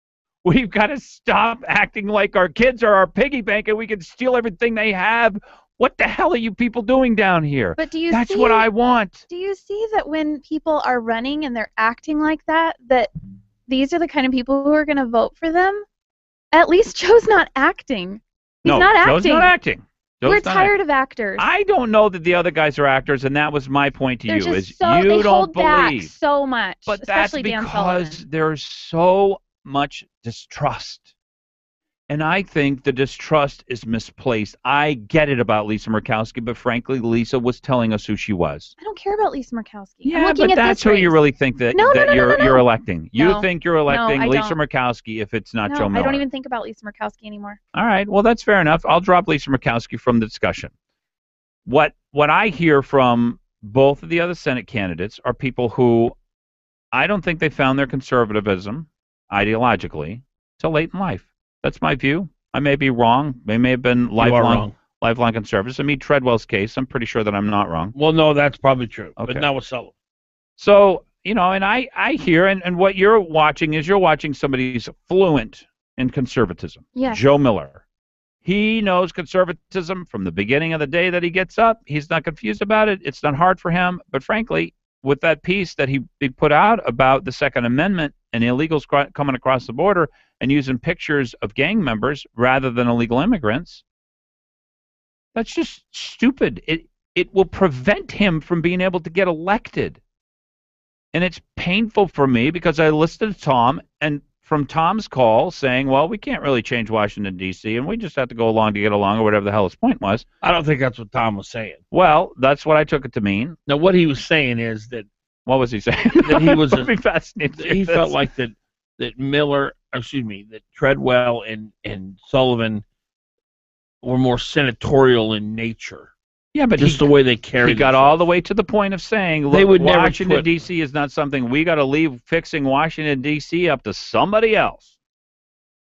We've got to stop acting like our kids are our piggy bank and we can steal everything they have. What the hell are you people doing down here? But That's what I want. Do you see that when people are running and they're acting like that these are the kind of people who are going to vote for them? At least Joe's not acting. He's not acting. Joe's not acting. We're tired of actors. I don't know that the other guys are actors, and that was my point to They're you. just Is so, you they don't hold believe. back so much, But that's especially Dan Sullivan. because there's so much distrust. And I think the distrust is misplaced. I get it about Lisa Murkowski, but frankly, Lisa was telling us who she was. I don't care about Lisa Murkowski. I'm Yeah, looking but at that's this who race. you really think that, you're electing. You No. think you're electing No, I Lisa don't. Murkowski if it's not No, Joe Miller. I don't even think about Lisa Murkowski anymore. All right, well, that's fair enough. I'll drop Lisa Murkowski from the discussion. What I hear from both of the other Senate candidates are people who I don't think they found their conservatism ideologically till late in life. That's my view. I may be wrong. They may have been lifelong conservatives. In Treadwell's case, I'm pretty sure that I'm not wrong. Well, no, that's probably true. Okay. But not with Sullivan. So, and I hear, and what you're watching is you're watching somebody who's fluent in conservatism. Yes. Joe Miller. He knows conservatism from the beginning of the day that he gets up. He's not confused about it. It's not hard for him. But frankly, with that piece that he put out about the Second Amendment and illegals coming across the border and using pictures of gang members rather than illegal immigrants, that's just stupid. It will prevent him from being able to get elected. And it's painful for me because I listened to Tom, and from Tom's call saying, well, we can't really change Washington, D.C., and we just have to go along to get along, or whatever the hell his point was. I don't think that's what Tom was saying. Well, that's what I took it to mean. Now, what he was saying is that... What was he saying? That he was... I'd be fascinated to hear he this. felt like that Treadwell and Sullivan were more senatorial in nature. Yeah, but just the way they carried He got all the way to the point of saying, look, They would never Washington, quit. D.C. is not something we got to leave fixing Washington, D.C. up to somebody else.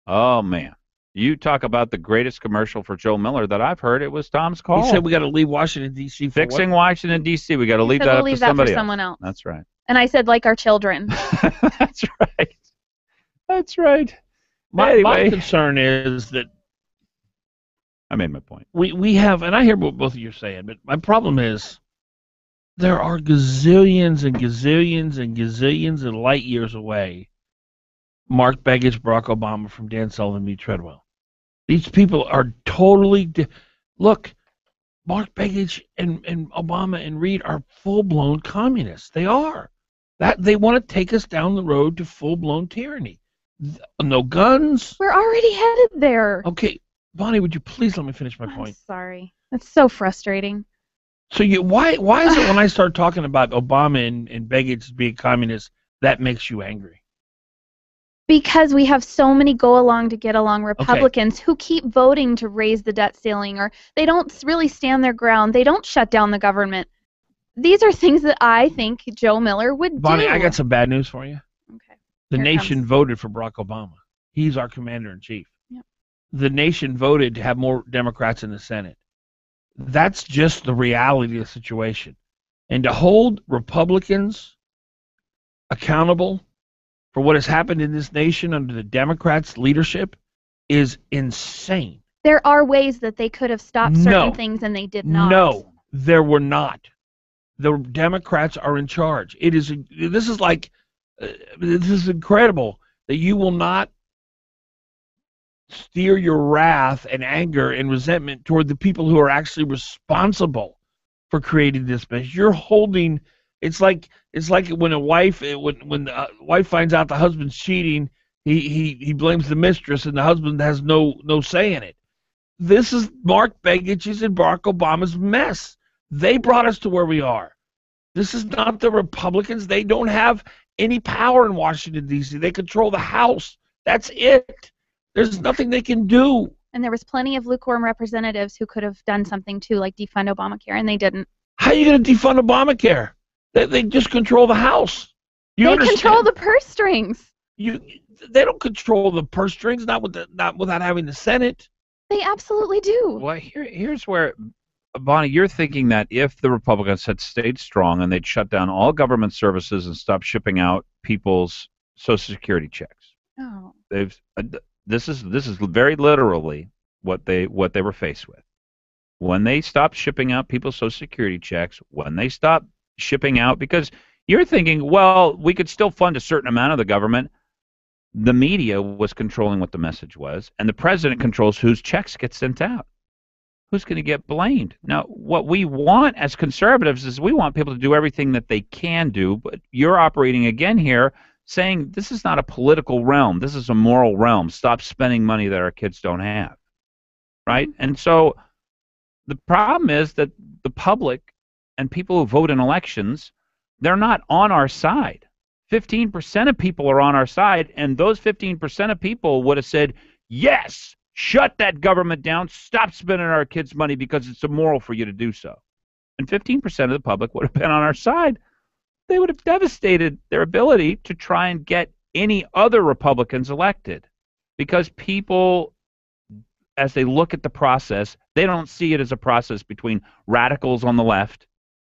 Oh, man. You talk about the greatest commercial for Joe Miller that I've heard. It was Tom's call. He said we got to leave Washington, D.C. for Fixing what? Washington, D.C. We got to leave said that we'll up to leave that for somebody someone else. That's right. And I said, like our children. That's right. That's right. My Anyway. concern is that I made my point. we have, and I hear what both of you are saying, but my problem is there are gazillions and gazillions and gazillions and light years away. Mark Begich, Barack Obama, from Dan Sullivan, Meade Treadwell. These people are totally... Look, Mark Begich and Obama and Reid are full-blown communists. They are. They want to take us down the road to full-blown tyranny. No guns. We're already headed there. Okay, Bonnie, would you please let me finish my point? Sorry. That's so frustrating. So why is it when I start talking about Obama and Begich being communists, that makes you angry? Because we have so many go-along to get along Republicans who keep voting to raise the debt ceiling, or they don't really stand their ground. They don't shut down the government. These are things that I think Joe Miller would Bonnie, do. I got some bad news for you. Okay. The Here it nation comes. voted for Barack Obama. He's our commander-in-chief. Yep. The nation voted to have more Democrats in the Senate. That's just the reality of the situation. And to hold Republicans accountable for what has happened in this nation under the Democrats' leadership is insane. There are ways that they could have stopped certain No. things, and they did not. No. There were not. The Democrats are in charge. This is incredible that you will not steer your wrath and anger and resentment toward the people who are actually responsible for creating this mess. You're holding. It's like when a wife when the wife finds out the husband's cheating, he blames the mistress, and the husband has no say in it. This is Mark Begich's and Barack Obama's mess. They brought us to where we are. This is not the Republicans. They don't have any power in Washington, D.C. They control the House. That's it. There's nothing they can do. And there was plenty of lukewarm representatives who could have done something too, like defund Obamacare, and they didn't. How are you going to defund Obamacare? They just control the House. They control the purse strings. They don't control the purse strings, not without having the Senate. They absolutely do. Well, here's where, Bonnie, you're thinking that if the Republicans had stayed strong and they'd shut down all government services and stopped shipping out people's Social Security checks. Oh. This is very literally what they were faced with. When they stopped shipping out people's Social Security checks, when they stopped shipping out, because you're thinking, well, we could still fund a certain amount of the government. The media was controlling what the message was, and the president controls whose checks get sent out. Who's going to get blamed? Now, what we want as conservatives is we want people to do everything that they can do, but you're operating again here saying this is not a political realm. This is a moral realm. Stop spending money that our kids don't have, right? And so the problem is that the public and people who vote in elections, they're not on our side. 15% of people are on our side, and those 15% of people would have said, yes, shut that government down, stop spending our kids' money because it's immoral for you to do so. And 15% of the public would have been on our side. They would have devastated their ability to try and get any other Republicans elected, because people, as they look at the process, they don't see it as a process between radicals on the left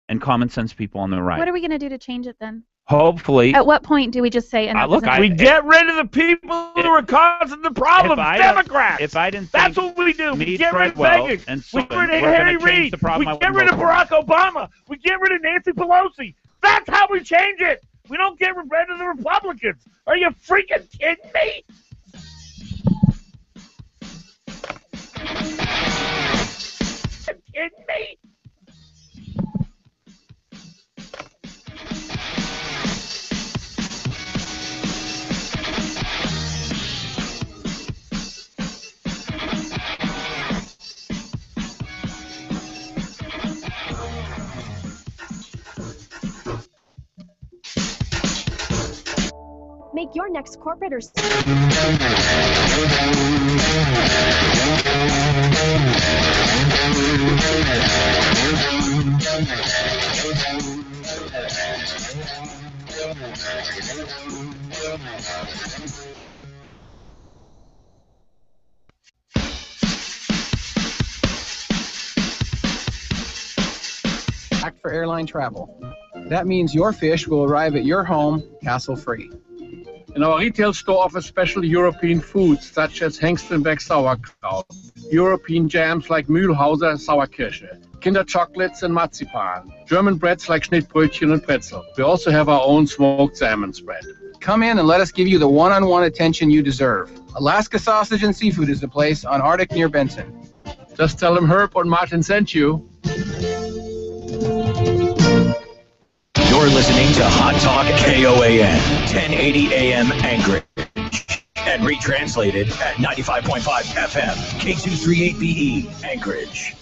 and common sense people on the right. What are we going to do to change it then? Hopefully. At what point do we just say enough? We get rid of the people who are causing the problems, Democrats. If I didn't That's what we do. We get rid of Fagan. We get rid of Harry Reid. We get rid of Barack Obama. We get rid of Nancy Pelosi. That's how we change it. We don't get rid of the Republicans. Are you freaking kidding me? Kidding me? Make your next corporate or Act for airline travel. That means your fish will arrive at your home hassle-free. And our retail store offers special European foods such as Hengstenberg sauerkraut, European jams like Mühlhauser Sauerkirsche, Kinder chocolates and marzipan, German breads like Schnittbrötchen and pretzel. We also have our own smoked salmon spread. Come in and let us give you the one-on-one attention you deserve. Alaska Sausage and Seafood is the place on Arctic near Benson. Just tell them Herb or Martin sent you. You're listening to Hot Talk KOAN, 1080 AM Anchorage, and retranslated at 95.5 FM, K238BE, Anchorage.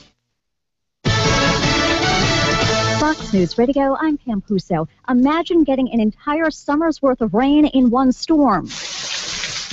Fox News Radio, I'm Pam Puso. Imagine getting an entire summer's worth of rain in one storm.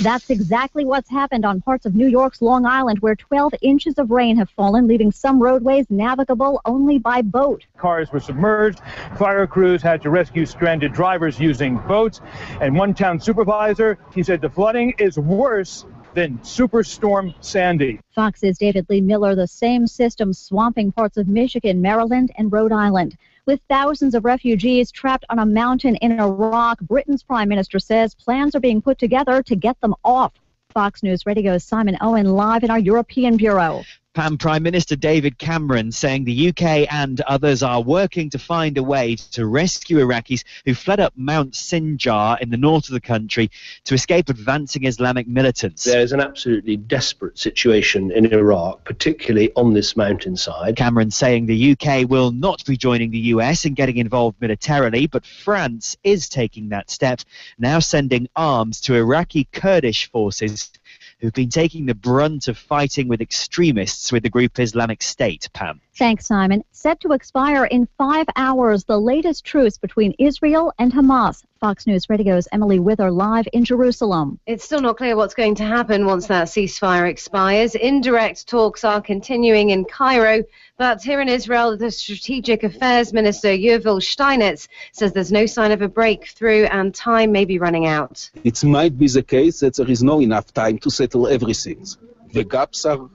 That's exactly what's happened on parts of New York's Long Island, where 12 inches of rain have fallen, leaving some roadways navigable only by boat. Cars were submerged. Fire crews had to rescue stranded drivers using boats. And one town supervisor, he said the flooding is worse than Superstorm Sandy. Fox's David Lee Miller, the same system swamping parts of Michigan, Maryland, and Rhode Island. With thousands of refugees trapped on a mountain in Iraq, Britain's prime minister says plans are being put together to get them off. Fox News Radio's Simon Owen live in our European bureau. Prime Minister David Cameron saying the UK and others are working to find a way to rescue Iraqis who fled up Mount Sinjar in the north of the country to escape advancing Islamic militants. There is an absolutely desperate situation in Iraq, particularly on this mountainside. Cameron saying the UK will not be joining the US in getting involved militarily, but France is taking that step, now sending arms to Iraqi Kurdish forces who've been taking the brunt of fighting with extremists with the group Islamic State. Pam. Thanks, Simon. Set to expire in 5 hours, the latest truce between Israel and Hamas. Fox News Radio's Emily Wither live in Jerusalem. It's still not clear what's going to happen once that ceasefire expires. Indirect talks are continuing in Cairo, but here in Israel, the Strategic Affairs Minister Yuval Steinitz says there's no sign of a breakthrough and time may be running out. It might be the case that there is not enough time to settle everything. The gaps are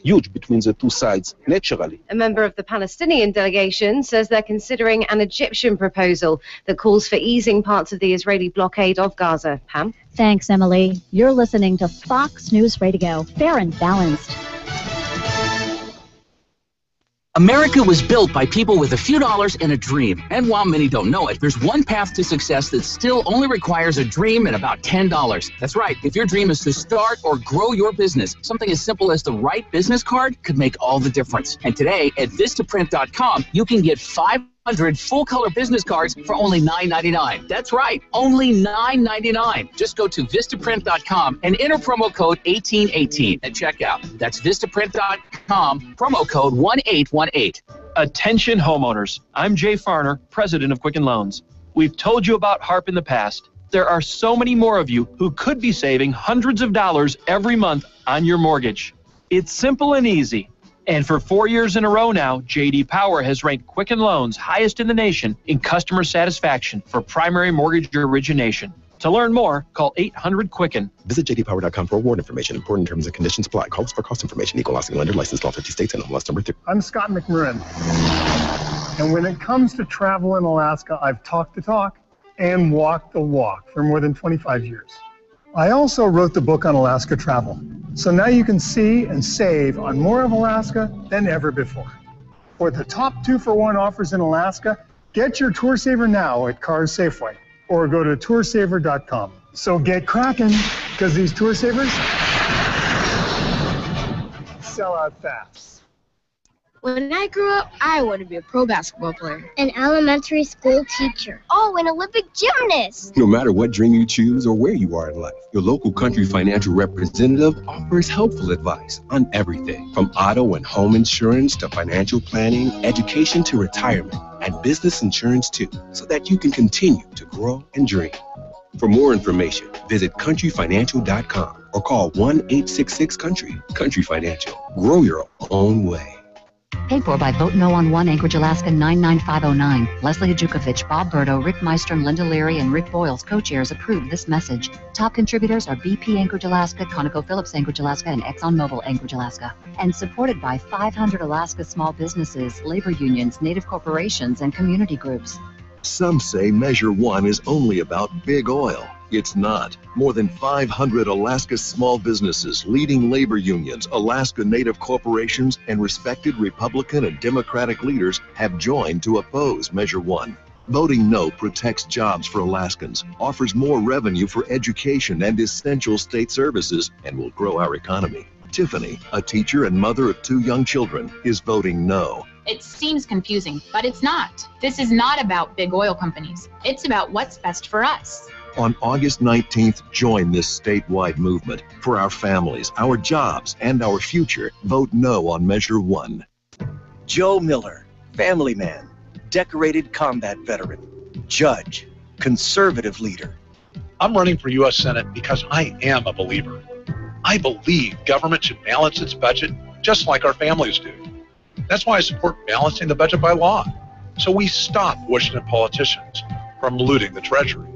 huge between the two sides, naturally. A member of the Palestinian delegation says they're considering an Egyptian proposal that calls for easing parts of the Israeli blockade of Gaza. Pam? Thanks, Emily. You're listening to Fox News Radio, fair and balanced. America was built by people with a few dollars and a dream. And while many don't know it, there's one path to success that still only requires a dream and about $10. That's right. If your dream is to start or grow your business, something as simple as the right business card could make all the difference. And today at Vistaprint.com, you can get 500 full-color business cards for only $9.99. That's right, only $9.99. Just go to Vistaprint.com and enter promo code 1818 at checkout. That's Vistaprint.com, promo code 1818. Attention homeowners. I'm Jay Farner, president of Quicken Loans. We've told you about HARP in the past. There are so many more of you who could be saving hundreds of dollars every month on your mortgage. It's simple and easy. And for 4 years in a row now, J.D. Power has ranked Quicken Loans highest in the nation in customer satisfaction for primary mortgage origination. To learn more, call 800-QUICKEN. Visit jdpower.com for award information. Important terms and conditions apply. Calls for cost information. Equal housing lender. Licensed in all 50 states and MLS number 3. I'm Scott McMurrin. And when it comes to travel in Alaska, I've talked the talk and walked the walk for more than 25 years. I also wrote the book on Alaska travel. So now you can see and save on more of Alaska than ever before. For the top 2-for-1 offers in Alaska, get your Tour Saver now at Cars Safeway or go to toursaver.com. So get cracking, because these Tour Savers sell out fast. When I grew up, I wanted to be a pro basketball player. An elementary school teacher. Oh, an Olympic gymnast. No matter what dream you choose or where you are in life, your local Country Financial representative offers helpful advice on everything from auto and home insurance to financial planning, education to retirement, and business insurance too, so that you can continue to grow and dream. For more information, visit countryfinancial.com or call 1-866-COUNTRY. Country Financial. Grow your own way. Paid for by Vote No on 1, Anchorage, Alaska 99509. Leslie Ajukovich, Bob Berto, Rick Meister, Linda Leary, and Rick Boyles, co-chairs, approved this message. Top contributors are BP Anchorage, Alaska, ConocoPhillips Anchorage, Alaska, and ExxonMobil Anchorage, Alaska. And supported by 500 Alaska small businesses, labor unions, native corporations, and community groups. Some say Measure 1 is only about big oil. It's not. More than 500 Alaska small businesses, leading labor unions, Alaska Native corporations, and respected Republican and Democratic leaders have joined to oppose Measure 1. Voting no protects jobs for Alaskans, offers more revenue for education and essential state services, and will grow our economy. Tiffany, a teacher and mother of 2 young children, is voting no. It seems confusing, but it's not. This is not about big oil companies. It's about what's best for us. On August 19th, join this statewide movement. For our families, our jobs, and our future, vote no on Measure 1. Joe Miller, family man, decorated combat veteran, judge, conservative leader. I'm running for U.S. Senate because I am a believer. I believe government should balance its budget just like our families do. That's why I support balancing the budget by law, so we stop Washington politicians from looting the Treasury.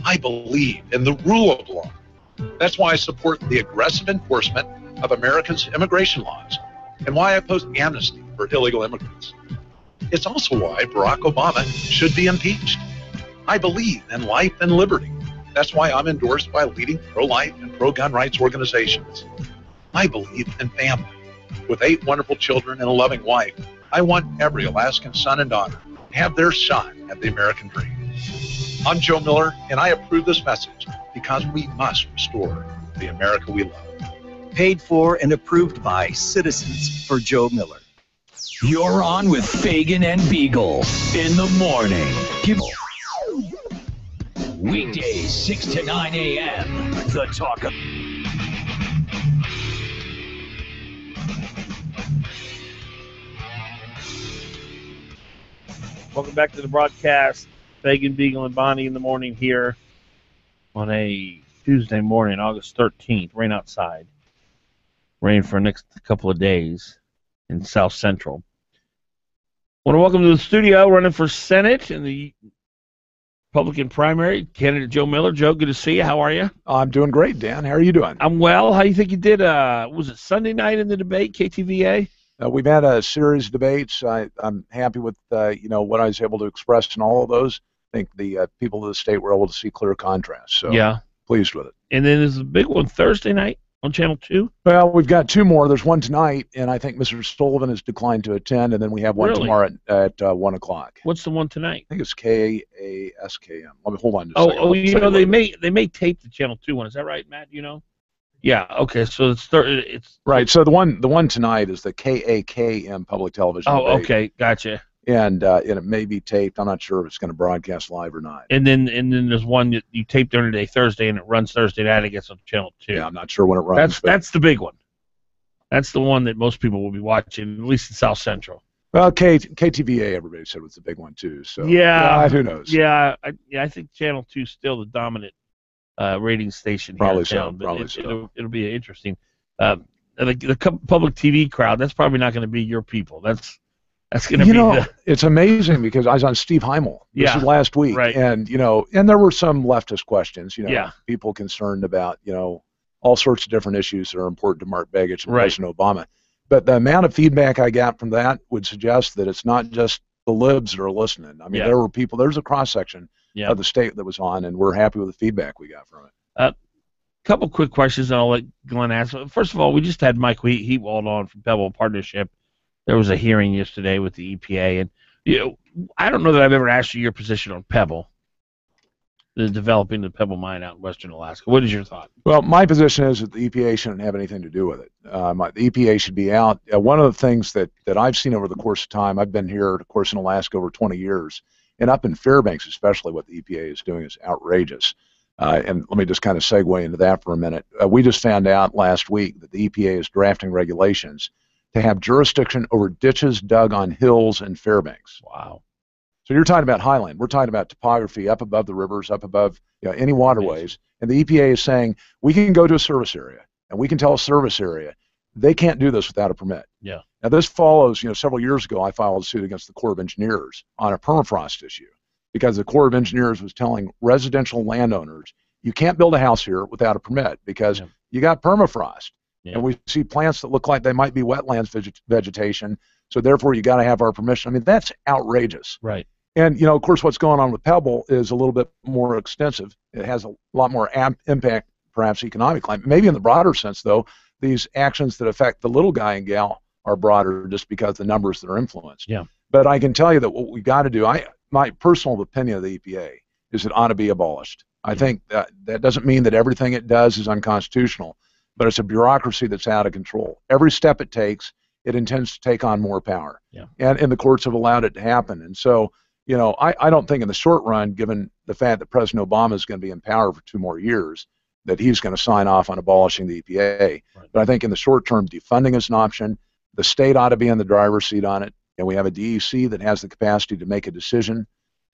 I believe in the rule of law. That's why I support the aggressive enforcement of Americans' immigration laws and why I oppose amnesty for illegal immigrants. It's also why Barack Obama should be impeached. I believe in life and liberty. That's why I'm endorsed by leading pro-life and pro-gun rights organizations. I believe in family. With 8 wonderful children and a loving wife, I want every Alaskan son and daughter to have their shot at the American dream. I'm Joe Miller, and I approve this message because we must restore the America we love. Paid for and approved by citizens for Joe Miller. You're on with Fagan and Biegel in the morning. Weekdays 6 to 9 a.m. The talk of... Welcome back to the broadcast. Fagan, Biegel, and Bonnie in the morning here on a Tuesday morning, August 13th. Rain outside. Rain for the next couple of days in South Central. I want to welcome to the studio, running for Senate in the Republican primary, candidate Joe Miller. Joe, good to see you. How are you? I'm doing great, Dan. How are you doing? I'm well. How do you think you did? Was it Sunday night in the debate, KTVA? We've had a series of debates. I'm happy with what I was able to express in all of those. I think the people of the state were able to see clear contrast. So yeah, pleased with it. And then there's a big one Thursday night on Channel 2. Well, we've got 2 more. There's one tonight, and I think Mr. Sullivan has declined to attend, and then we have one tomorrow at 1 o'clock. What's the one tonight? I think it's KASKM. Let me hold on just a second. Oh, they may tape the Channel 2 one. Is that right, Matt? You know? Yeah. Okay. So it's right. So the one tonight is the KAKM public television. Oh, debate. Okay, gotcha. And it may be taped. I'm not sure if it's going to broadcast live or not. And then there's one that you tape during the day Thursday, and it runs Thursday night. I guess on Channel 2. Yeah, I'm not sure when it runs. That's the big one. That's the one that most people will be watching, at least in South Central. Well, KTVA, everybody said, was the big one too. So yeah, who knows? Yeah, I think Channel 2 is still the dominant rating station here in town. Probably so. It'll be interesting. The public TV crowd, that's probably not going to be your people. That's going to be it's amazing because I was on Steve Heimel this is last week, right. And and there were some leftist questions. Yeah. People concerned about all sorts of different issues that are important to Mark Begich and President Obama. But the amount of feedback I got from that would suggest that it's not just the libs that are listening. I mean, there were people. There's a cross section of the state that was on, and we're happy with the feedback we got from it. Couple quick questions, and I'll let Glen ask. First of all, we just had Mike Heatwald on from Pebble Partnership. There was a hearing yesterday with the EPA, and I don't know that I've ever asked you your position on Pebble, the developing the Pebble mine out in western Alaska. What is your thought? Well, my position is that the EPA shouldn't have anything to do with it. The EPA should be out. One of the things that I've seen over the course of time, I've been here, of course, in Alaska over 20 years, and up in Fairbanks especially, what the EPA is doing is outrageous. And let me just kind of segue into that for a minute. We just found out last week that the EPA is drafting regulations to have jurisdiction over ditches dug on hills in Fairbanks. Wow. So you're talking about highland. We're talking about topography up above the rivers, up above any waterways. And the EPA is saying we can go to a service area, and we can tell a service area they can't do this without a permit. Yeah. Now this follows, several years ago I filed a suit against the Corps of Engineers on a permafrost issue because the Corps of Engineers was telling residential landowners, you can't build a house here without a permit because you got permafrost. Yeah. And we see plants that look like they might be wetlands vegetation, so therefore you got to have our permission. I mean, that's outrageous. Right. And, of course, what's going on with Pebble is a little bit more extensive. It has a lot more impact, perhaps economically. Maybe in the broader sense, though, these actions that affect the little guy and gal are broader just because of the numbers that are influenced. Yeah. But I can tell you that what we got to do, my personal opinion of the EPA is it ought to be abolished. I think that doesn't mean that everything it does is unconstitutional, but it's a bureaucracy that's out of control. Every step it takes, it intends to take on more power. Yeah. And the courts have allowed it to happen. And so, I don't think in the short run, given the fact that President Obama is going to be in power for 2 more years, that he's going to sign off on abolishing the EPA. Right. But I think in the short term, defunding is an option. The state ought to be in the driver's seat on it. And we have a DEC that has the capacity to make a decision.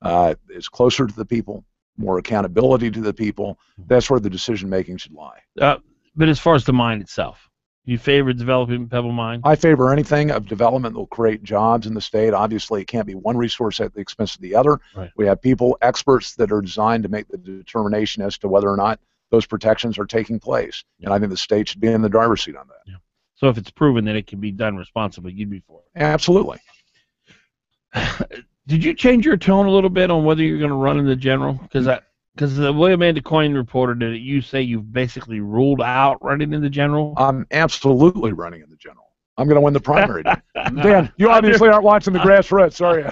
It's closer to the people, more accountability to the people. That's where the decision making should lie. But as far as the mine itself, you favor developing Pebble Mine? I favor anything of development that will create jobs in the state. Obviously, it can't be one resource at the expense of the other. Right. We have people, experts that are designed to make the determination as to whether or not those protections are taking place. Yeah. And I think the state should be in the driver's seat on that. Yeah. So if it's proven that it can be done responsibly, you'd be for it? Absolutely. Did you change your tone a little bit on whether you're going to run in the general? Because the way Amanda Coyne reported it, you say you've basically ruled out running in the general? I'm absolutely running in the general. I'm going to win the primary. Dan, you obviously aren't watching the grassroots, are you?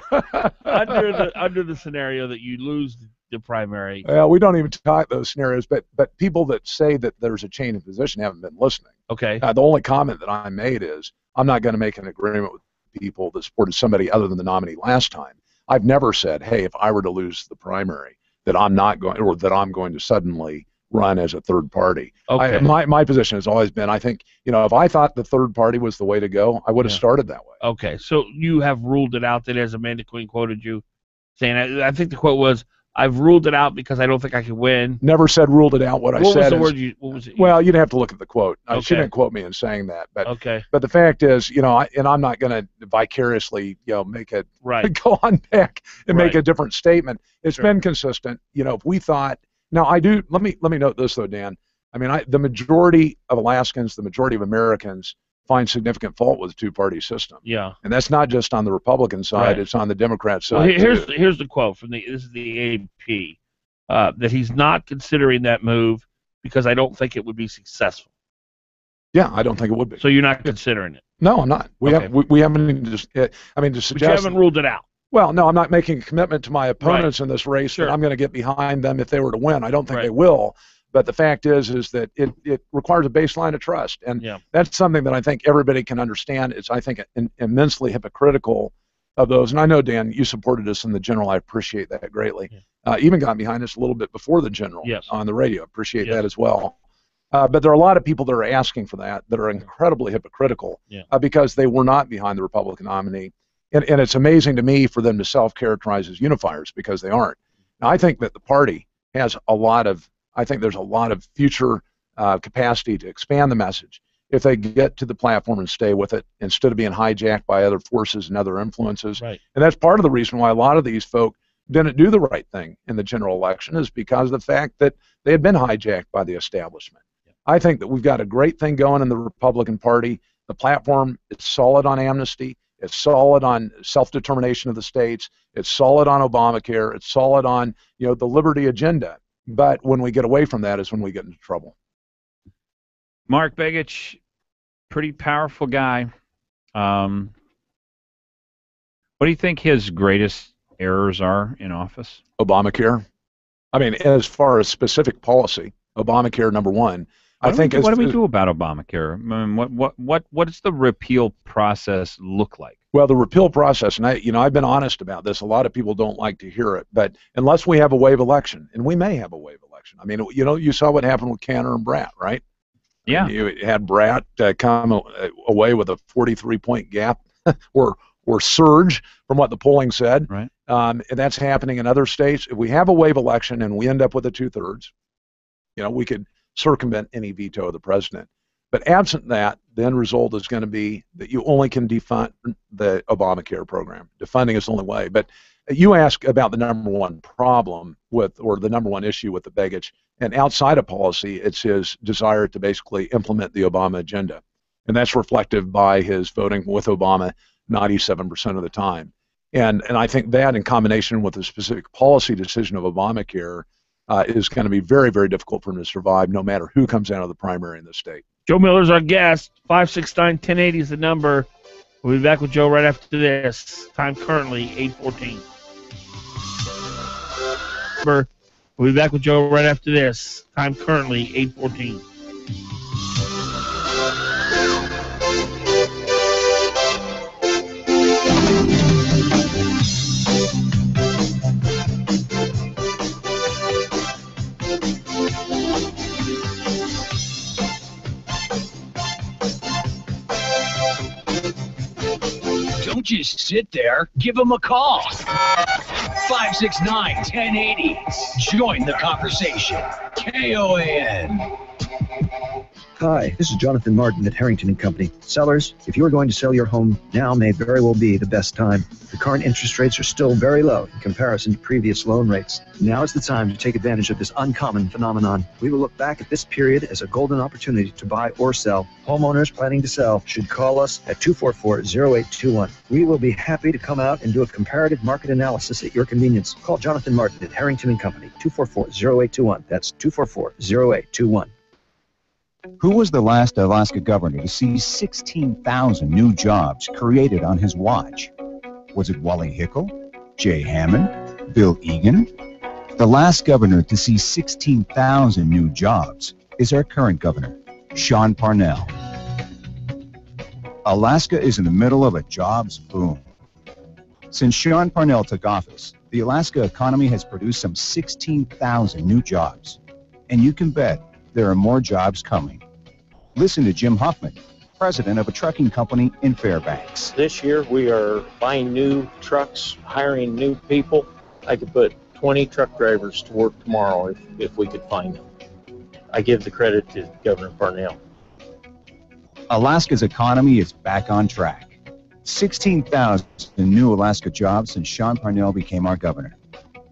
under the scenario that you lose the primary. Well, we don't even talk those scenarios, but people that say that there's a change in position haven't been listening. Okay. The only comment that I made is I'm not going to make an agreement with people that supported somebody other than the nominee last time. I've never said, hey, if I were to lose the primary, that I'm not going, or that I'm going to suddenly run as a third party. Okay. My position has always been, I think, if I thought the third party was the way to go, I would have started that way. Okay, so you have ruled it out then, as Amanda Quinn quoted you, saying, I think the quote was, I've ruled it out because I don't think I can win. Never said ruled it out. What I said was is, what was it? Well, you'd have to look at the quote. Okay. She didn't quote me in saying that, but okay. But the fact is, and I'm not going to vicariously, make it go on back and make a different statement. It's been consistent. If we thought, now I do. Let me note this though, Dan. I mean, the majority of Alaskans, the majority of Americans find significant fault with the two-party system. Yeah. And that's not just on the Republican side; it's on the Democrat side. Well, here's the quote from this is the AP. That he's not considering that move because I don't think it would be successful. Yeah, I don't think it would be. So you're not considering it? No, I'm not. We haven't even just. To suggest. But you haven't ruled it out. Well, no, I'm not making a commitment to my opponents in this race that I'm going to get behind them if they were to win. I don't think they will. But the fact is that it requires a baseline of trust, and that's something that I think everybody can understand. It's, I think, immensely hypocritical of those. And I know, Dan, you supported us in the general. I appreciate that greatly. Even got behind us a little bit before the general on the radio. Appreciate that as well. But there are a lot of people that are asking for that are incredibly hypocritical because they were not behind the Republican nominee. And it's amazing to me for them to self-characterize as unifiers because they aren't. Now, I think that the party has there's a lot of future capacity to expand the message if they get to the platform and stay with it instead of being hijacked by other forces and other influences. Right. And that's part of the reason why a lot of these folk didn't do the right thing in the general election is because of the fact that they had been hijacked by the establishment. I think that we've got a great thing going in the Republican Party. The platform is solid on amnesty. It's solid on self-determination of the states. It's solid on Obamacare. It's solid on, the liberty agenda. But when we get away from that is when we get into trouble. Mark Begich, pretty powerful guy. What do you think his greatest errors are in office? Obamacare. I mean, as far as specific policy, Obamacare number one. What do we do about Obamacare? I mean, what does the repeal process look like? Well, the repeal process, and I've been honest about this. A lot of people don't like to hear it, but unless we have a wave election, and we may have a wave election. I mean, you saw what happened with Cantor and Bratt, right? Yeah. You had Bratt come away with a 43-point gap or surge from what the polling said. Right. And that's happening in other states. If we have a wave election and we end up with a 2/3, we could circumvent any veto of the president. But absent that, the end result is going to be that you only can defund the Obamacare program. Defunding is the only way. But you ask about the number one problem or the number one issue with the Begich, and outside of policy, it's his desire to basically implement the Obama agenda. And that's reflective by his voting with Obama 97% of the time. And I think that in combination with the specific policy decision of Obamacare is going to be very, very difficult for him to survive no matter who comes out of the primary in the state. Joe Miller's our guest. 569-1080 is the number. We'll be back with Joe right after this. Time currently 8:14. We'll be back with Joe right after this. Time currently 8:14. Don't just sit there. Give them a call. 569-1080. Join the conversation. KOAN. Hi, this is Jonathan Martin at Harrington & Company. Sellers, if you are going to sell your home, now may very well be the best time. The current interest rates are still very low in comparison to previous loan rates. Now is the time to take advantage of this uncommon phenomenon. We will look back at this period as a golden opportunity to buy or sell. Homeowners planning to sell should call us at 244-0821. We will be happy to come out and do a comparative market analysis at your convenience. Call Jonathan Martin at Harrington & Company, 244-0821. That's 244-0821. Who was the last Alaska governor to see 16,000 new jobs created on his watch? Was it Wally Hickel, Jay Hammond, Bill Egan? The last governor to see 16,000 new jobs is our current governor, Sean Parnell. Alaska is in the middle of a jobs boom. Since Sean Parnell took office, the Alaska economy has produced some 16,000 new jobs. And you can bet there are more jobs coming. Listen to Jim Huffman, president of a trucking company in Fairbanks. This year we are buying new trucks, hiring new people. I could put 20 truck drivers to work tomorrow if we could find them. I give the credit to Governor Parnell. Alaska's economy is back on track. 16,000 new Alaska jobs since Sean Parnell became our governor.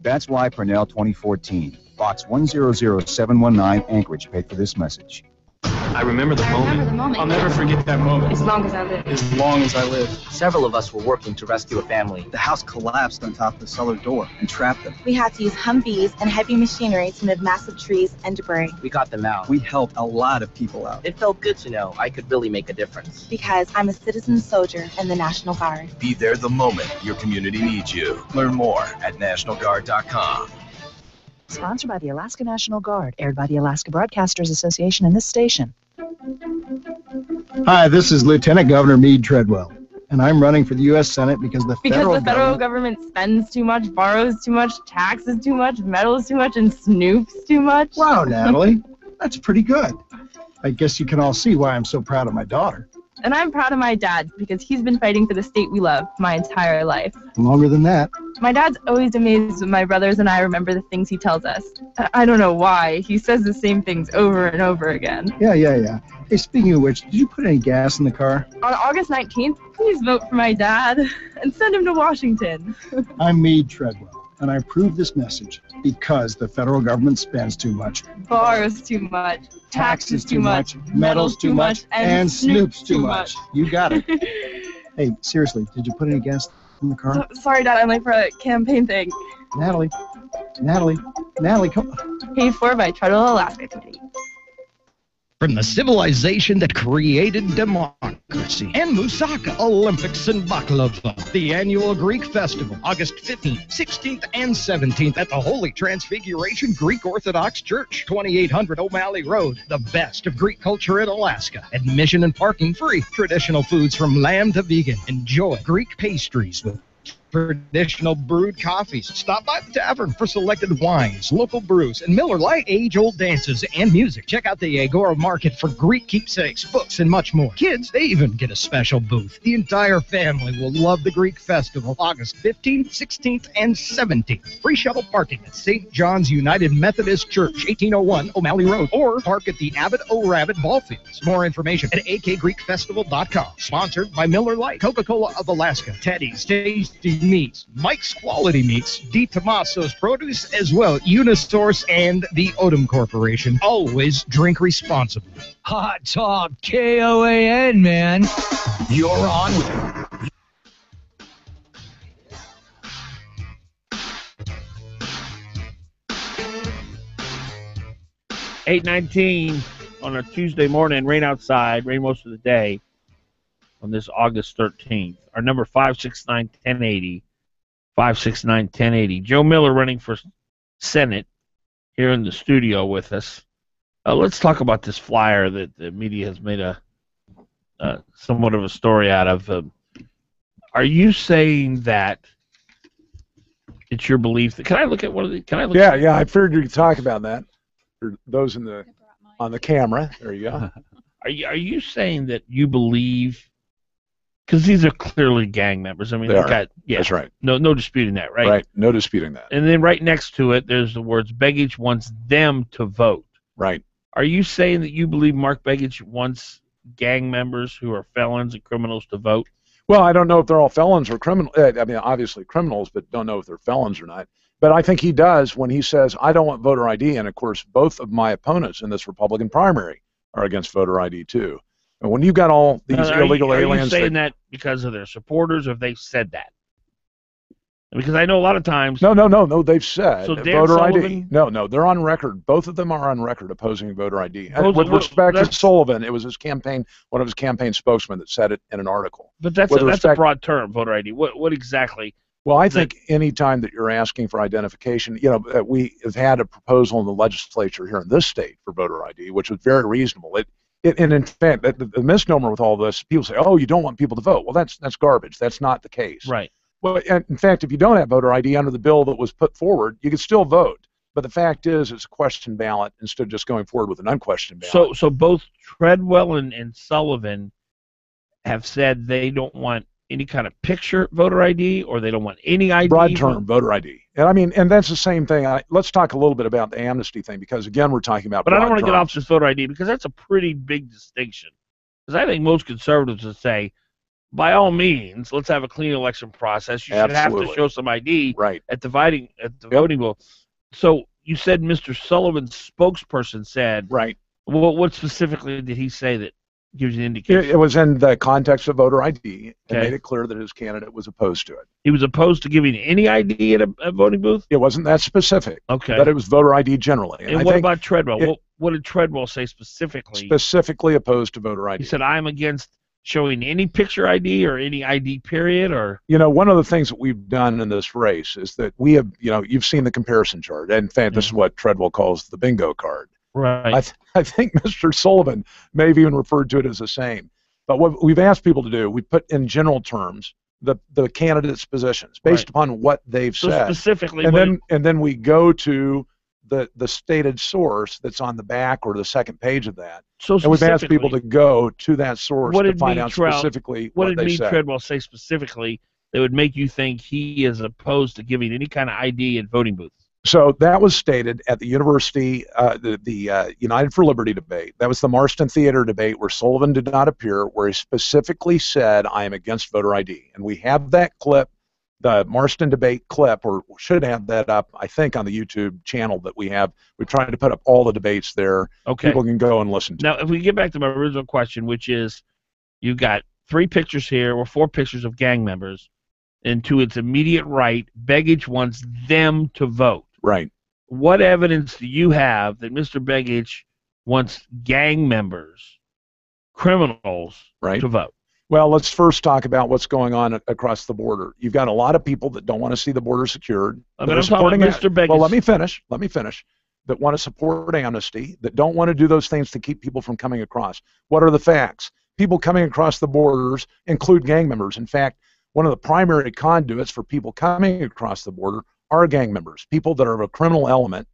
That's why Parnell 2014, Box 100719, Anchorage, paid for this message. I remember the moment. I'll never forget that moment. As long as I live. As long as I live. Several of us were working to rescue a family. The house collapsed on top of the cellar door and trapped them. We had to use Humvees and heavy machinery to move massive trees and debris. We got them out. We helped a lot of people out. It felt good to know I could really make a difference. Because I'm a citizen soldier in the National Guard. Be there the moment your community needs you. Learn more at nationalguard.com. Sponsored by the Alaska National Guard, aired by the Alaska Broadcasters Association and this station. Hi, this is Lieutenant Governor Meade Treadwell, and I'm running for the U.S. Senate because the federal government spends too much, borrows too much, taxes too much, meddles too much, and snoops too much. Wow, Natalie, that's pretty good. I guess you can all see why I'm so proud of my daughter. And I'm proud of my dad because he's been fighting for the state we love my entire life. Longer than that. My dad's always amazed when my brothers and I remember the things he tells us. I don't know why. He says the same things over and over again. Yeah. Hey, speaking of which, did you put any gas in the car? On August 19th, please vote for my dad and send him to Washington. I'm Meade Treadwell, and I approve this message because the federal government spends too much. Borrows too much. Taxes too much. Meddles too much. And snoops too much. You got it. Hey, seriously, did you put any gas in the car? Sorry, Dad, I'm late for a campaign thing. Natalie, come on. Paid for by Treadwell Alaska Committee. From the civilization that created democracy and moussaka, Olympics and baklava, the annual Greek festival, August 15th, 16th, and 17th at the Holy Transfiguration Greek Orthodox Church, 2800 O'Malley Road, the best of Greek culture in Alaska. Admission and parking free. Traditional foods from lamb to vegan. Enjoy Greek pastries with traditional brewed coffees. Stop by the tavern for selected wines, local brews, and Miller Lite age-old dances and music. Check out the Agora Market for Greek keepsakes, books, and much more. Kids, they even get a special booth. The entire family will love the Greek Festival, August 15th, 16th, and 17th. Free shuttle parking at St. John's United Methodist Church, 1801 O'Malley Road, or park at the Abbott O'Rabbit Ball Fields. More information at akgreekfestival.com. Sponsored by Miller Lite, Coca-Cola of Alaska, Teddy's Tasty Meats, Mike's Quality Meats, D. Tomaso's Produce, as well Unisource and the Odom Corporation. Always drink responsibly. Hot Talk KOAN, man. You're on with 8:19 on a Tuesday morning. Rain outside. Rain most of the day on this August 13th. Our number 569-1080. 569-1080. Joe Miller running for Senate here in the studio with us. Let's talk about this flyer that the media has made a somewhat of a story out of. Are you saying that it's your belief that? Can I look at one of the? Can I look? Yeah. I figured you could talk about that. For those on the camera, there you go. Are you saying that you believe? Because these are clearly gang members. I mean, that's right. No disputing that, right? Right. No disputing that. And then right next to it, there's the words Begich wants them to vote. Right. Are you saying that you believe Mark Begich wants gang members who are felons and criminals to vote? Well, I don't know if they're all felons or criminals. I mean, obviously criminals, but don't know if they're felons or not. But I think he does when he says, I don't want voter ID. And, of course, both of my opponents in this Republican primary are against voter ID, too. And when you've got all these illegal aliens... Are you saying that because of their supporters, or have they said that? Because I know a lot of times. No. They've said So Dan voter Sullivan, ID. No, they're on record. Both of them are on record opposing voter ID. Both- With respect to that's- Sullivan, it was one of his campaign spokesmen that said it in an article. But that's a broad term, voter ID. What exactly? Well, I think any time that you're asking for identification, we have had a proposal in the legislature here in this state for voter ID, which was very reasonable. And in fact, the misnomer with all this, people say, "Oh, you don't want people to vote." Well, that's garbage. That's not the case. Right. Well, in fact, if you don't have voter ID under the bill that was put forward, you can still vote. But the fact is, it's a question ballot instead of just going forward with an unquestioned ballot. So both Treadwell and Sullivan have said they don't want any kind of picture voter ID, or they don't want any ID. Broad term voter ID. And that's the same thing. Let's talk a little bit about the amnesty thing, because again, we're talking about. But I don't want to get off this voter ID, because that's a pretty big distinction. Because I think most conservatives would say, by all means, let's have a clean election process. You should have to show some ID at the voting booth. So you said Mr. Sullivan's spokesperson said. Right. Well, what specifically did he say that gives you an indication? It was in the context of voter ID. It made it clear that his candidate was opposed to it. He was opposed to giving any ID at a voting booth? It wasn't that specific. Okay. But it was voter ID generally. And what about Treadwell? What did Treadwell say specifically? Specifically opposed to voter ID. He said, I'm against showing any picture ID or any ID period, or? One of the things that we've done in this race is that we have, you've seen the comparison chart. And in fact, this is what Treadwell calls the bingo card. Right. I think Mr. Sullivan may have even referred to it as the same. But what we've asked people to do, we put in general terms the candidates' positions based upon what they've said. Specifically, and then we go to the stated source that's on the back or the second page of that. So and we've asked people to go to that source to find out specifically what they said. Treadwell say specifically that would make you think he is opposed to giving any kind of ID at voting booths? So that was stated at the university, the United for Liberty debate. That was the Marston Theater debate where Sullivan did not appear, where he specifically said, I am against voter ID. And we have that clip, the Marston debate clip, or should have that up, I think, on the YouTube channel that we have. We're trying to put up all the debates there. Okay. People can go and listen to Now, if we get back to my original question, which is, you've got 3 pictures here, or 4 pictures of gang members, and to its immediate right, Begich wants them to vote. Right. What evidence do you have that Mr. Begich wants gang members, criminals, to vote? Well, let's first talk about what's going on across the border. You've got a lot of people that don't want to see the border secured. I'm talking about Mr. Begich. Well, let me finish. That want to support amnesty, that don't want to do those things to keep people from coming across. What are the facts? People coming across the borders include gang members. In fact, one of the primary conduits for people coming across the border are gang members, people that are of a criminal element,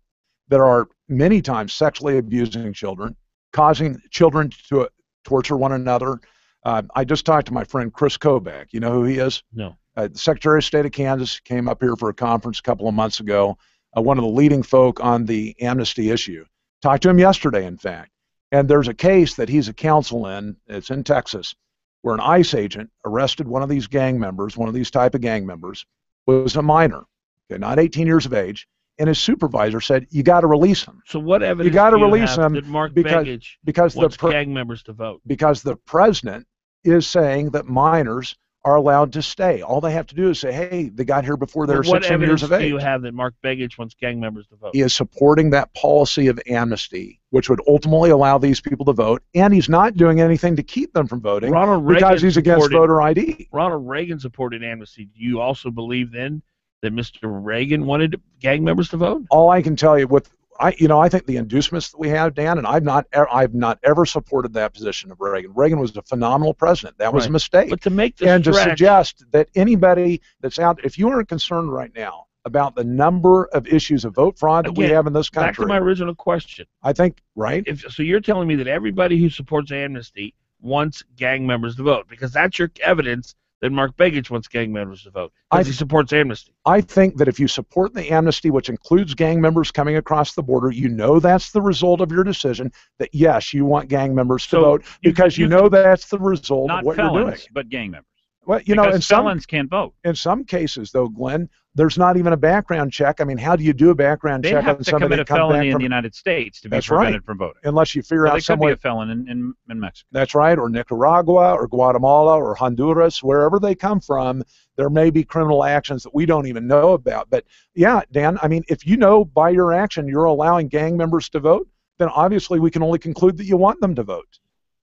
that are many times sexually abusing children, causing children to torture one another. I just talked to my friend Chris Kovac. You know who he is? No. The Secretary of State of Kansas came up here for a conference a couple of months ago, one of the leading folk on the amnesty issue. Talked to him yesterday, in fact. And there's a case that he's a counsel in, it's in Texas, where an ICE agent arrested one of these gang members, one of these type of gang members, was a minor. Okay, not 18 years of age, and his supervisor said, you got to release him. So what evidence you got to do you release have him that Mark because Begich wants gang members to vote? Because the president is saying that minors are allowed to stay. All they have to do is say, hey, they got here before they were 16 years of age. What evidence do you have that Mark Begich wants gang members to vote? He is supporting that policy of amnesty, which would ultimately allow these people to vote, and he's not doing anything to keep them from voting because he's against voter ID. Ronald Reagan supported amnesty. Do you also believe then that Mr. Reagan wanted gang members to vote? All I can tell you, I think the inducements that we have, Dan, and I've not ever supported that position of Reagan. Reagan was a phenomenal president. That was a mistake. But to make the to suggest that anybody that's out, if you aren't concerned right now about the number of issues of vote fraud that we have in this country. Back to my original question. I think, right? So you're telling me that everybody who supports amnesty wants gang members to vote, because that's your evidence that Mark Begich wants gang members to vote, because he supports amnesty. I think that if you support the amnesty, which includes gang members coming across the border, you know that's the result of your decision, that yes, you want gang members to vote, because you know that's the result of what you're doing. But gang members. Well, you know, because felons can't vote. In some cases, though, Glenn, there's not even a background check. I mean, how do you do a background They check have on to somebody commit that a comes felony back in from the United States to be That's prevented right. from voting. Unless you figure So out they some could be way. a felon in Mexico. That's right, or Nicaragua, or Guatemala, or Honduras, wherever they come from, there may be criminal actions that we don't even know about. But yeah, Dan, I mean, if you know by your action you're allowing gang members to vote, then obviously we can only conclude that you want them to vote.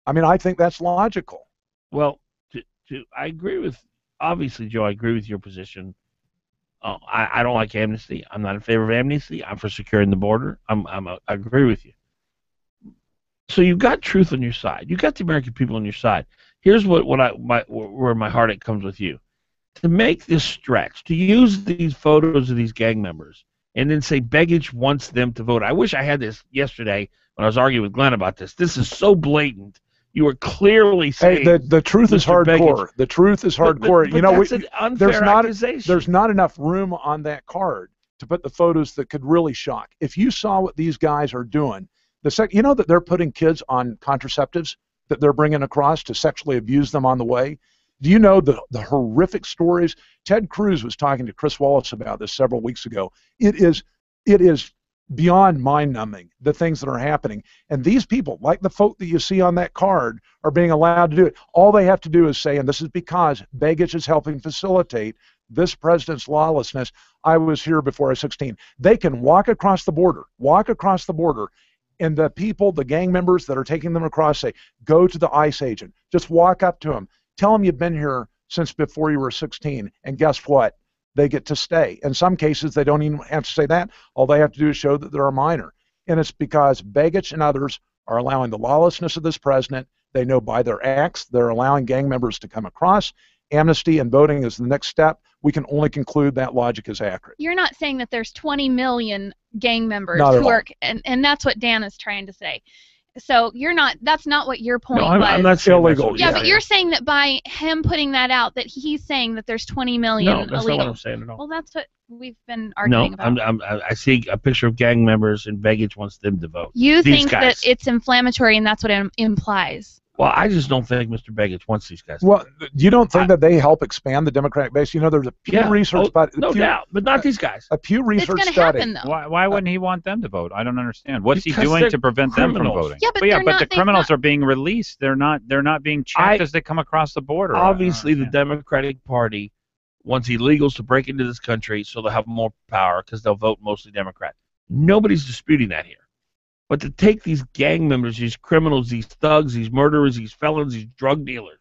I mean, I think that's logical. Well, I agree with, obviously, Joe, I agree with your position. I don't like amnesty. I'm not in favor of amnesty. I'm for securing the border. I agree with you. So you've got truth on your side. You've got the American people on your side. Here's where my heartache comes with you. To make this stretch, to use these photos of these gang members and then say Begich wants them to vote. I wish I had this yesterday when I was arguing with Glenn about this. This is so blatant. You were clearly saying the truth is Mr. hardcore. Begich. The truth is hardcore. But you know, that's an unfair accusation. There's not enough room on that card to put the photos that could really shock. If you saw what these guys are doing, you know that they're putting kids on contraceptives that they're bringing across to sexually abuse them on the way. Do you know the horrific stories? Ted Cruz was talking to Chris Wallace about this several weeks ago. It is beyond mind-numbing, the things that are happening. And these people, like the folk that you see on that card, are being allowed to do it. All they have to do is say, and this is because Begich is helping facilitate this president's lawlessness, I was here before I was 16. They can walk across the border, and the people, the gang members that are taking them across, say, go to the ICE agent. Just walk up to them. Tell them you've been here since before you were 16. And guess what? They get to stay. In some cases, they don't even have to say that. All they have to do is show that they're a minor. And it's because Begich and others are allowing the lawlessness of this president. They know by their acts they're allowing gang members to come across. Amnesty and voting is the next step. We can only conclude that logic is accurate. You're not saying that there's 20 million gang members Not at who all. are, and that's what Dan is trying to say. So you're not, that's not what your point was. I'm not saying illegal. Yeah, but you're saying that by him putting that out, that he's saying that there's 20 million No, that's illegal. not what I'm saying at all. Well, that's what we've been arguing about. I see a picture of gang members and Begich wants them to vote. You These think guys. that it's inflammatory, and that's what it implies. Well, I just don't think Mr. Begich wants these guys. Well, you don't think that they help expand the Democratic base? You know, there's a Pew Research, no doubt, but not these guys. A Pew Research gonna study. happen, though. Why wouldn't he want them to vote? I don't understand. What's he Because doing they're to prevent them from criminals. voting? Yeah, but but the they've criminals not- are being released. They're not being checked as they come across the border. Obviously, the Democratic Party wants illegals to break into this country so they'll have more power because they'll vote mostly Democrat. Nobody's disputing that here. But to take these gang members, these criminals, these thugs, these murderers, these felons, these drug dealers,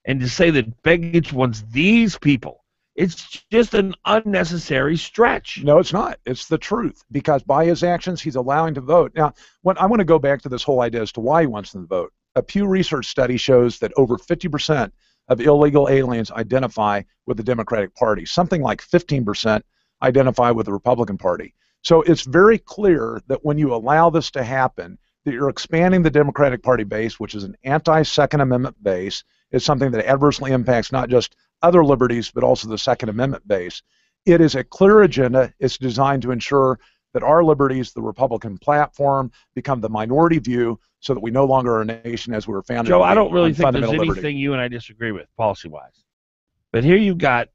and to say that Begich wants these people, it's just an unnecessary stretch. No, it's not. It's the truth. Because by his actions, he's allowing to vote. Now, I want to go back to this whole idea as to why he wants them to vote. A Pew Research study shows that over 50% of illegal aliens identify with the Democratic Party. Something like 15% identify with the Republican Party. So it's very clear that when you allow this to happen, that you're expanding the Democratic Party base, which is an anti-Second Amendment base. It's something that adversely impacts not just other liberties, but also the Second Amendment base. It is a clear agenda. It's designed to ensure that our liberties, the Republican platform, become the minority view so that we no longer are a nation as we were founded. Joe, I don't really on think there's fundamental anything liberty. you and I disagree with policy-wise. But here you've got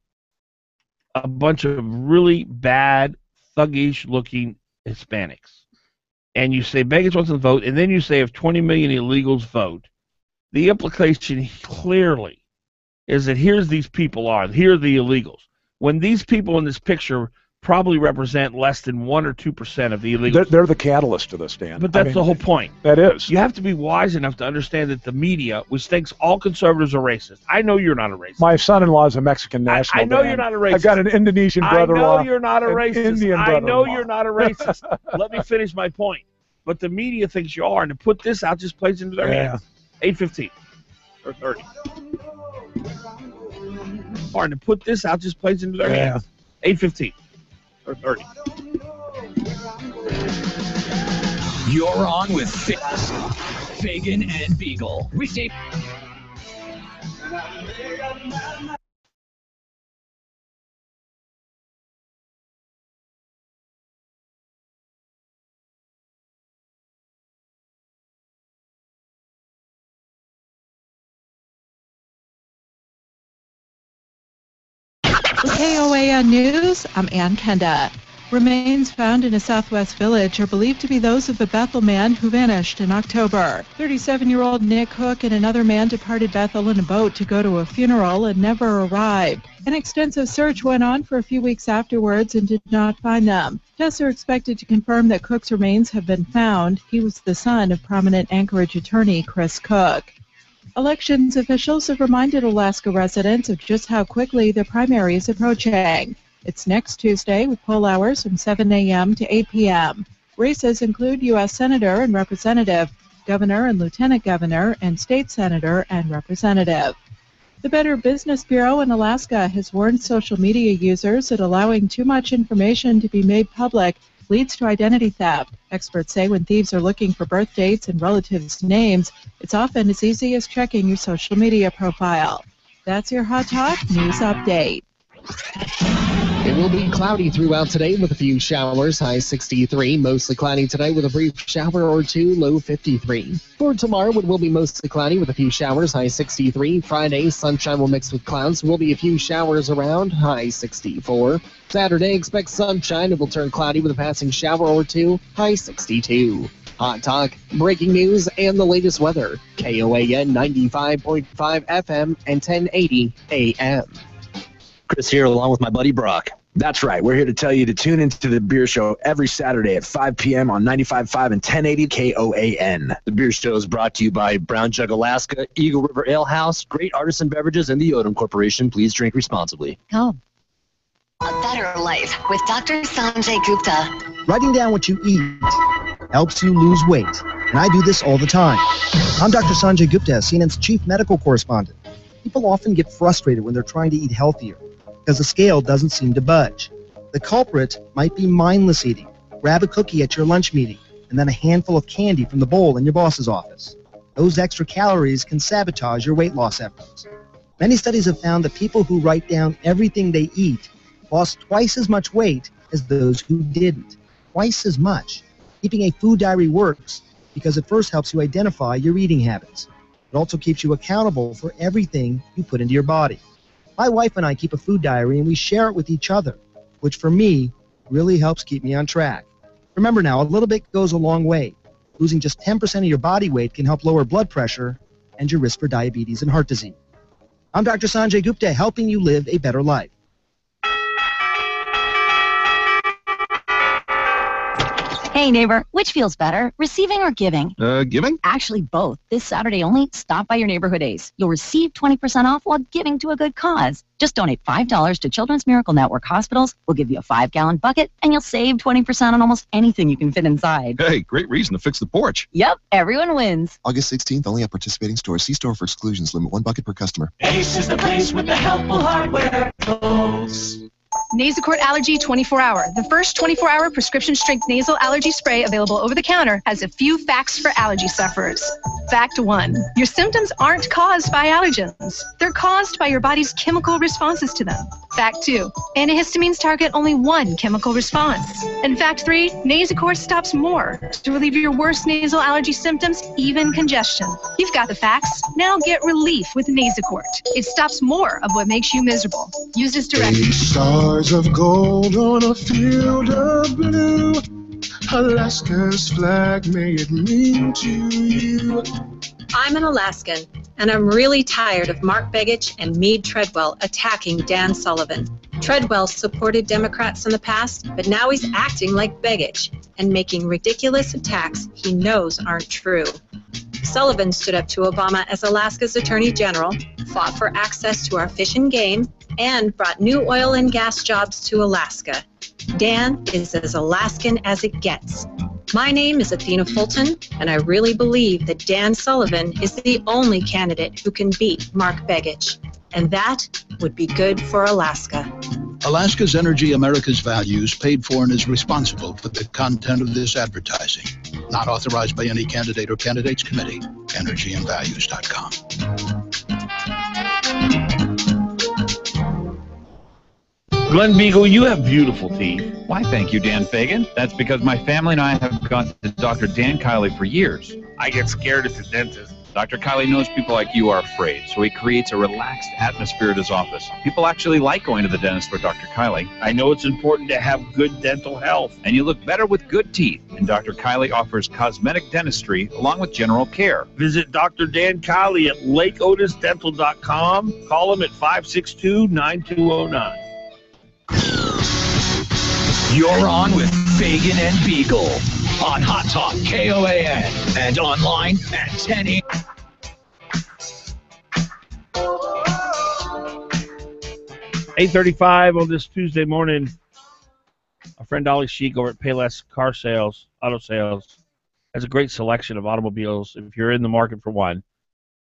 a bunch of really bad, thuggish-looking Hispanics. And you say Begich wants to vote, and then you say if 20 million illegals vote, the implication clearly is that here's these people are, here are the illegals. When these people in this picture probably represent less than 1 or 2% of the illegals. They're the catalyst to this, Dan. But that's the whole point. That is. You have to be wise enough to understand that the media, which thinks all conservatives are racist. I know you're not a racist. My son-in-law is a Mexican national. I know Dan. you're not a racist. I've got an Indonesian brother-in-law. I know you're not a racist. Indian I know brother-in-law. you're not a racist. Let me finish my point. But the media thinks you are, and to put this out just plays into their hands. 8:15 or 30. Or to put this out just plays into their hands. 8:15 or 30. You're on with Fagan and Biegel. Weekday. KOAN News, I'm Ann Kenda. Remains found in a southwest village are believed to be those of the Bethel man who vanished in October. 37-year-old Nick Hook and another man departed Bethel in a boat to go to a funeral and never arrived. An extensive search went on for a few weeks afterwards and did not find them. Tests are expected to confirm that Cook's remains have been found. He was the son of prominent Anchorage attorney Chris Cook. Elections officials have reminded Alaska residents of just how quickly the primary is approaching. It's next Tuesday with poll hours from 7 a.m. to 8 p.m. Races include U.S. Senator and Representative, Governor and Lieutenant Governor, and State Senator and Representative. The Better Business Bureau in Alaska has warned social media users that allowing too much information to be made public leads to identity theft. Experts say when thieves are looking for birth dates and relatives' names, it's often as easy as checking your social media profile. That's your Hot Talk News Update. It will be cloudy throughout today with a few showers, high 63. Mostly cloudy today with a brief shower or two, low 53. For tomorrow, it will be mostly cloudy with a few showers, high 63. Friday, sunshine will mix with clouds. Will be a few showers around, high 64. Saturday, expect sunshine. It will turn cloudy with a passing shower or two, high 62. Hot Talk, breaking news, and the latest weather. KOAN 95.5 FM and 1080 AM. Chris here along with my buddy Brock. That's right. We're here to tell you to tune into the Beer Show every Saturday at 5 p.m. on 95.5 and 1080 KOAN. The Beer Show is brought to you by Brown Jug Alaska, Eagle River Ale House, Great Artisan Beverages, and the Odom Corporation. Please drink responsibly. Come. A better life with Dr. Sanjay Gupta. Writing down what you eat helps you lose weight, and I do this all the time. I'm Dr. Sanjay Gupta, CNN's chief medical correspondent. People often get frustrated when they're trying to eat healthier because the scale doesn't seem to budge. The culprit might be mindless eating. Grab a cookie at your lunch meeting and then a handful of candy from the bowl in your boss's office. Those extra calories can sabotage your weight loss efforts. Many studies have found that people who write down everything they eat lost twice as much weight as those who didn't. Twice as much. Keeping a food diary works because it first helps you identify your eating habits. It also keeps you accountable for everything you put into your body. My wife and I keep a food diary and we share it with each other, which for me really helps keep me on track. Remember now, a little bit goes a long way. Losing just 10% of your body weight can help lower blood pressure and your risk for diabetes and heart disease. I'm Dr. Sanjay Gupta, helping you live a better life. Hey neighbor, which feels better, receiving or giving? Giving? Actually both. This Saturday only, stop by your Neighborhood Ace. You'll receive 20% off while giving to a good cause. Just donate $5 to Children's Miracle Network hospitals. We'll give you a 5-gallon bucket, and you'll save 20% on almost anything you can fit inside. Hey, great reason to fix the porch. Yep, everyone wins. August 16th, only at participating stores. See store for exclusions. Limit 1 bucket per customer. Ace is the place with the helpful hardware tools. Nasacort Allergy 24-Hour. The first 24-hour prescription-strength nasal allergy spray available over the counter has a few facts for allergy sufferers. Fact 1. Your symptoms aren't caused by allergens. They're caused by your body's chemical responses to them. Fact 2. Antihistamines target only one chemical response. And fact 3. Nasacort stops more to relieve your worst nasal allergy symptoms, even congestion. You've got the facts. Now get relief with Nasacort. It stops more of what makes you miserable. Use as directed. Stars of gold on a field of blue. Alaska's flag, may it mean to you. I'm an Alaskan, and I'm really tired of Mark Begich and Meade Treadwell attacking Dan Sullivan. Treadwell supported Democrats in the past, but now he's acting like Begich and making ridiculous attacks he knows aren't true. Sullivan stood up to Obama as Alaska's Attorney General, fought for access to our fish and game, and brought new oil and gas jobs to Alaska. Dan is as Alaskan as it gets. My name is Athena Fulton, and I really believe that Dan Sullivan is the only candidate who can beat Mark Begich. And that would be good for Alaska. Alaska's Energy, America's Values, paid for and is responsible for the content of this advertising. Not authorized by any candidate or candidates committee. EnergyandValues.com. Glen Biegel, you have beautiful teeth. Why, thank you, Dan Fagan. That's because my family and I have gone to Dr. Dan Kiley for years. I get scared at the dentist. Dr. Kiley knows people like you are afraid, so he creates a relaxed atmosphere at his office. People actually like going to the dentist for Dr. Kiley. I know it's important to have good dental health. And you look better with good teeth. And Dr. Kiley offers cosmetic dentistry along with general care. Visit Dr. Dan Kiley at lakeotisdental.com. Call him at 562-9209. You're on with Fagan and Biegel on Hot Talk KOAN and online at 1080. $8:35 on this Tuesday morning. Our friend Ollie Sheik over at Payless Auto Sales, has a great selection of automobiles. If you're in the market for one,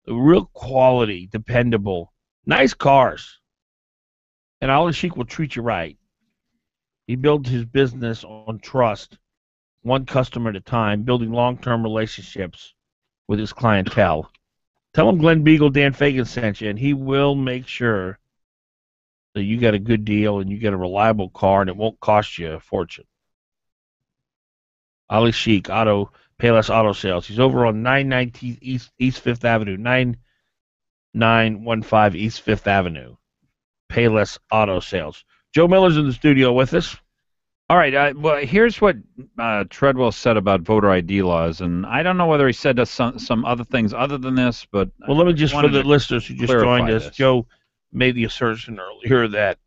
real quality, dependable, nice cars. And Ollie Sheik will treat you right. He builds his business on trust, one customer at a time, building long-term relationships with his clientele. Tell him Glen Biegel, Dan Fagan sent you, and he will make sure that you get a good deal and you get a reliable car, and it won't cost you a fortune. Ali Sheik, Payless Auto Sales. He's over on 919 East 5th Avenue, 9915 East 5th Avenue. Payless Auto Sales. Joe Miller's in the studio with us. All right. Well, here's what Treadwell said about voter ID laws, and I don't know whether he said some other things other than this, but well, let me just for the listeners who just joined us, Joe made the assertion earlier that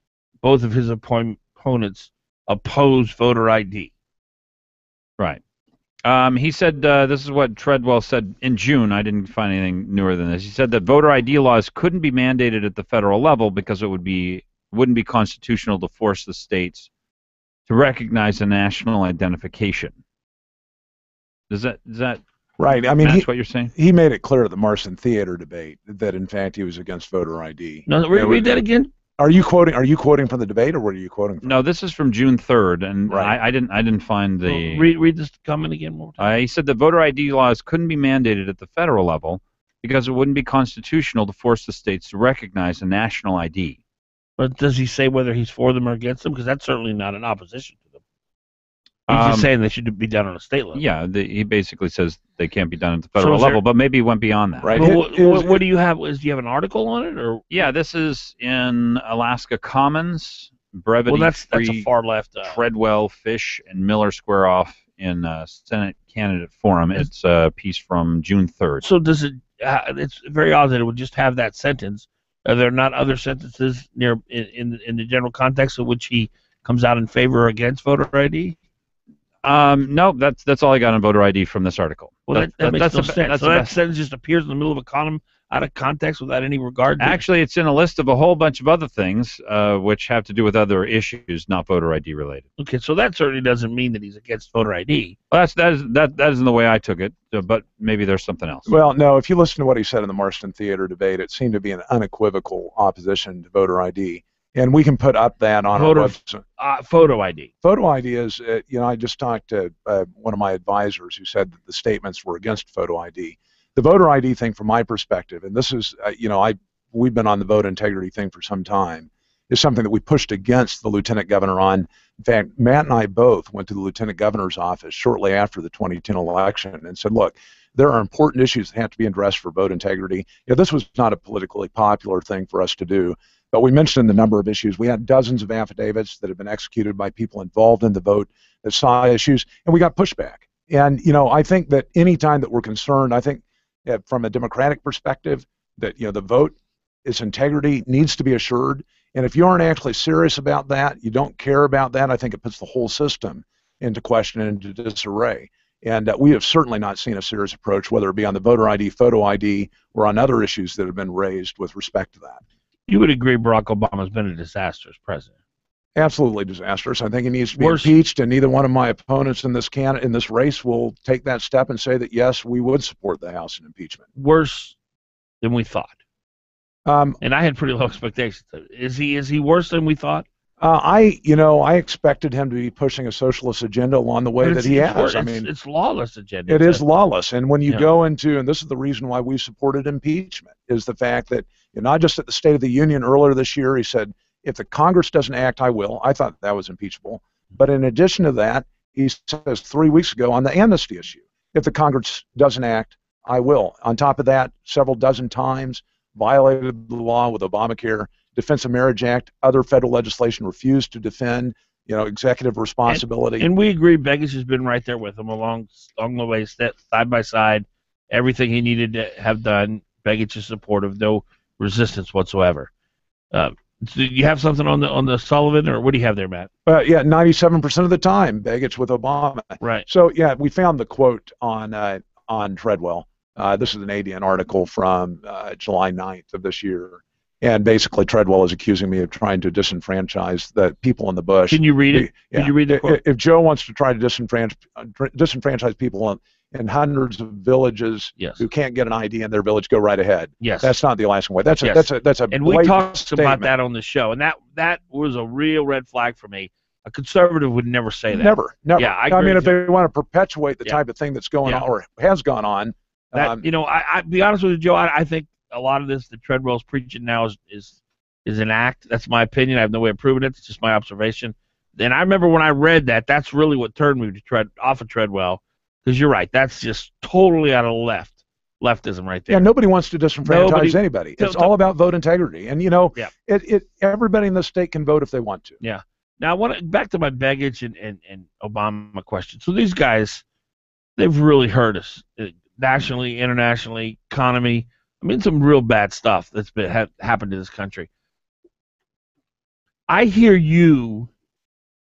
both of his opponents oppose voter ID. Right. He said this is what Treadwell said in June. I didn't find anything newer than this. He said that voter ID laws couldn't be mandated at the federal level because it wouldn't be constitutional to force the states to recognize a national identification. Does that right? I mean, that's what you're saying. He made it clear at the Marston Theater debate that in fact he was against voter ID. No, read that again. Are you quoting from the debate, or what are you quoting from? No, this is from June 3rd, and right. I didn't find the. Well, read this comment again one more time. He said that voter ID laws couldn't be mandated at the federal level because it wouldn't be constitutional to force the states to recognize a national ID. But does he say whether he's for them or against them? Because that's certainly not an opposition to them. He's just saying they should be done on a state level. Yeah, he basically says they can't be done at the federal level, but maybe he went beyond that. Right. Well, what do you have? Do you have an article on it, or? Yeah, this is in Alaska Commons. Brevity. Well, that's a far left. Treadwell, Fish, and Miller square off in Senate Candidate Forum. It's a piece from June 3rd. So does it? It's very odd that it would just have that sentence. Are there not other sentences near in the general context of which he comes out in favor or against voter ID? No, that's all I got on voter ID from this article. Well, that makes no sense. So that sentence just appears in the middle of a column out of context without any regard to Actually, it's in a list of a whole bunch of other things which have to do with other issues, not voter ID related. Okay, so that certainly doesn't mean that he's against voter ID. Well, that isn't the way I took it, but maybe there's something else. Well, no, if you listen to what he said in the Marston Theater debate, it seemed to be an unequivocal opposition to voter ID. And we can put up that on our website. Photo ID. Photo ID is, I just talked to one of my advisors who said that the statements were against photo ID. The voter ID thing, from my perspective, and this is, we've been on the vote integrity thing for some time, is something that we pushed against the lieutenant governor on. In fact, Matt and I both went to the lieutenant governor's office shortly after the 2010 election and said, look, there are important issues that have to be addressed for vote integrity. This was not a politically popular thing for us to do. But we mentioned the number of issues. We had dozens of affidavits that have been executed by people involved in the vote that saw issues, and we got pushback. And, I think that any time that we're concerned, I think from a democratic perspective, that, the vote, its integrity needs to be assured. And if you aren't actually serious about that, you don't care about that, I think it puts the whole system into question and into disarray. And we have certainly not seen a serious approach, whether it be on the voter ID, photo ID, or on other issues that have been raised with respect to that. You would agree Barack Obama has been a disastrous president? Absolutely disastrous. I think he needs to be impeached, and neither one of my opponents in this race will take that step and say that, yes, we would support the House in impeachment. Worse than we thought. And I had pretty low expectations. Is he worse than we thought? I expected him to be pushing a socialist agenda along the way that he has. It's lawless agenda. It is lawless. And when you go into, and this is the reason why we supported impeachment, is the fact that, not just at the State of the Union earlier this year, he said, if the Congress doesn't act, I will. I thought that was impeachable. But in addition to that, he says 3 weeks ago on the amnesty issue, if the Congress doesn't act, I will. On top of that, several dozen times violated the law with Obamacare, Defense of Marriage Act, other federal legislation refused to defend, executive responsibility. And we agree Begich has been right there with him along the way, side by side. Everything he needed to have done, Begich is supportive, no resistance whatsoever. So you have something on the Sullivan, or what do you have there, Matt? Yeah, 97% of the time, Begich with Obama. Right. So yeah, we found the quote on Treadwell. This is an ADN article from July 9th of this year. And basically, Treadwell is accusing me of trying to disenfranchise the people in the bush. Can you read it? Yeah. Can you read the quote? If Joe wants to try to disenfranchise people in hundreds of villages who can't get an ID in their village, go right ahead. Yes. That's not the Alaskan way. That's a and we talked statement. about that on the show, and that was a real red flag for me. A conservative would never say that. Never. Yeah, I mean, if they want to perpetuate the type of thing that's going on or has gone on. That, I be honest with you, Joe, I think a lot of this that Treadwell's preaching now is an act. That's my opinion. I have no way of proving it. It's just my observation. And I remember when I read that, that's really what turned me to off of Treadwell, because you're right. That's just totally out of leftism right there. Yeah, nobody wants to disenfranchise anybody. It's all about vote integrity. And, everybody in this state can vote if they want to. Yeah. Now, back to my Begich and Obama question. So these guys, they've really hurt us nationally, internationally, economy. I mean, some real bad stuff that's happened to this country. I hear you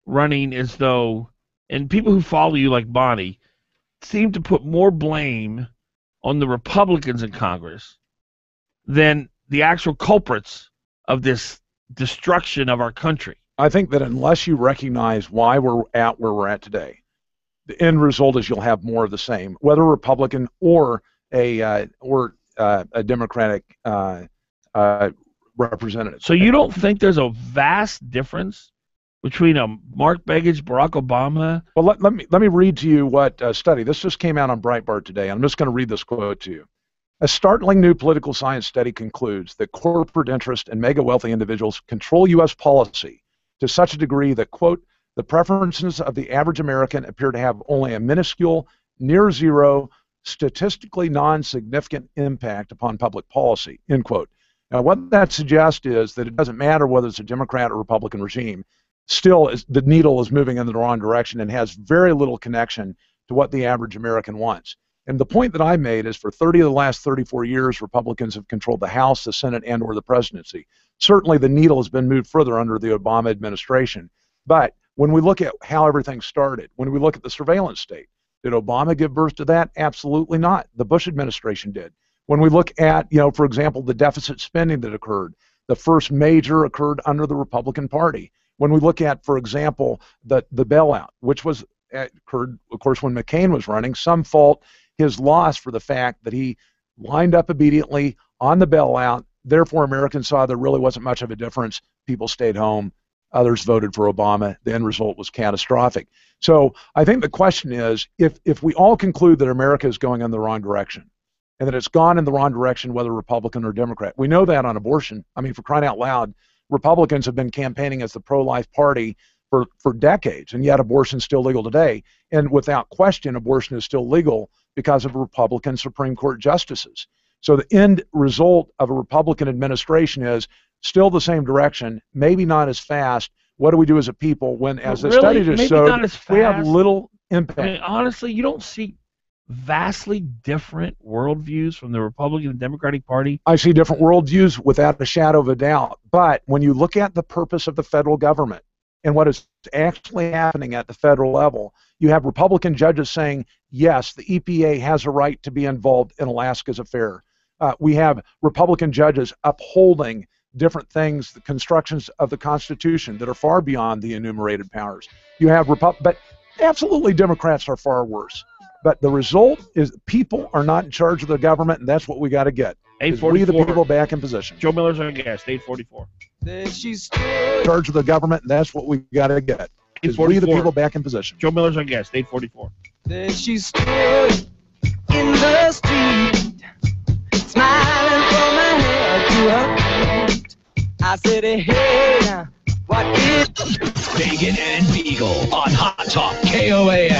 running as though, and people who follow you like Bonnie seem to put more blame on the Republicans in Congress than the actual culprits of this destruction of our country. I think that unless you recognize why we're at where we're at today, the end result is you'll have more of the same, whether Republican or a Democratic representative. So you don't think there's a vast difference between a Mark Begich, Barack Obama? Well, let me read to you what study. This just came out on Breitbart today. I'm just going to read this quote to you. A startling new political science study concludes that corporate interest and mega wealthy individuals control U.S. policy to such a degree that, quote, the preferences of the average American appear to have only a minuscule, near zero, statistically non-significant impact upon public policy, end quote. Now, what that suggests is that it doesn't matter whether it's a Democrat or Republican regime, still the needle is moving in the wrong direction and has very little connection to what the average American wants. And the point that I made is for 30 of the last 34 years, Republicans have controlled the House, the Senate, and or the presidency. Certainly the needle has been moved further under the Obama administration. But when we look at how everything started, when we look at the surveillance state, did Obama give birth to that? Absolutely not. The Bush administration did. When we look at, for example, the deficit spending that occurred, the first major occurred under the Republican Party. When we look at, for example, the bailout, which occurred, of course, when McCain was running, some fault his loss for the fact that he lined up obediently on the bailout. Therefore, Americans saw there really wasn't much of a difference. People stayed home. Others voted for Obama. The end result was catastrophic. So I think the question is, if we all conclude that America is going in the wrong direction, and that it's gone in the wrong direction, whether Republican or Democrat, we know that on abortion. I mean, for crying out loud, Republicans have been campaigning as the pro-life party for decades, and yet abortion is still legal today. And without question, abortion is still legal because of Republican Supreme Court justices. So the end result of a Republican administration is still the same direction, maybe not as fast. What do we do as a people when, as the study just showed, we have little impact? I mean, honestly, you don't see vastly different worldviews from the Republican and Democratic Party? I see different worldviews without a shadow of a doubt. But when you look at the purpose of the federal government and what is actually happening at the federal level, you have Republican judges saying, yes, the EPA has a right to be involved in Alaska's affair. We have Republican judges upholding different things, the constructions of the Constitution that are far beyond the enumerated powers. You have but absolutely Democrats are far worse. But the result is people are not in charge of the government, and that's what we got to get. We the people back in position. Joe Miller's on gas, 844. In charge of the government, and that's what we got to get. We the people back in position. Joe Miller's on gas, 844. Then she stood in the street, smiling from her head to her feet. I said, hey, now, Fagan and Biegel on Hot Talk KOAN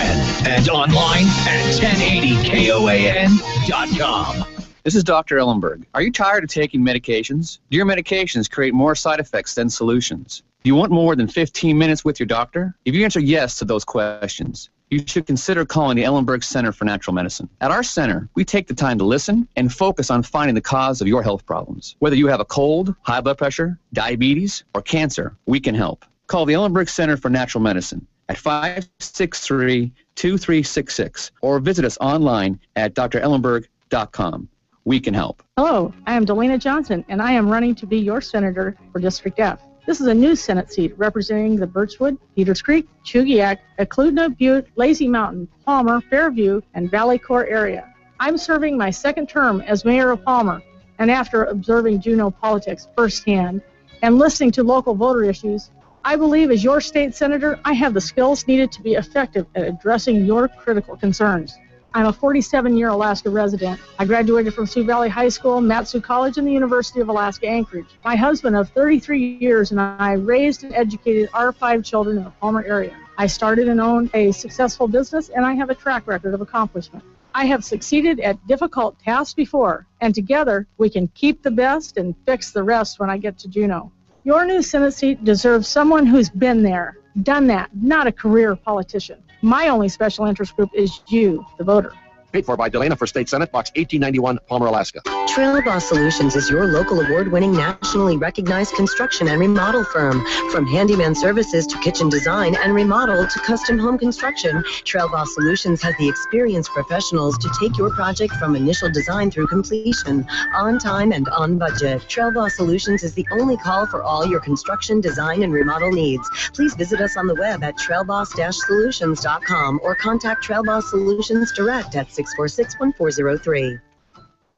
and online at 1080KOAN.com. This is Dr. Ellenberg. Are you tired of taking medications? Do your medications create more side effects than solutions? Do you want more than 15 minutes with your doctor? If you answer yes to those questions, you should consider calling the Ellenberg Center for Natural Medicine. At our center, we take the time to listen and focus on finding the cause of your health problems. Whether you have a cold, high blood pressure, diabetes, or cancer, we can help. Call the Ellenberg Center for Natural Medicine at 563-2366 or visit us online at drellenberg.com. We can help. Hello, I am Delana Johnson, and I am running to be your senator for District F. This is a new Senate seat representing the Birchwood, Peters Creek, Chugiak, Ekludna, Butte, Lazy Mountain, Palmer, Fairview, and Valley Core area. I'm serving my second term as mayor of Palmer, and after observing Juneau politics firsthand and listening to local voter issues, I believe as your state senator, I have the skills needed to be effective at addressing your critical concerns. I'm a 47-year Alaska resident. I graduated from Sioux Valley High School, Mat-Su College, and the University of Alaska Anchorage. My husband of 33 years and I raised and educated our 5 children in the Palmer area. I started and owned a successful business, and I have a track record of accomplishment. I have succeeded at difficult tasks before, and together we can keep the best and fix the rest when I get to Juneau. Your new Senate seat deserves someone who's been there, done that, not a career politician. My only special interest group is you, the voter. Paid for by Delana for State Senate, Box 1891, Palmer, Alaska. Trail Boss Solutions is your local award-winning, nationally recognized construction and remodel firm. From handyman services to kitchen design and remodel to custom home construction, Trail Boss Solutions has the experienced professionals to take your project from initial design through completion, on time and on budget. Trail Boss Solutions is the only call for all your construction, design, and remodel needs. Please visit us on the web at trailboss-solutions.com or contact Trail Boss Solutions direct at 646-1403.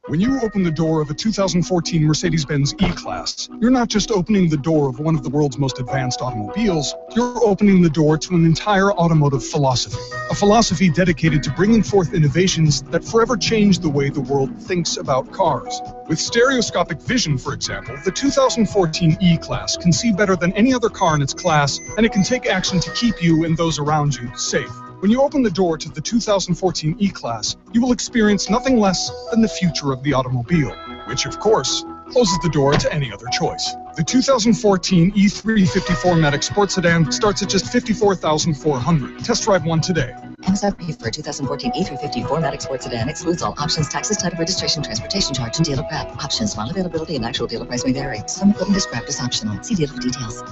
When you open the door of a 2014 Mercedes-Benz E-Class, you're not just opening the door of one of the world's most advanced automobiles, you're opening the door to an entire automotive philosophy. A philosophy dedicated to bringing forth innovations that forever change the way the world thinks about cars. With stereoscopic vision, for example, the 2014 E-Class can see better than any other car in its class, and it can take action to keep you and those around you safe. When you open the door to the 2014 E-Class, you will experience nothing less than the future of the automobile, which, of course, closes the door to any other choice. The 2014 E354 Matic Sport Sedan starts at just $54,400. Test drive one today. MSRP for 2014 E350 Matic Sport Sedan excludes all options, taxes, type of registration, transportation charge, and dealer prep. Options, model availability, and actual dealer price may vary. Some equipment is prepped as optional. See dealer for details.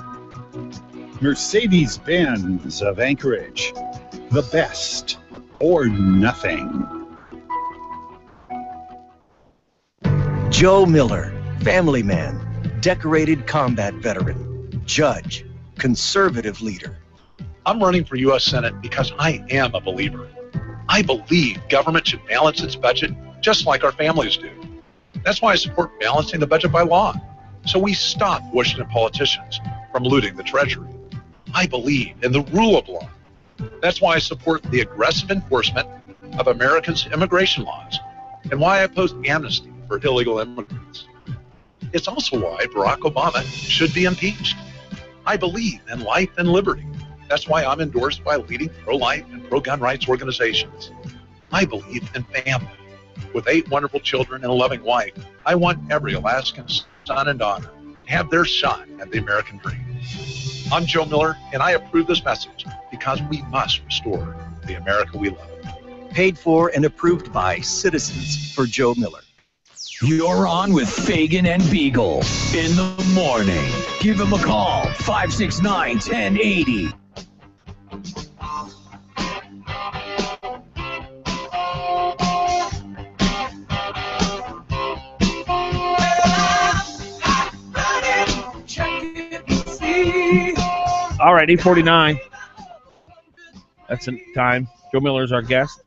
Mercedes-Benz of Anchorage. The best or nothing. Joe Miller, family man, decorated combat veteran, judge, conservative leader. I'm running for U.S. Senate because I am a believer. I believe government should balance its budget just like our families do. That's why I support balancing the budget by law, so we stop Washington politicians from looting the Treasury. I believe in the rule of law. That's why I support the aggressive enforcement of Americans' immigration laws and why I oppose amnesty for illegal immigrants. It's also why Barack Obama should be impeached. I believe in life and liberty. That's why I'm endorsed by leading pro-life and pro-gun rights organizations. I believe in family. With 8 wonderful children and a loving wife, I want every Alaskan son and daughter to have their shot at the American dream. I'm Joe Miller, and I approve this message because we must restore the America we love. Paid for and approved by citizens for Joe Miller. You're on with Fagan and Biegel in the morning. Give him a call, 569-1080. All right, 8:49. That's the time. Joe Miller's our guest.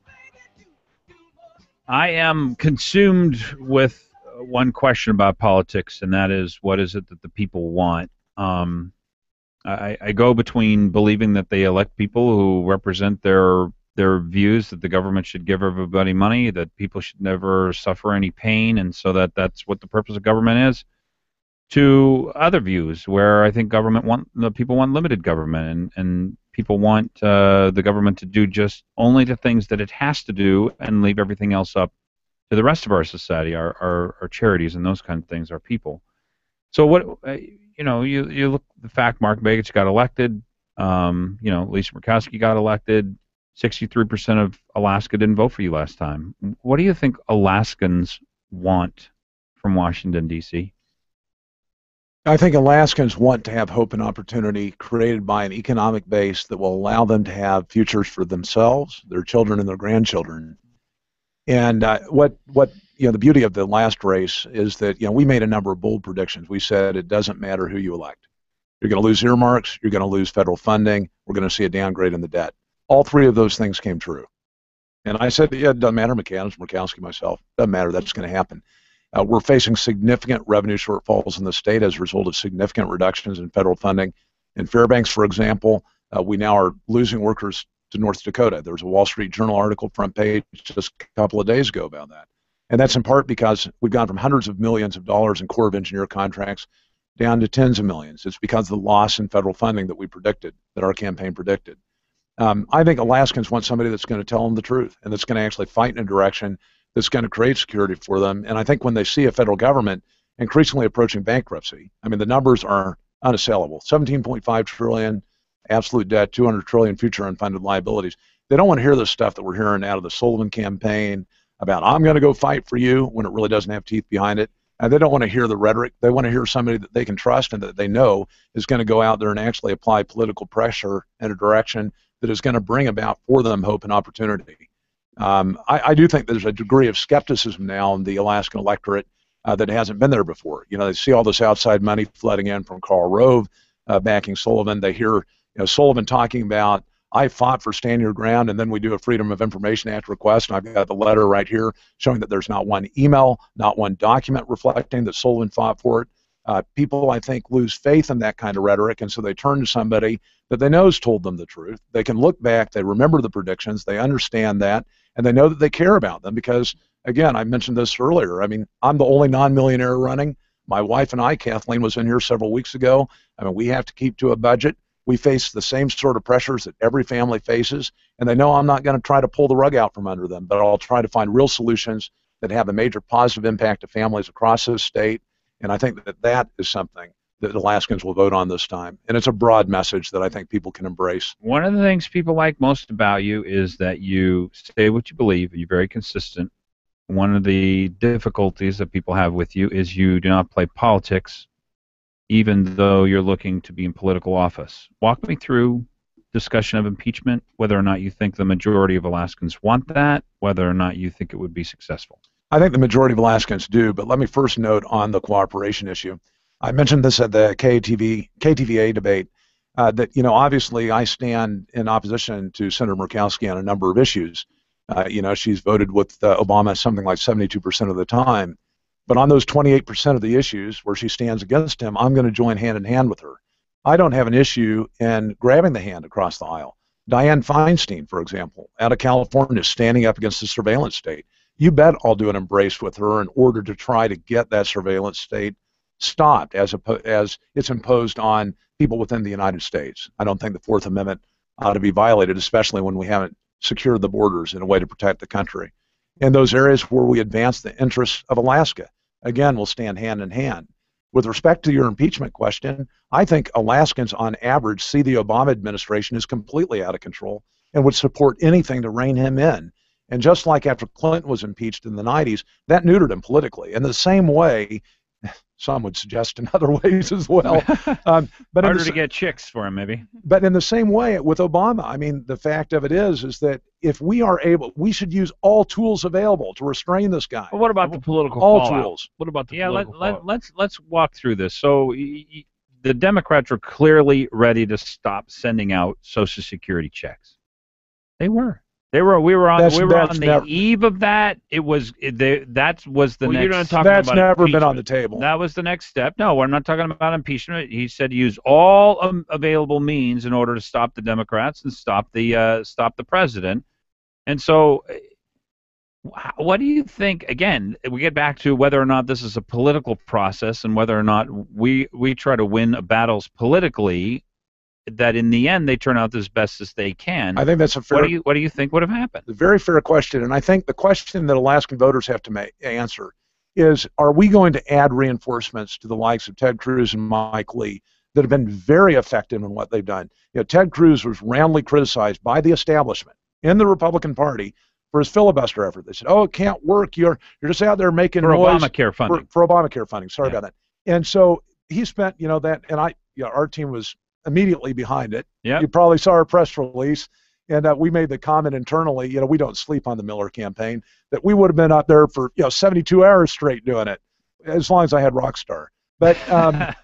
I am consumed with one question about politics, and that is, what is it that the people want? I go between believing that they elect people who represent their views, that the government should give everybody money, that people should never suffer any pain, and so that's what the purpose of government is. to other views where I think people want limited government, and people want the government to do just only the things that it has to do and leave everything else up to the rest of our society, our charities and those kind of things, our people. So what you look the fact Mark Begich got elected, Lisa Murkowski got elected. 63% of Alaska didn't vote for you last time. What do you think Alaskans want from Washington, D.C.? I think Alaskans want to have hope and opportunity created by an economic base that will allow them to have futures for themselves, their children, and their grandchildren. And the beauty of the last race is that we made a number of bold predictions. We said it doesn't matter who you elect. You're going to lose earmarks. You're going to lose federal funding. We're going to see a downgrade in the debt. All three of those things came true. And I said, yeah, it doesn't matter, Murkowski, myself. Doesn't matter. That's going to happen. We're facing significant revenue shortfalls in the state as a result of significant reductions in federal funding. In Fairbanks, for example, we now are losing workers to North Dakota. There was a Wall Street Journal article front page just a couple of days ago about that. And that's in part because we've gone from hundreds of millions of dollars in Corps of Engineer contracts down to tens of millions. It's because of the loss in federal funding that we predicted, that our campaign predicted. I think Alaskans want somebody that's going to tell them the truth and that's going to actually fight in a direction that's going to create security for them. And I think when they see a federal government increasingly approaching bankruptcy, I mean, the numbers are unassailable. 17.5 trillion absolute debt, 200 trillion future unfunded liabilities. They don't want to hear this stuff that we're hearing out of the Sullivan campaign about, I'm going to go fight for you, when it really doesn't have teeth behind it. And they don't want to hear the rhetoric. They want to hear somebody that they can trust and that they know is going to go out there and actually apply political pressure in a direction that is going to bring about for them hope and opportunity. I do think there's a degree of skepticism now in the Alaskan electorate that hasn't been there before. They see all this outside money flooding in from Karl Rove backing Sullivan. They hear Sullivan talking about, I fought for stand your ground, and then we do a Freedom of Information Act request, and I've got the letter right here showing that there's not one email, not one document reflecting that Sullivan fought for it. People, I think, lose faith in that kind of rhetoric, and so they turn to somebody that they know has told them the truth. They can look back, they remember the predictions, they understand that, and they know that they care about them because, again, I mentioned this earlier. I mean, I'm the only non-millionaire running. My wife and I, Kathleen was in here several weeks ago. I mean, we have to keep to a budget. We face the same sort of pressures that every family faces, and they know I'm not going to try to pull the rug out from under them, but I'll try to find real solutions that have a major positive impact to families across this state, and I think that that is something that Alaskans will vote on this time, and it's a broad message that I think people can embrace. One of the things people like most about you is that you say what you believe, you're very consistent. One of the difficulties that people have with you is you do not play politics, even though you're looking to be in political office. Walk me through discussion of impeachment, whether or not you think the majority of Alaskans want that, whether or not you think it would be successful. I think the majority of Alaskans do, but let me first note on the cooperation issue. I mentioned this at the KTVA debate, that, obviously I stand in opposition to Senator Murkowski on a number of issues. She's voted with Obama something like 72% of the time. But on those 28% of the issues where she stands against him, I'm going to join hand in hand with her. I don't have an issue in grabbing the hand across the aisle. Dianne Feinstein, for example, out of California, standing up against the surveillance state. You bet I'll do an embrace with her in order to try to get that surveillance state stopped as it's imposed on people within the United States. I don't think the Fourth Amendment ought to be violated, especially when we haven't secured the borders in a way to protect the country. In those areas where we advance the interests of Alaska, again, we'll stand hand in hand. With respect to your impeachment question, I think Alaskans on average see the Obama administration as completely out of control and would support anything to rein him in. And just like after Clinton was impeached in the 90s, that neutered him politically. In the same way, some would suggest in other ways as well. But harder to get chicks for him, maybe. But in the same way with Obama, I mean, the fact of it is that if we are able, we should use all tools available to restrain this guy. Well, what about the political all fallout? tools? What about the political fallout? Let's walk through this. So the Democrats are clearly ready to stop sending out Social Security checks. We were on the eve of that. That was the next. You're not talking that's about never been impeachment. on the table. That was the next step. No, we're not talking about impeachment. He said use all available means in order to stop the Democrats and stop the president. And so What do you think? Again, we get back to whether or not this is a political process and whether or not we try to win battles politically, that in the end they turn out as best as they can. I think that's a fair. What do you think would have happened? A very fair question, and I think the question that Alaskan voters have to answer is: are we going to add reinforcements to the likes of Ted Cruz and Mike Lee that have been very effective in what they've done? You know, Ted Cruz was roundly criticized by the establishment in the Republican Party for his filibuster effort. They said, "Oh, it can't work. You're just out there making for noise Obamacare funding." For Obamacare funding. Sorry about that. And so he spent, that, and our team was immediately behind it. Yeah. You probably saw our press release, and we made the comment internally. We don't sleep on the Miller campaign, that we would have been up there for 72 hours straight doing it, as long as I had Rockstar. But what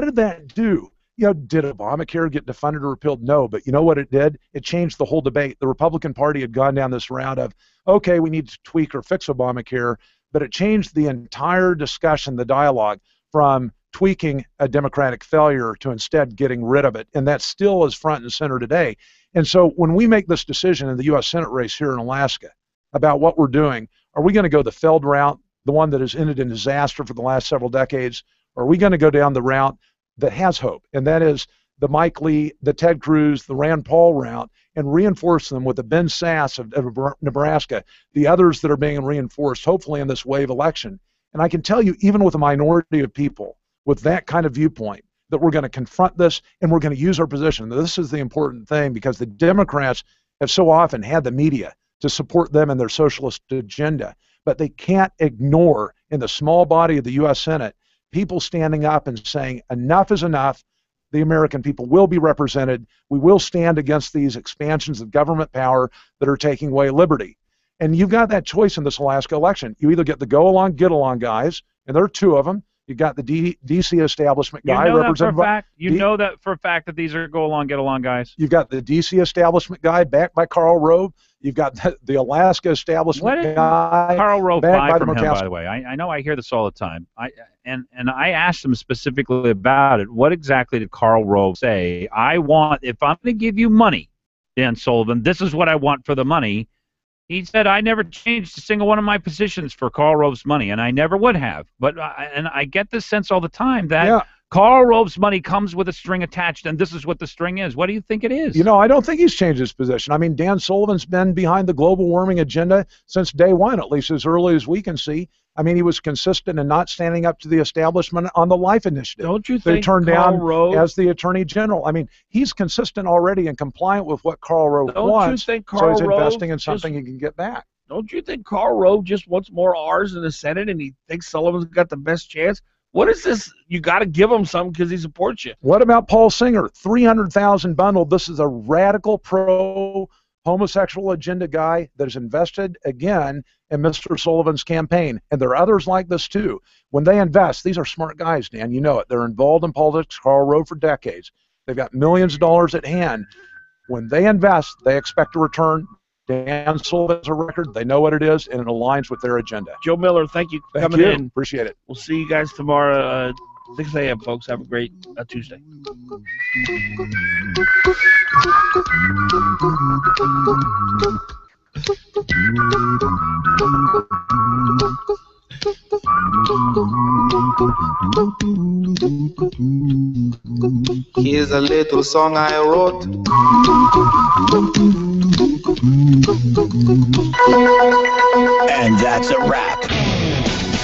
did that do? Did Obamacare get defunded or repealed? No, but you know what it did? It changed the whole debate. The Republican Party had gone down this route of, okay, we need to tweak or fix Obamacare, but it changed the entire discussion, the dialogue, from tweaking a Democratic failure to instead getting rid of it, and that still is front and center today. And so when we make this decision in the U.S. Senate race here in Alaska about what we're doing, are we going to go the failed route, the one that has ended in disaster for the last several decades, or are we going to go down the route that has hope, and that is the Mike Lee, the Ted Cruz, the Rand Paul route, and reinforce them with the Ben Sasse of Nebraska, the others that are being reinforced, hopefully in this wave election. And I can tell you, even with a minority of people with that kind of viewpoint, that we're going to confront this and we're going to use our position. This is the important thing, because the Democrats have so often had the media to support them in their socialist agenda, but they can't ignore, in the small body of the U.S. Senate, people standing up and saying enough is enough. The American people will be represented. We will stand against these expansions of government power that are taking away liberty. And you've got that choice in this Alaska election. You either get the go-along, get-along guys, and there are two of them. You've got the D.C. establishment guy. You know that for a fact that these are go-along, get-along guys? You've got the D.C. establishment guy backed by Karl Rove. You've got the Alaska establishment guy. Karl Rove backed buy by from him, by the way. I know I hear this all the time. And I asked him specifically about it. What exactly did Karl Rove say? If I'm going to give you money, Dan Sullivan, this is what I want for the money. He said, I never changed a single one of my positions for Karl Rove's money, and I never would have. But I get this sense all the time that Karl Rove's money comes with a string attached, and this is what the string is. What do you think it is? I don't think he's changed his position. I mean, Dan Sullivan's been behind the global warming agenda since day one, at least as early as we can see. I mean, he was consistent in not standing up to the establishment on the Life Initiative. Don't you think they turned Karl down Rove, as the Attorney General? I mean, he's consistent already and compliant with what Karl Rove wants. You think so he's Karl investing Rove in something he can get back. Don't you think Karl Rove just wants more R's in the Senate and he thinks Sullivan's got the best chance? What is this? You got to give him something because he supports you. What about Paul Singer? 300,000 bundled. This is a radical pro-homosexual agenda guy that is invested, again, in Mr. Sullivan's campaign. And there are others like this, too. When they invest, these are smart guys, Dan. You know it. They're involved in politics. Karl Rove for decades. They've got millions of dollars at hand. When they invest, they expect a return. Dan Sullivan has a record. They know what it is, and it aligns with their agenda. Joe Miller, thank you for coming in. Appreciate it. We'll see you guys tomorrow, 6 a.m., folks. Have a great Tuesday. Here's a little song I wrote. And that's a wrap.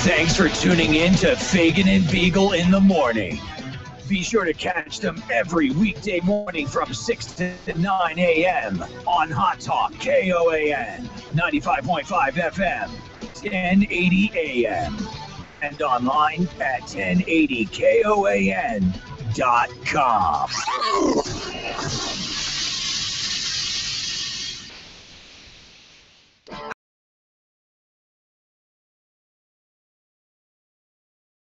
Thanks for tuning in to Fagan and Biegel in the morning. Be sure to catch them every weekday morning from 6 to 9 a.m. on Hot Talk KOAN 95.5 FM, 1080 a.m. and online at 1080koan.com.